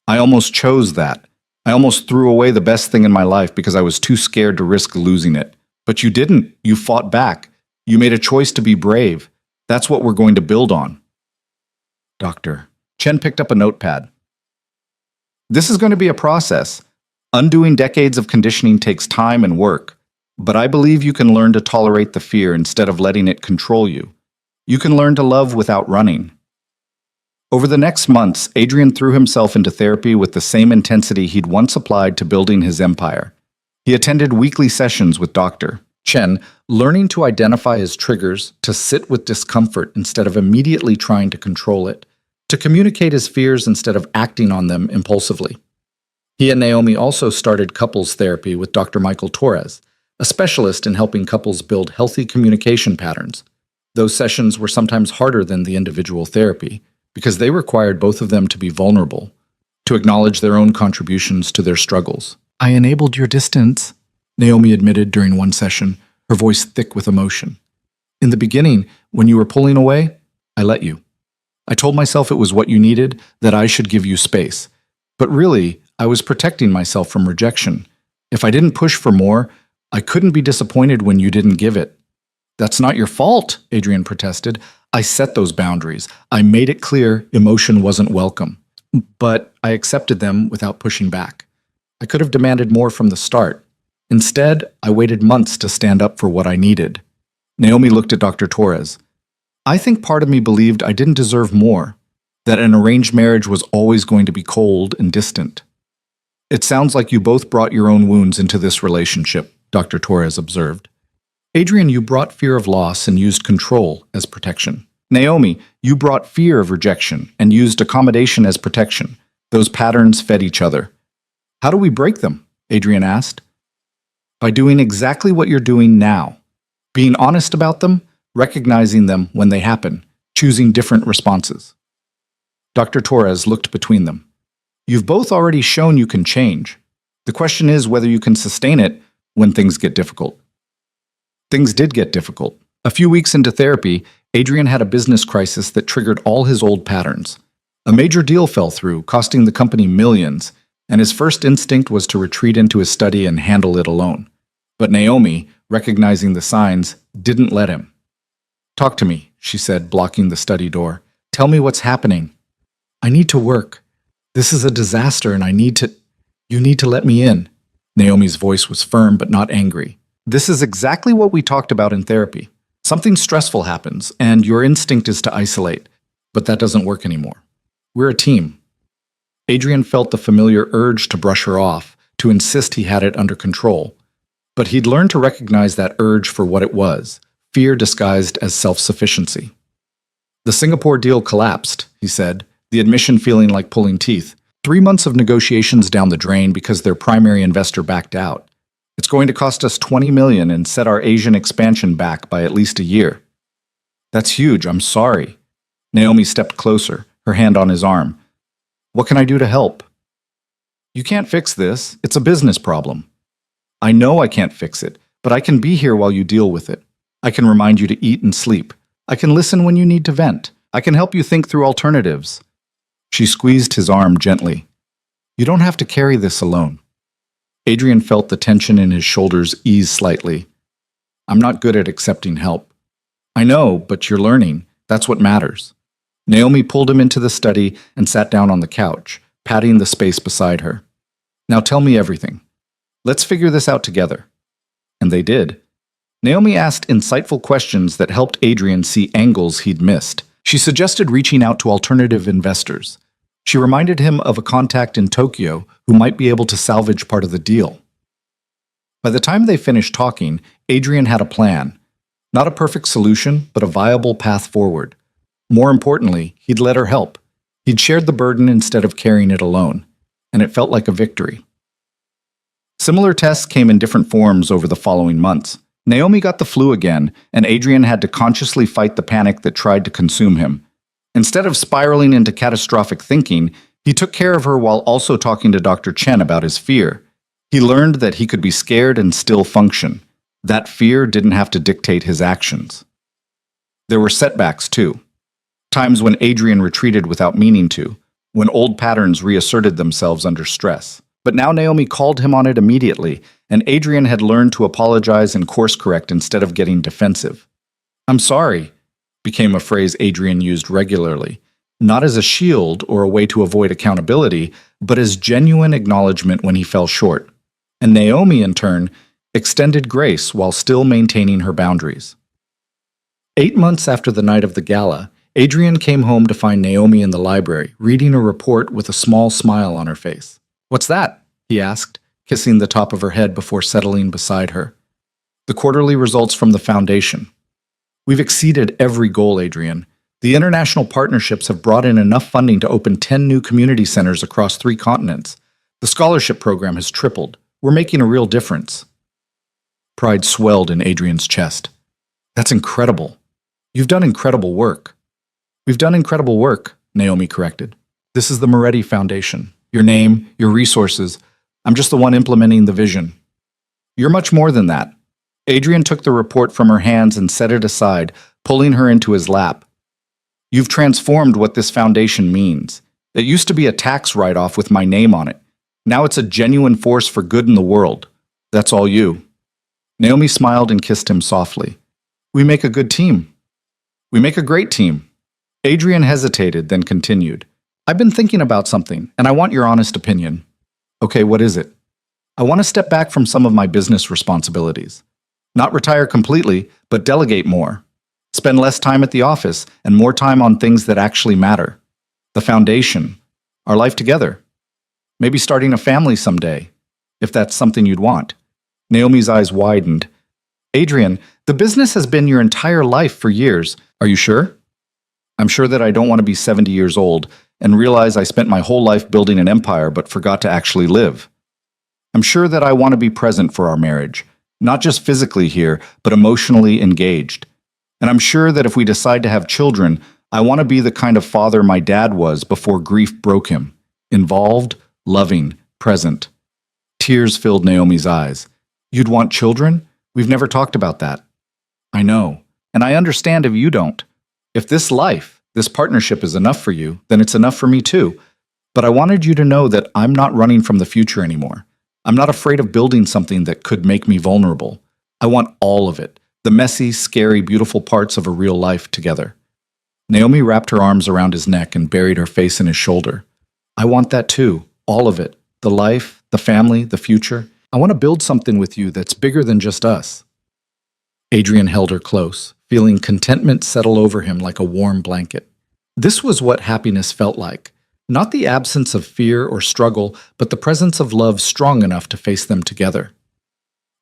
I almost chose that. I almost threw away the best thing in my life because I was too scared to risk losing it. But you didn't. You fought back. You made a choice to be brave. That's what we're going to build on. Doctor. Chen picked up a notepad. This is going to be a process. Undoing decades of conditioning takes time and work. But I believe you can learn to tolerate the fear instead of letting it control you. You can learn to love without running. Over the next months, Adrian threw himself into therapy with the same intensity he'd once applied to building his empire. He attended weekly sessions with Dr. Chen, learning to identify his triggers, to sit with discomfort instead of immediately trying to control it, to communicate his fears instead of acting on them impulsively. He and Naomi also started couples therapy with Dr. Michael Torres, a specialist in helping couples build healthy communication patterns. Those sessions were sometimes harder than the individual therapy because they required both of them to be vulnerable, to acknowledge their own contributions to their struggles. I enabled your distance, Naomi admitted during one session, her voice thick with emotion. In the beginning, when you were pulling away, I let you. I told myself it was what you needed, that I should give you space. But really, I was protecting myself from rejection. If I didn't push for more, I couldn't be disappointed when you didn't give it. That's not your fault, Adrian protested. I set those boundaries. I made it clear emotion wasn't welcome. But I accepted them without pushing back. I could have demanded more from the start. Instead, I waited months to stand up for what I needed. Naomi looked at Dr. Torres. I think part of me believed I didn't deserve more, that an arranged marriage was always going to be cold and distant. It sounds like you both brought your own wounds into this relationship, Dr. Torres observed. Adrian, you brought fear of loss and used control as protection. Naomi, you brought fear of rejection and used accommodation as protection. Those patterns fed each other. How do we break them? Adrian asked. By doing exactly what you're doing now. Being honest about them, recognizing them when they happen, choosing different responses. Dr. Torres looked between them. You've both already shown you can change. The question is whether you can sustain it when things get difficult. Things did get difficult. A few weeks into therapy, Adrian had a business crisis that triggered all his old patterns. A major deal fell through, costing the company millions, and his first instinct was to retreat into his study and handle it alone. But Naomi, recognizing the signs, didn't let him. Talk to me, she said, blocking the study door. Tell me what's happening. I need to work. This is a disaster and you need to let me in. Naomi's voice was firm but not angry. This is exactly what we talked about in therapy. Something stressful happens, and your instinct is to isolate. But that doesn't work anymore. We're a team. Adrian felt the familiar urge to brush her off, to insist he had it under control. But he'd learned to recognize that urge for what it was, fear disguised as self-sufficiency. The Singapore deal collapsed, he said, the admission feeling like pulling teeth. 3 months of negotiations down the drain because their primary investor backed out. It's going to cost us $20 million and set our Asian expansion back by at least a year. That's huge, I'm sorry. Naomi stepped closer, her hand on his arm. What can I do to help? You can't fix this. It's a business problem. I know I can't fix it, but I can be here while you deal with it. I can remind you to eat and sleep. I can listen when you need to vent. I can help you think through alternatives. She squeezed his arm gently. You don't have to carry this alone. Adrian felt the tension in his shoulders ease slightly. I'm not good at accepting help. I know, but you're learning. That's what matters. Naomi pulled him into the study and sat down on the couch, patting the space beside her. Now tell me everything. Let's figure this out together. And they did. Naomi asked insightful questions that helped Adrian see angles he'd missed. She suggested reaching out to alternative investors. She reminded him of a contact in Tokyo who might be able to salvage part of the deal. By the time they finished talking, Adrian had a plan. Not a perfect solution, but a viable path forward. More importantly, he'd let her help. He'd shared the burden instead of carrying it alone, and it felt like a victory. Similar tests came in different forms over the following months. Naomi got the flu again, and Adrian had to consciously fight the panic that tried to consume him. Instead of spiraling into catastrophic thinking, he took care of her while also talking to Dr. Chen about his fear. He learned that he could be scared and still function. That fear didn't have to dictate his actions. There were setbacks, too. Times when Adrian retreated without meaning to, when old patterns reasserted themselves under stress. But now Naomi called him on it immediately, and Adrian had learned to apologize and course correct instead of getting defensive. "I'm sorry," became a phrase Adrian used regularly, not as a shield or a way to avoid accountability, but as genuine acknowledgement when he fell short. And Naomi, in turn, extended grace while still maintaining her boundaries. 8 months after the night of the gala, Adrian came home to find Naomi in the library, reading a report with a small smile on her face. "What's that?" he asked, kissing the top of her head before settling beside her. "The quarterly results from the foundation. We've exceeded every goal, Adrian. The international partnerships have brought in enough funding to open 10 new community centers across 3 continents. The scholarship program has tripled. We're making a real difference." Pride swelled in Adrian's chest. "That's incredible. You've done incredible work." "We've done incredible work," Naomi corrected. "This is the Moretti Foundation. Your name, your resources. I'm just the one implementing the vision." "You're much more than that." Adrian took the report from her hands and set it aside, pulling her into his lap. "You've transformed what this foundation means. It used to be a tax write-off with my name on it. Now it's a genuine force for good in the world. That's all you." Naomi smiled and kissed him softly. "We make a good team. We make a great team." Adrian hesitated, then continued. "I've been thinking about something, and I want your honest opinion." "Okay, what is it?" "I want to step back from some of my business responsibilities. Not retire completely, but delegate more. Spend less time at the office and more time on things that actually matter. The foundation, our life together. Maybe starting a family someday, if that's something you'd want." Naomi's eyes widened. "Adrian, the business has been your entire life for years. Are you sure?" "I'm sure that I don't want to be 70 years old and realize I spent my whole life building an empire but forgot to actually live. I'm sure that I want to be present for our marriage, not just physically here, but emotionally engaged. And I'm sure that if we decide to have children, I want to be the kind of father my dad was before grief broke him. Involved, loving, present." Tears filled Naomi's eyes. "You'd want children? We've never talked about that." "I know, and I understand if you don't. If this life, this partnership is enough for you, then it's enough for me too. But I wanted you to know that I'm not running from the future anymore. I'm not afraid of building something that could make me vulnerable. I want all of it, the messy, scary, beautiful parts of a real life together." Naomi wrapped her arms around his neck and buried her face in his shoulder. "I want that too, all of it. The life, the family, the future. I want to build something with you that's bigger than just us." Adrian held her close, feeling contentment settle over him like a warm blanket. This was what happiness felt like. Not the absence of fear or struggle, but the presence of love strong enough to face them together.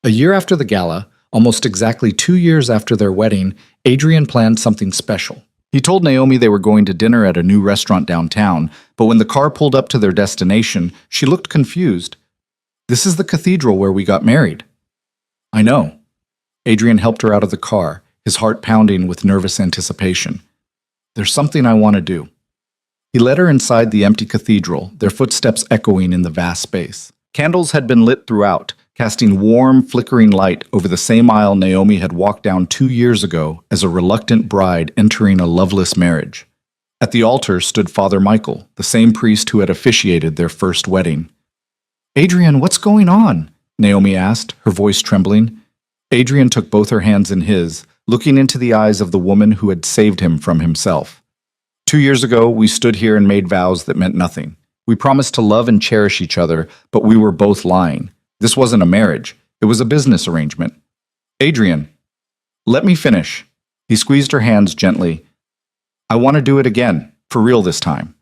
A year after the gala, almost exactly 2 years after their wedding, Adrian planned something special. He told Naomi they were going to dinner at a new restaurant downtown, but when the car pulled up to their destination, she looked confused. "This is the cathedral where we got married." "I know." Adrian helped her out of the car, his heart pounding with nervous anticipation. "There's something I want to do." He led her inside the empty cathedral, their footsteps echoing in the vast space. Candles had been lit throughout, casting warm, flickering light over the same aisle Naomi had walked down 2 years ago as a reluctant bride entering a loveless marriage. At the altar stood Father Michael, the same priest who had officiated their first wedding. "Adrian, what's going on?" Naomi asked, her voice trembling. Adrian took both her hands in his, looking into the eyes of the woman who had saved him from himself. 2 years ago, we stood here and made vows that meant nothing. We promised to love and cherish each other, but we were both lying. This wasn't a marriage. It was a business arrangement. "Adrian, let me finish." He squeezed her hands gently. "I want to do it again, for real this time.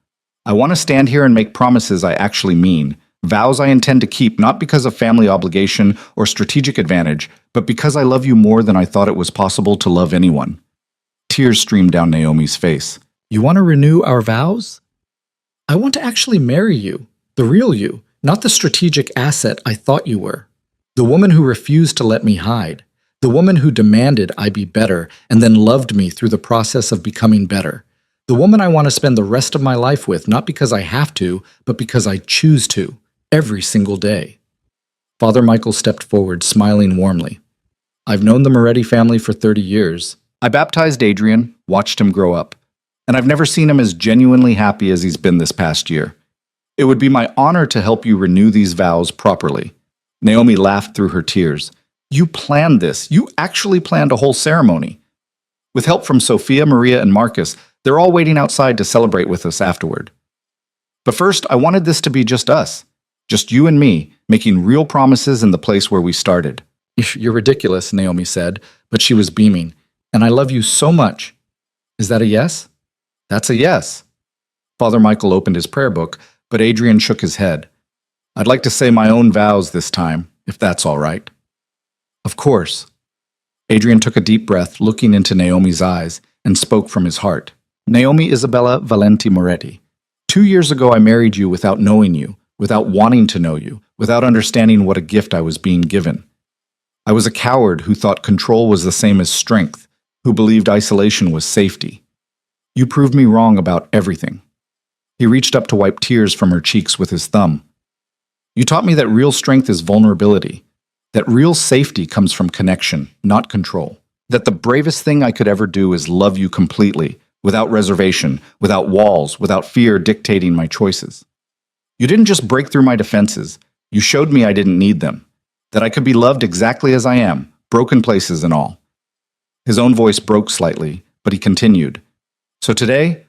I want to stand here and make promises I actually mean, vows I intend to keep not because of family obligation or strategic advantage, but because I love you more than I thought it was possible to love anyone." Tears streamed down Naomi's face. You want to renew our vows? I want to actually marry you, the real you, not the strategic asset I thought you were. The woman who refused to let me hide. The woman who demanded I be better and then loved me through the process of becoming better. The woman I want to spend the rest of my life with, not because I have to, but because I choose to, every single day. Father Michael stepped forward, smiling warmly. I've known the Moretti family for 30 years. I baptized Adrian, watched him grow up, and I've never seen him as genuinely happy as he's been this past year. It would be my honor to help you renew these vows properly. Naomi laughed through her tears. You planned this. You actually planned a whole ceremony. With help from Sophia, Maria, and Marcus, they're all waiting outside to celebrate with us afterward. But first, I wanted this to be just us. Just you and me, making real promises in the place where we started. You're ridiculous, Naomi said, but she was beaming. And I love you so much. Is that a yes? That's a yes. Father Michael opened his prayer book, but Adrian shook his head. I'd like to say my own vows this time, if that's all right. Of course. Adrian took a deep breath, looking into Naomi's eyes, and spoke from his heart. Naomi Isabella Valenti Moretti, 2 years ago I married you without knowing you, without wanting to know you, without understanding what a gift I was being given. I was a coward who thought control was the same as strength, who believed isolation was safety. You proved me wrong about everything. He reached up to wipe tears from her cheeks with his thumb. You taught me that real strength is vulnerability, that real safety comes from connection, not control, that the bravest thing I could ever do is love you completely, without reservation, without walls, without fear dictating my choices. You didn't just break through my defenses, you showed me I didn't need them, that I could be loved exactly as I am, broken places and all. His own voice broke slightly, but he continued. So today,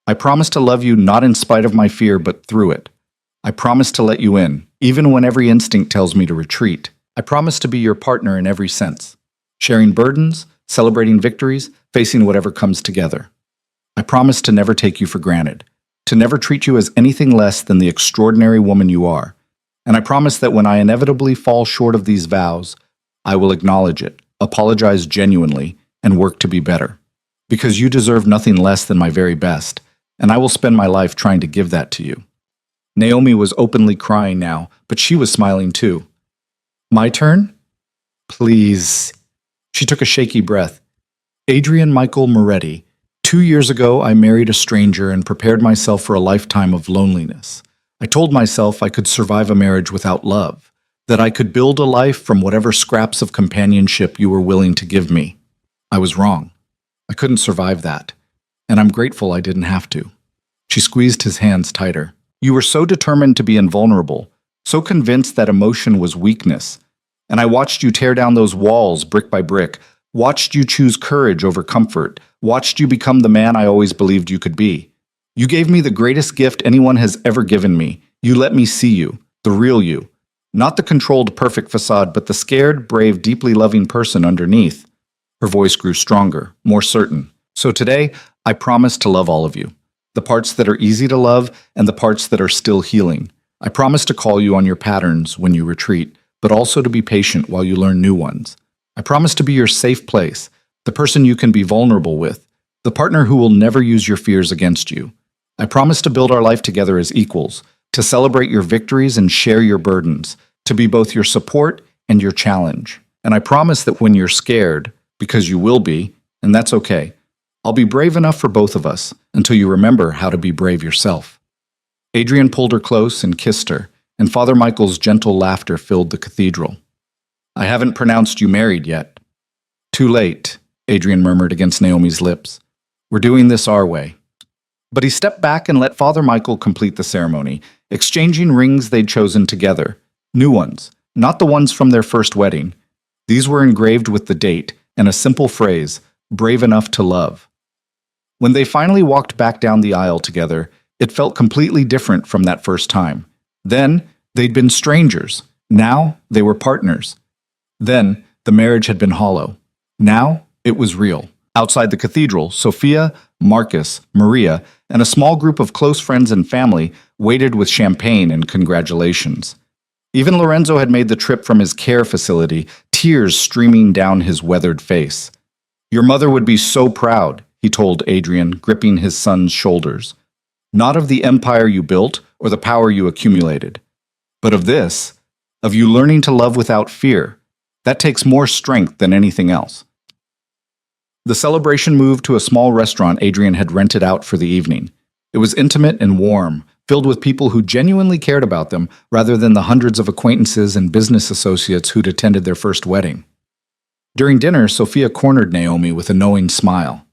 I promise to love you not in spite of my fear, but through it. I promise to let you in, even when every instinct tells me to retreat. I promise to be your partner in every sense, sharing burdens, celebrating victories, facing whatever comes together. I promise to never take you for granted, to never treat you as anything less than the extraordinary woman you are. And I promise that when I inevitably fall short of these vows, I will acknowledge it, apologize genuinely, and work to be better. Because you deserve nothing less than my very best, and I will spend my life trying to give that to you. Naomi was openly crying now, but she was smiling too. My turn? Please. She took a shaky breath. Adrian Michael Moretti. 2 years ago, I married a stranger and prepared myself for a lifetime of loneliness. I told myself I could survive a marriage without love, that I could build a life from whatever scraps of companionship you were willing to give me. I was wrong. I couldn't survive that, and I'm grateful I didn't have to. She squeezed his hands tighter. You were so determined to be invulnerable, so convinced that emotion was weakness, and I watched you tear down those walls brick by brick, watched you choose courage over comfort, watched you become the man I always believed you could be. You gave me the greatest gift anyone has ever given me. You let me see you, the real you. Not the controlled, perfect facade, but the scared, brave, deeply loving person underneath. Her voice grew stronger, more certain. So today, I promise to love all of you. The parts that are easy to love and the parts that are still healing. I promise to call you on your patterns when you retreat, but also to be patient while you learn new ones. I promise to be your safe place, the person you can be vulnerable with, the partner who will never use your fears against you. I promise to build our life together as equals, to celebrate your victories and share your burdens, to be both your support and your challenge. And I promise that when you're scared, because you will be, and that's okay, I'll be brave enough for both of us until you remember how to be brave yourself. Adrian pulled her close and kissed her, and Father Michael's gentle laughter filled the cathedral. I haven't pronounced you married yet. Too late, Adrian murmured against Naomi's lips. We're doing this our way. But he stepped back and let Father Michael complete the ceremony, exchanging rings they'd chosen together. New ones, not the ones from their first wedding. These were engraved with the date and a simple phrase, brave enough to love. When they finally walked back down the aisle together, it felt completely different from that first time. Then, they'd been strangers. Now, they were partners. Then, the marriage had been hollow. Now, it was real. Outside the cathedral, Sophia, Marcus, Maria, and a small group of close friends and family waited with champagne and congratulations. Even Lorenzo had made the trip from his care facility, tears streaming down his weathered face. Your mother would be so proud, he told Adrian, gripping his son's shoulders. Not of the empire you built or the power you accumulated, but of this, of you learning to love without fear. That takes more strength than anything else. The celebration moved to a small restaurant Adrian had rented out for the evening. It was intimate and warm, filled with people who genuinely cared about them rather than the hundreds of acquaintances and business associates who'd attended their first wedding. During dinner, Sophia cornered Naomi with a knowing smile.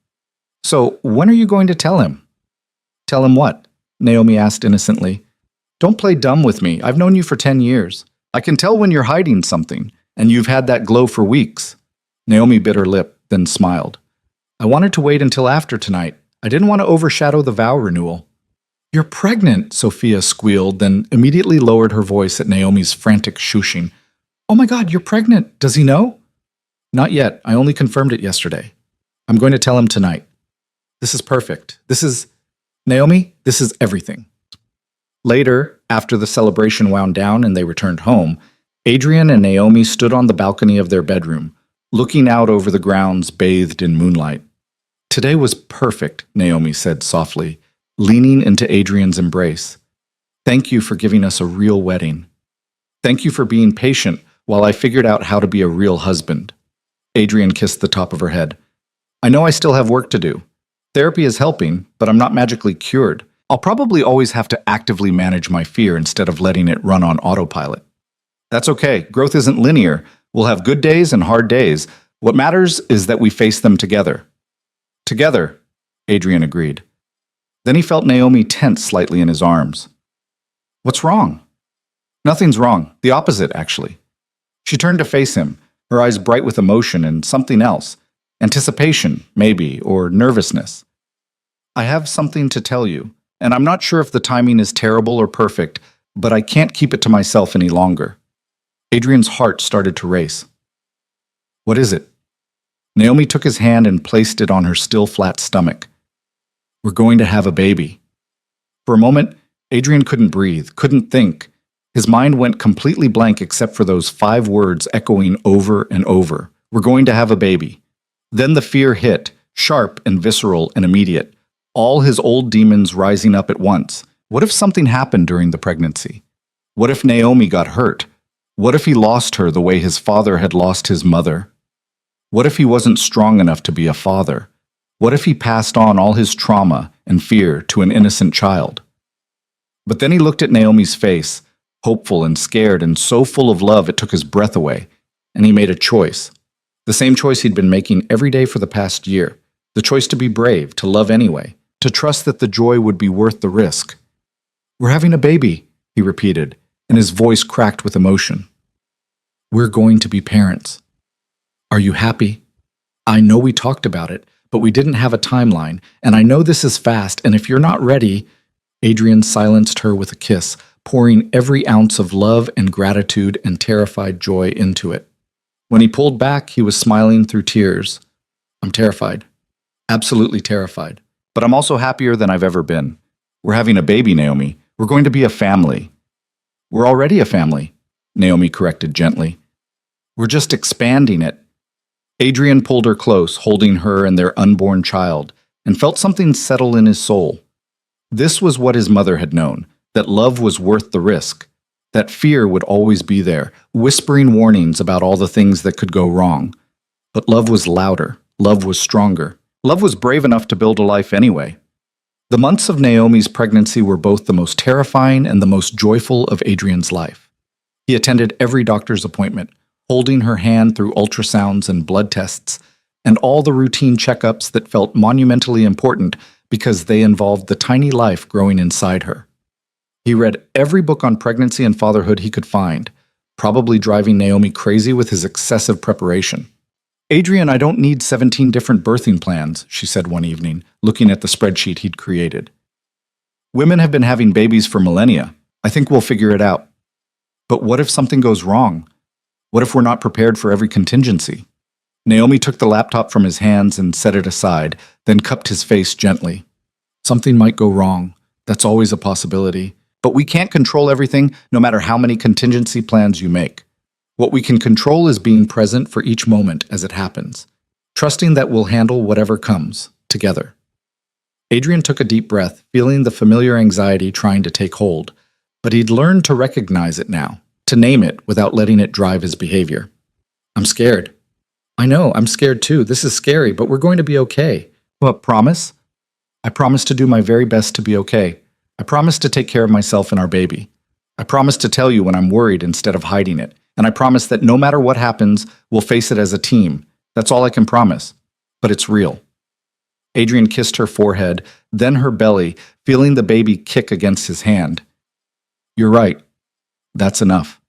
"So, when are you going to tell him?" "Tell him what?" Naomi asked innocently. "Don't play dumb with me. I've known you for 10 years. I can tell when you're hiding something, and you've had that glow for weeks." Naomi bit her lip, then smiled. "I wanted to wait until after tonight. I didn't want to overshadow the vow renewal." "You're pregnant," Sophia squealed, then immediately lowered her voice at Naomi's frantic shushing. "Oh my God, you're pregnant. Does he know?" "Not yet. I only confirmed it yesterday. I'm going to tell him tonight. This is perfect. Naomi, this is everything." Later, after the celebration wound down and they returned home, Adrian and Naomi stood on the balcony of their bedroom, looking out over the grounds bathed in moonlight. "Today was perfect," Naomi said softly, leaning into Adrian's embrace. "Thank you for giving us a real wedding. Thank you for being patient while I figured out how to be a real husband." Adrian kissed the top of her head. "I know I still have work to do. Therapy is helping, but I'm not magically cured. I'll probably always have to actively manage my fear instead of letting it run on autopilot. That's okay. Growth isn't linear. We'll have good days and hard days. What matters is that we face them together." "Together," Adrian agreed. Then he felt Naomi tense slightly in his arms. "What's wrong?" "Nothing's wrong. The opposite, actually." She turned to face him, her eyes bright with emotion and something else. Anticipation, maybe, or nervousness. "I have something to tell you, and I'm not sure if the timing is terrible or perfect, but I can't keep it to myself any longer." Adrian's heart started to race. "What is it?" Naomi took his hand and placed it on her still flat stomach. "We're going to have a baby." For a moment, Adrian couldn't breathe, couldn't think. His mind went completely blank except for those 5 words echoing over and over. "We're going to have a baby." Then the fear hit, sharp and visceral and immediate. All his old demons rising up at once. What if something happened during the pregnancy? What if Naomi got hurt? What if he lost her the way his father had lost his mother? What if he wasn't strong enough to be a father? What if he passed on all his trauma and fear to an innocent child? But then he looked at Naomi's face, hopeful and scared and so full of love it took his breath away, and he made a choice. The same choice he'd been making every day for the past year. The choice to be brave, to love anyway, to trust that the joy would be worth the risk. "We're having a baby," he repeated, and his voice cracked with emotion. "We're going to be parents. Are you happy? I know we talked about it, but we didn't have a timeline, and I know this is fast, and if you're not ready..." Adrian silenced her with a kiss, pouring every ounce of love and gratitude and terrified joy into it. When he pulled back, he was smiling through tears. "I'm terrified. Absolutely terrified. But I'm also happier than I've ever been. We're having a baby, Naomi. We're going to be a family." "We're already a family," Naomi corrected gently. "We're just expanding it." Adrian pulled her close, holding her and their unborn child, and felt something settle in his soul. This was what his mother had known, that love was worth the risk, that fear would always be there, whispering warnings about all the things that could go wrong. But love was louder, love was stronger. Love was brave enough to build a life anyway. The months of Naomi's pregnancy were both the most terrifying and the most joyful of Adrian's life. He attended every doctor's appointment, holding her hand through ultrasounds and blood tests, and all the routine checkups that felt monumentally important because they involved the tiny life growing inside her. He read every book on pregnancy and fatherhood he could find, probably driving Naomi crazy with his excessive preparation. "Adrian, I don't need 17 different birthing plans," she said one evening, looking at the spreadsheet he'd created. "Women have been having babies for millennia. I think we'll figure it out." "But what if something goes wrong? What if we're not prepared for every contingency?" Naomi took the laptop from his hands and set it aside, then cupped his face gently. "Something might go wrong. That's always a possibility. But we can't control everything, no matter how many contingency plans you make. What we can control is being present for each moment as it happens, trusting that we'll handle whatever comes." together. Adrian took a deep breath, feeling the familiar anxiety trying to take hold, but he'd learned to recognize it now, to name it without letting it drive his behavior. I'm scared. I know, I'm scared too. This is scary, but we're going to be okay. What, promise? I promise to do my very best to be okay. I promise to take care of myself and our baby. I promise to tell you when I'm worried instead of hiding it. And I promise that no matter what happens, we'll face it as a team. That's all I can promise. But it's real. Adrian kissed her forehead, then her belly, feeling the baby kick against his hand. You're right. That's enough.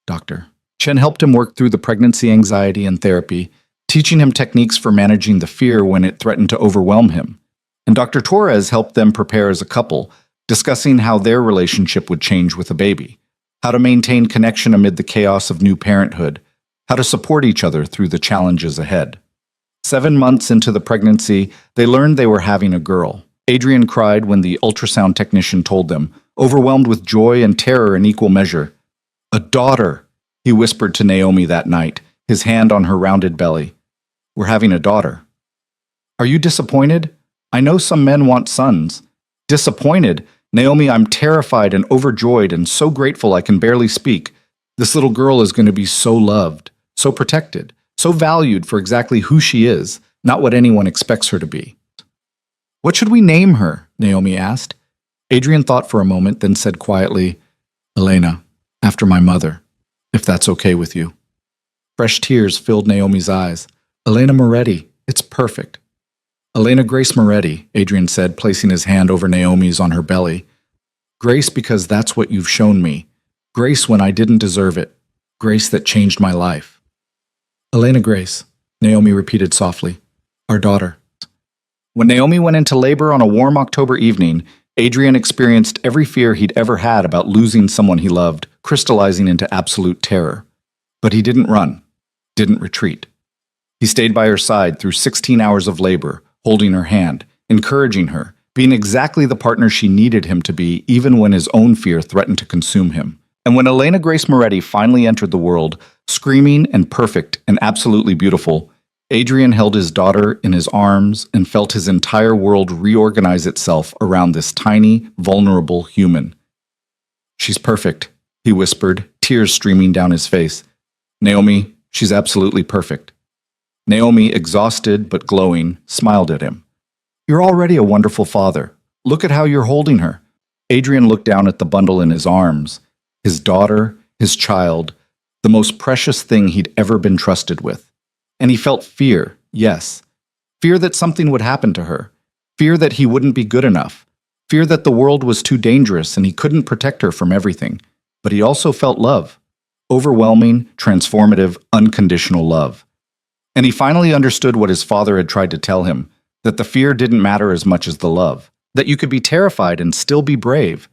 Doctor. Chen helped him work through the pregnancy anxiety and therapy, teaching him techniques for managing the fear when it threatened to overwhelm him. And Dr. Torres helped them prepare as a couple, discussing how their relationship would change with a baby, how to maintain connection amid the chaos of new parenthood, how to support each other through the challenges ahead. 7 months into the pregnancy, they learned they were having a girl. Adrian cried when the ultrasound technician told them, overwhelmed with joy and terror in equal measure. A daughter, he whispered to Naomi that night, his hand on her rounded belly. We're having a daughter. Are you disappointed? I know some men want sons. Disappointed? Naomi, I'm terrified and overjoyed and so grateful I can barely speak. This little girl is going to be so loved, so protected, so valued for exactly who she is, not what anyone expects her to be. What should we name her? Naomi asked. Adrian thought for a moment, then said quietly, Elena, after my mother, if that's okay with you. Fresh tears filled Naomi's eyes. Elena Moretti, it's perfect. Elena Grace Moretti, Adrian said, placing his hand over Naomi's on her belly. Grace because that's what you've shown me. Grace when I didn't deserve it. Grace that changed my life. Elena Grace, Naomi repeated softly. Our daughter. When Naomi went into labor on a warm October evening, Adrian experienced every fear he'd ever had about losing someone he loved, crystallizing into absolute terror. But he didn't run, didn't retreat. He stayed by her side through 16 hours of labor, holding her hand, encouraging her, being exactly the partner she needed him to be even when his own fear threatened to consume him. And when Elena Grace Moretti finally entered the world, screaming and perfect and absolutely beautiful, Adrian held his daughter in his arms and felt his entire world reorganize itself around this tiny, vulnerable human. She's perfect, he whispered, tears streaming down his face. Naomi, she's absolutely perfect. Naomi, exhausted but glowing, smiled at him. You're already a wonderful father. Look at how you're holding her. Adrian looked down at the bundle in his arms. His daughter, his child, the most precious thing he'd ever been trusted with. And he felt fear, yes. Fear that something would happen to her. Fear that he wouldn't be good enough. Fear that the world was too dangerous and he couldn't protect her from everything. But he also felt love. Overwhelming, transformative, unconditional love. And he finally understood what his father had tried to tell him, that the fear didn't matter as much as the love, that you could be terrified and still be brave,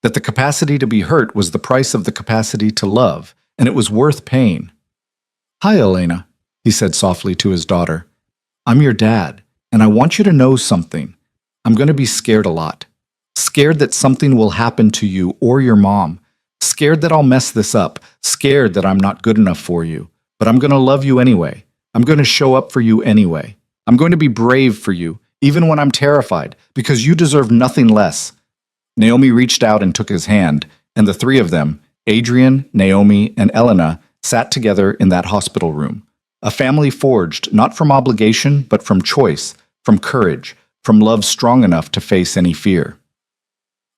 that the capacity to be hurt was the price of the capacity to love, and it was worth paying. Hi, Elena, he said softly to his daughter. I'm your dad, and I want you to know something. I'm going to be scared a lot. Scared that something will happen to you or your mom. Scared that I'll mess this up. Scared that I'm not good enough for you. But I'm going to love you anyway. I'm going to show up for you anyway. I'm going to be brave for you, even when I'm terrified, because you deserve nothing less. Naomi reached out and took his hand, and the three of them, Adrian, Naomi, and Elena, sat together in that hospital room. A family forged not from obligation, but from choice, from courage, from love strong enough to face any fear.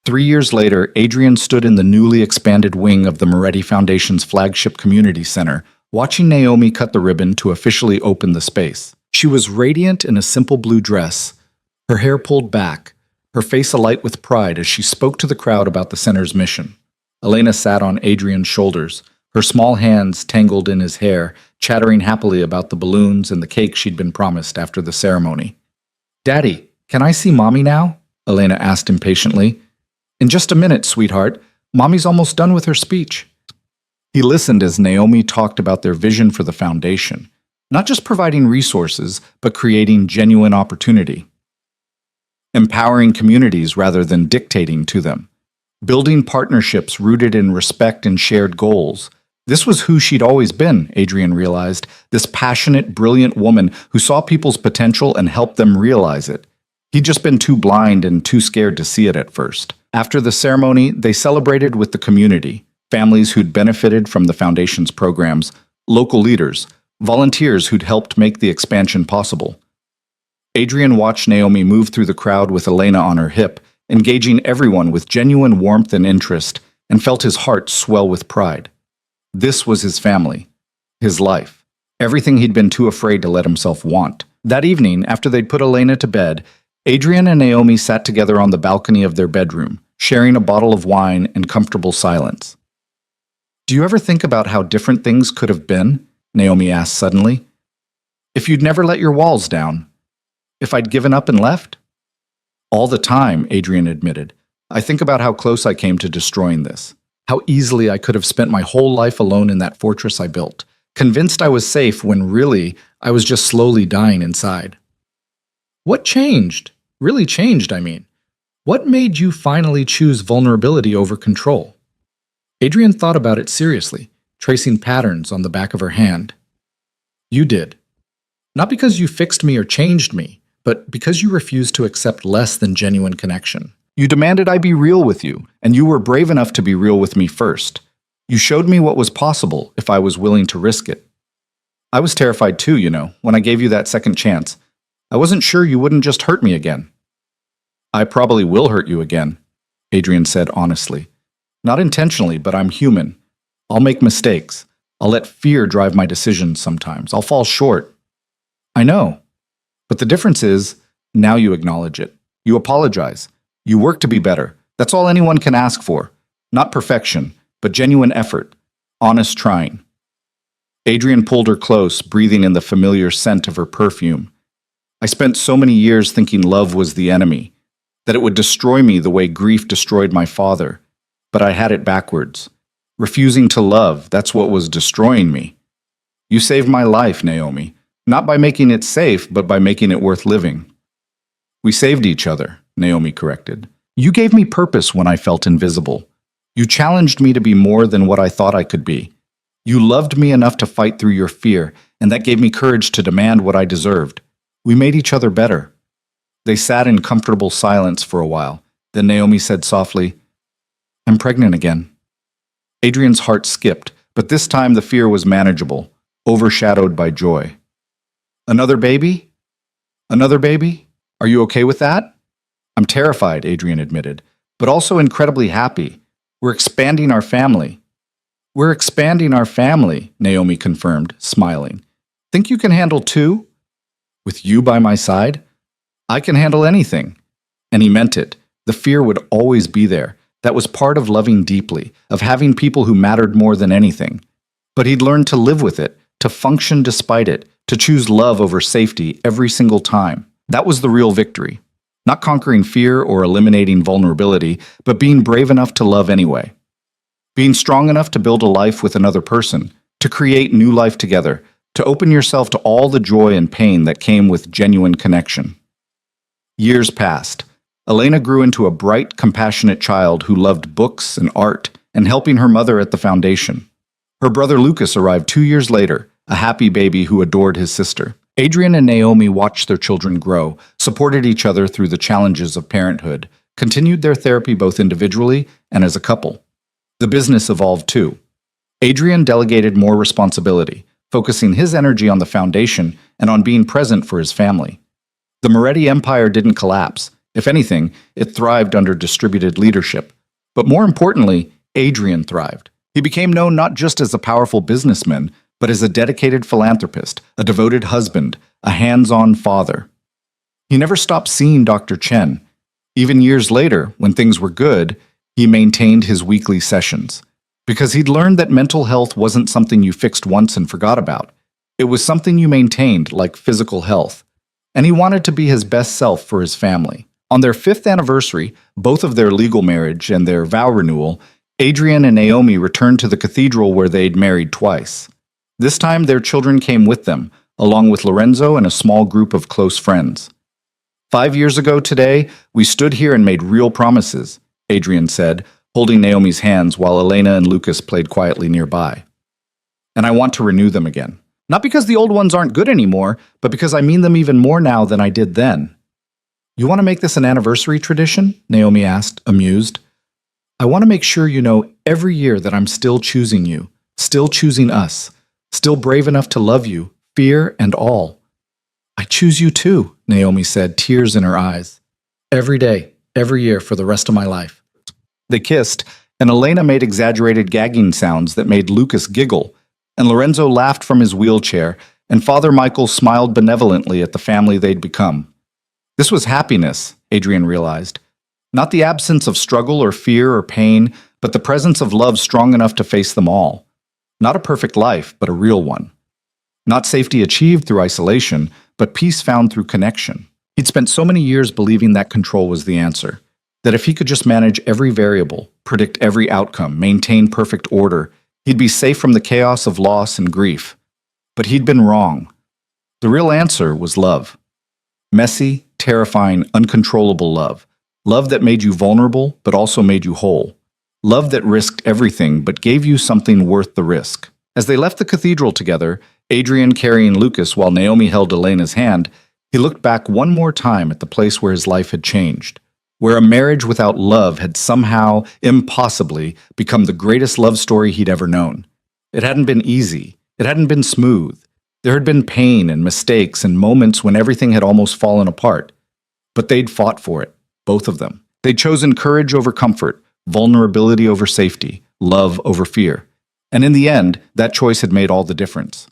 3 years later, Adrian stood in the newly expanded wing of the Moretti Foundation's flagship community center, watching Naomi cut the ribbon to officially open the space. She was radiant in a simple blue dress, her hair pulled back, her face alight with pride as she spoke to the crowd about the center's mission. Elena sat on Adrian's shoulders, her small hands tangled in his hair, chattering happily about the balloons and the cake she'd been promised after the ceremony. Daddy, can I see Mommy now? Elena asked impatiently. In just a minute, sweetheart. Mommy's almost done with her speech. He listened as Naomi talked about their vision for the foundation, not just providing resources, but creating genuine opportunity. Empowering communities rather than dictating to them. Building partnerships rooted in respect and shared goals. This was who she'd always been, Adrian realized, this passionate, brilliant woman who saw people's potential and helped them realize it. He'd just been too blind and too scared to see it at first. After the ceremony, they celebrated with the community, families who'd benefited from the Foundation's programs, local leaders, volunteers who'd helped make the expansion possible. Adrian watched Naomi move through the crowd with Elena on her hip, engaging everyone with genuine warmth and interest, and felt his heart swell with pride. This was his family, his life, everything he'd been too afraid to let himself want. That evening, after they'd put Elena to bed, Adrian and Naomi sat together on the balcony of their bedroom, sharing a bottle of wine in comfortable silence. "Do you ever think about how different things could have been?" Naomi asked suddenly. "If you'd never let your walls down? If I'd given up and left?" "All the time," Adrian admitted. "I think about how close I came to destroying this. How easily I could have spent my whole life alone in that fortress I built, convinced I was safe when really I was just slowly dying inside." "What changed? Really changed, I mean. What made you finally choose vulnerability over control?" Adrian thought about it seriously, tracing patterns on the back of her hand. "You did. Not because you fixed me or changed me, but because you refused to accept less than genuine connection. You demanded I be real with you, and you were brave enough to be real with me first. You showed me what was possible if I was willing to risk it. I was terrified too, when I gave you that second chance. I wasn't sure you wouldn't just hurt me again." "I probably will hurt you again," Adrian said honestly. "Not intentionally, but I'm human. I'll make mistakes. I'll let fear drive my decisions sometimes. I'll fall short." "I know. But the difference is, now you acknowledge it. You apologize. You work to be better. That's all anyone can ask for. Not perfection, but genuine effort. Honest trying." Adrian pulled her close, breathing in the familiar scent of her perfume. "I spent so many years thinking love was the enemy, that it would destroy me the way grief destroyed my father. But I had it backwards. Refusing to love, that's what was destroying me. You saved my life, Naomi. Not by making it safe, but by making it worth living." "We saved each other," Naomi corrected. "You gave me purpose when I felt invisible. You challenged me to be more than what I thought I could be. You loved me enough to fight through your fear, and that gave me courage to demand what I deserved. We made each other better." They sat in comfortable silence for a while. Then Naomi said softly, "I'm pregnant again." Adrian's heart skipped, but this time the fear was manageable, overshadowed by joy. "Another baby? Another baby? Are you okay with that?" "I'm terrified," Adrian admitted, "but also incredibly happy. We're expanding our family." "We're expanding our family," Naomi confirmed, smiling. "Think you can handle two? With you by my side? I can handle anything." And he meant it. The fear would always be there. That was part of loving deeply, of having people who mattered more than anything. But he'd learned to live with it, to function despite it, to choose love over safety every single time. That was the real victory. Not conquering fear or eliminating vulnerability, but being brave enough to love anyway. Being strong enough to build a life with another person, to create new life together, to open yourself to all the joy and pain that came with genuine connection. Years passed. Elena grew into a bright, compassionate child who loved books and art and helping her mother at the foundation. Her brother Lucas arrived 2 years later, a happy baby who adored his sister. Adrian and Naomi watched their children grow, supported each other through the challenges of parenthood, continued their therapy both individually and as a couple. The business evolved too. Adrian delegated more responsibility, focusing his energy on the foundation and on being present for his family. The Moretti empire didn't collapse. If anything, it thrived under distributed leadership. But more importantly, Adrian thrived. He became known not just as a powerful businessman, but as a dedicated philanthropist, a devoted husband, a hands-on father. He never stopped seeing Dr. Chen. Even years later, when things were good, he maintained his weekly sessions. Because he'd learned that mental health wasn't something you fixed once and forgot about. It was something you maintained, like physical health. And he wanted to be his best self for his family. On their 5th anniversary, both of their legal marriage and their vow renewal, Adrian and Naomi returned to the cathedral where they'd married twice. This time their children came with them, along with Lorenzo and a small group of close friends. 5 years ago today, we stood here and made real promises, Adrian said, holding Naomi's hands while Elena and Lucas played quietly nearby. and I want to renew them again. Not because the old ones aren't good anymore, but because I mean them even more now than I did then. You want to make this an anniversary tradition? Naomi asked, amused. I want to make sure you know every year that I'm still choosing you, still choosing us, still brave enough to love you, fear and all. I choose you too, Naomi said, tears in her eyes. Every day, every year for the rest of my life. They kissed, and Elena made exaggerated gagging sounds that made Lucas giggle, and Lorenzo laughed from his wheelchair, and Father Michael smiled benevolently at the family they'd become. This was happiness, Adrian realized. Not the absence of struggle or fear or pain, but the presence of love strong enough to face them all. Not a perfect life, but a real one. Not safety achieved through isolation, but peace found through connection. He'd spent so many years believing that control was the answer, that if he could just manage every variable, predict every outcome, maintain perfect order, he'd be safe from the chaos of loss and grief. But he'd been wrong. The real answer was love. Messy, terrifying, uncontrollable love. Love that made you vulnerable, but also made you whole. Love that risked everything, but gave you something worth the risk. As they left the cathedral together, Adrian carrying Lucas while Naomi held Elena's hand, he looked back one more time at the place where his life had changed, where a marriage without love had somehow, impossibly, become the greatest love story he'd ever known. It hadn't been easy. It hadn't been smooth. There had been pain and mistakes and moments when everything had almost fallen apart. But they'd fought for it, both of them. They'd chosen courage over comfort, vulnerability over safety, love over fear. And in the end, that choice had made all the difference.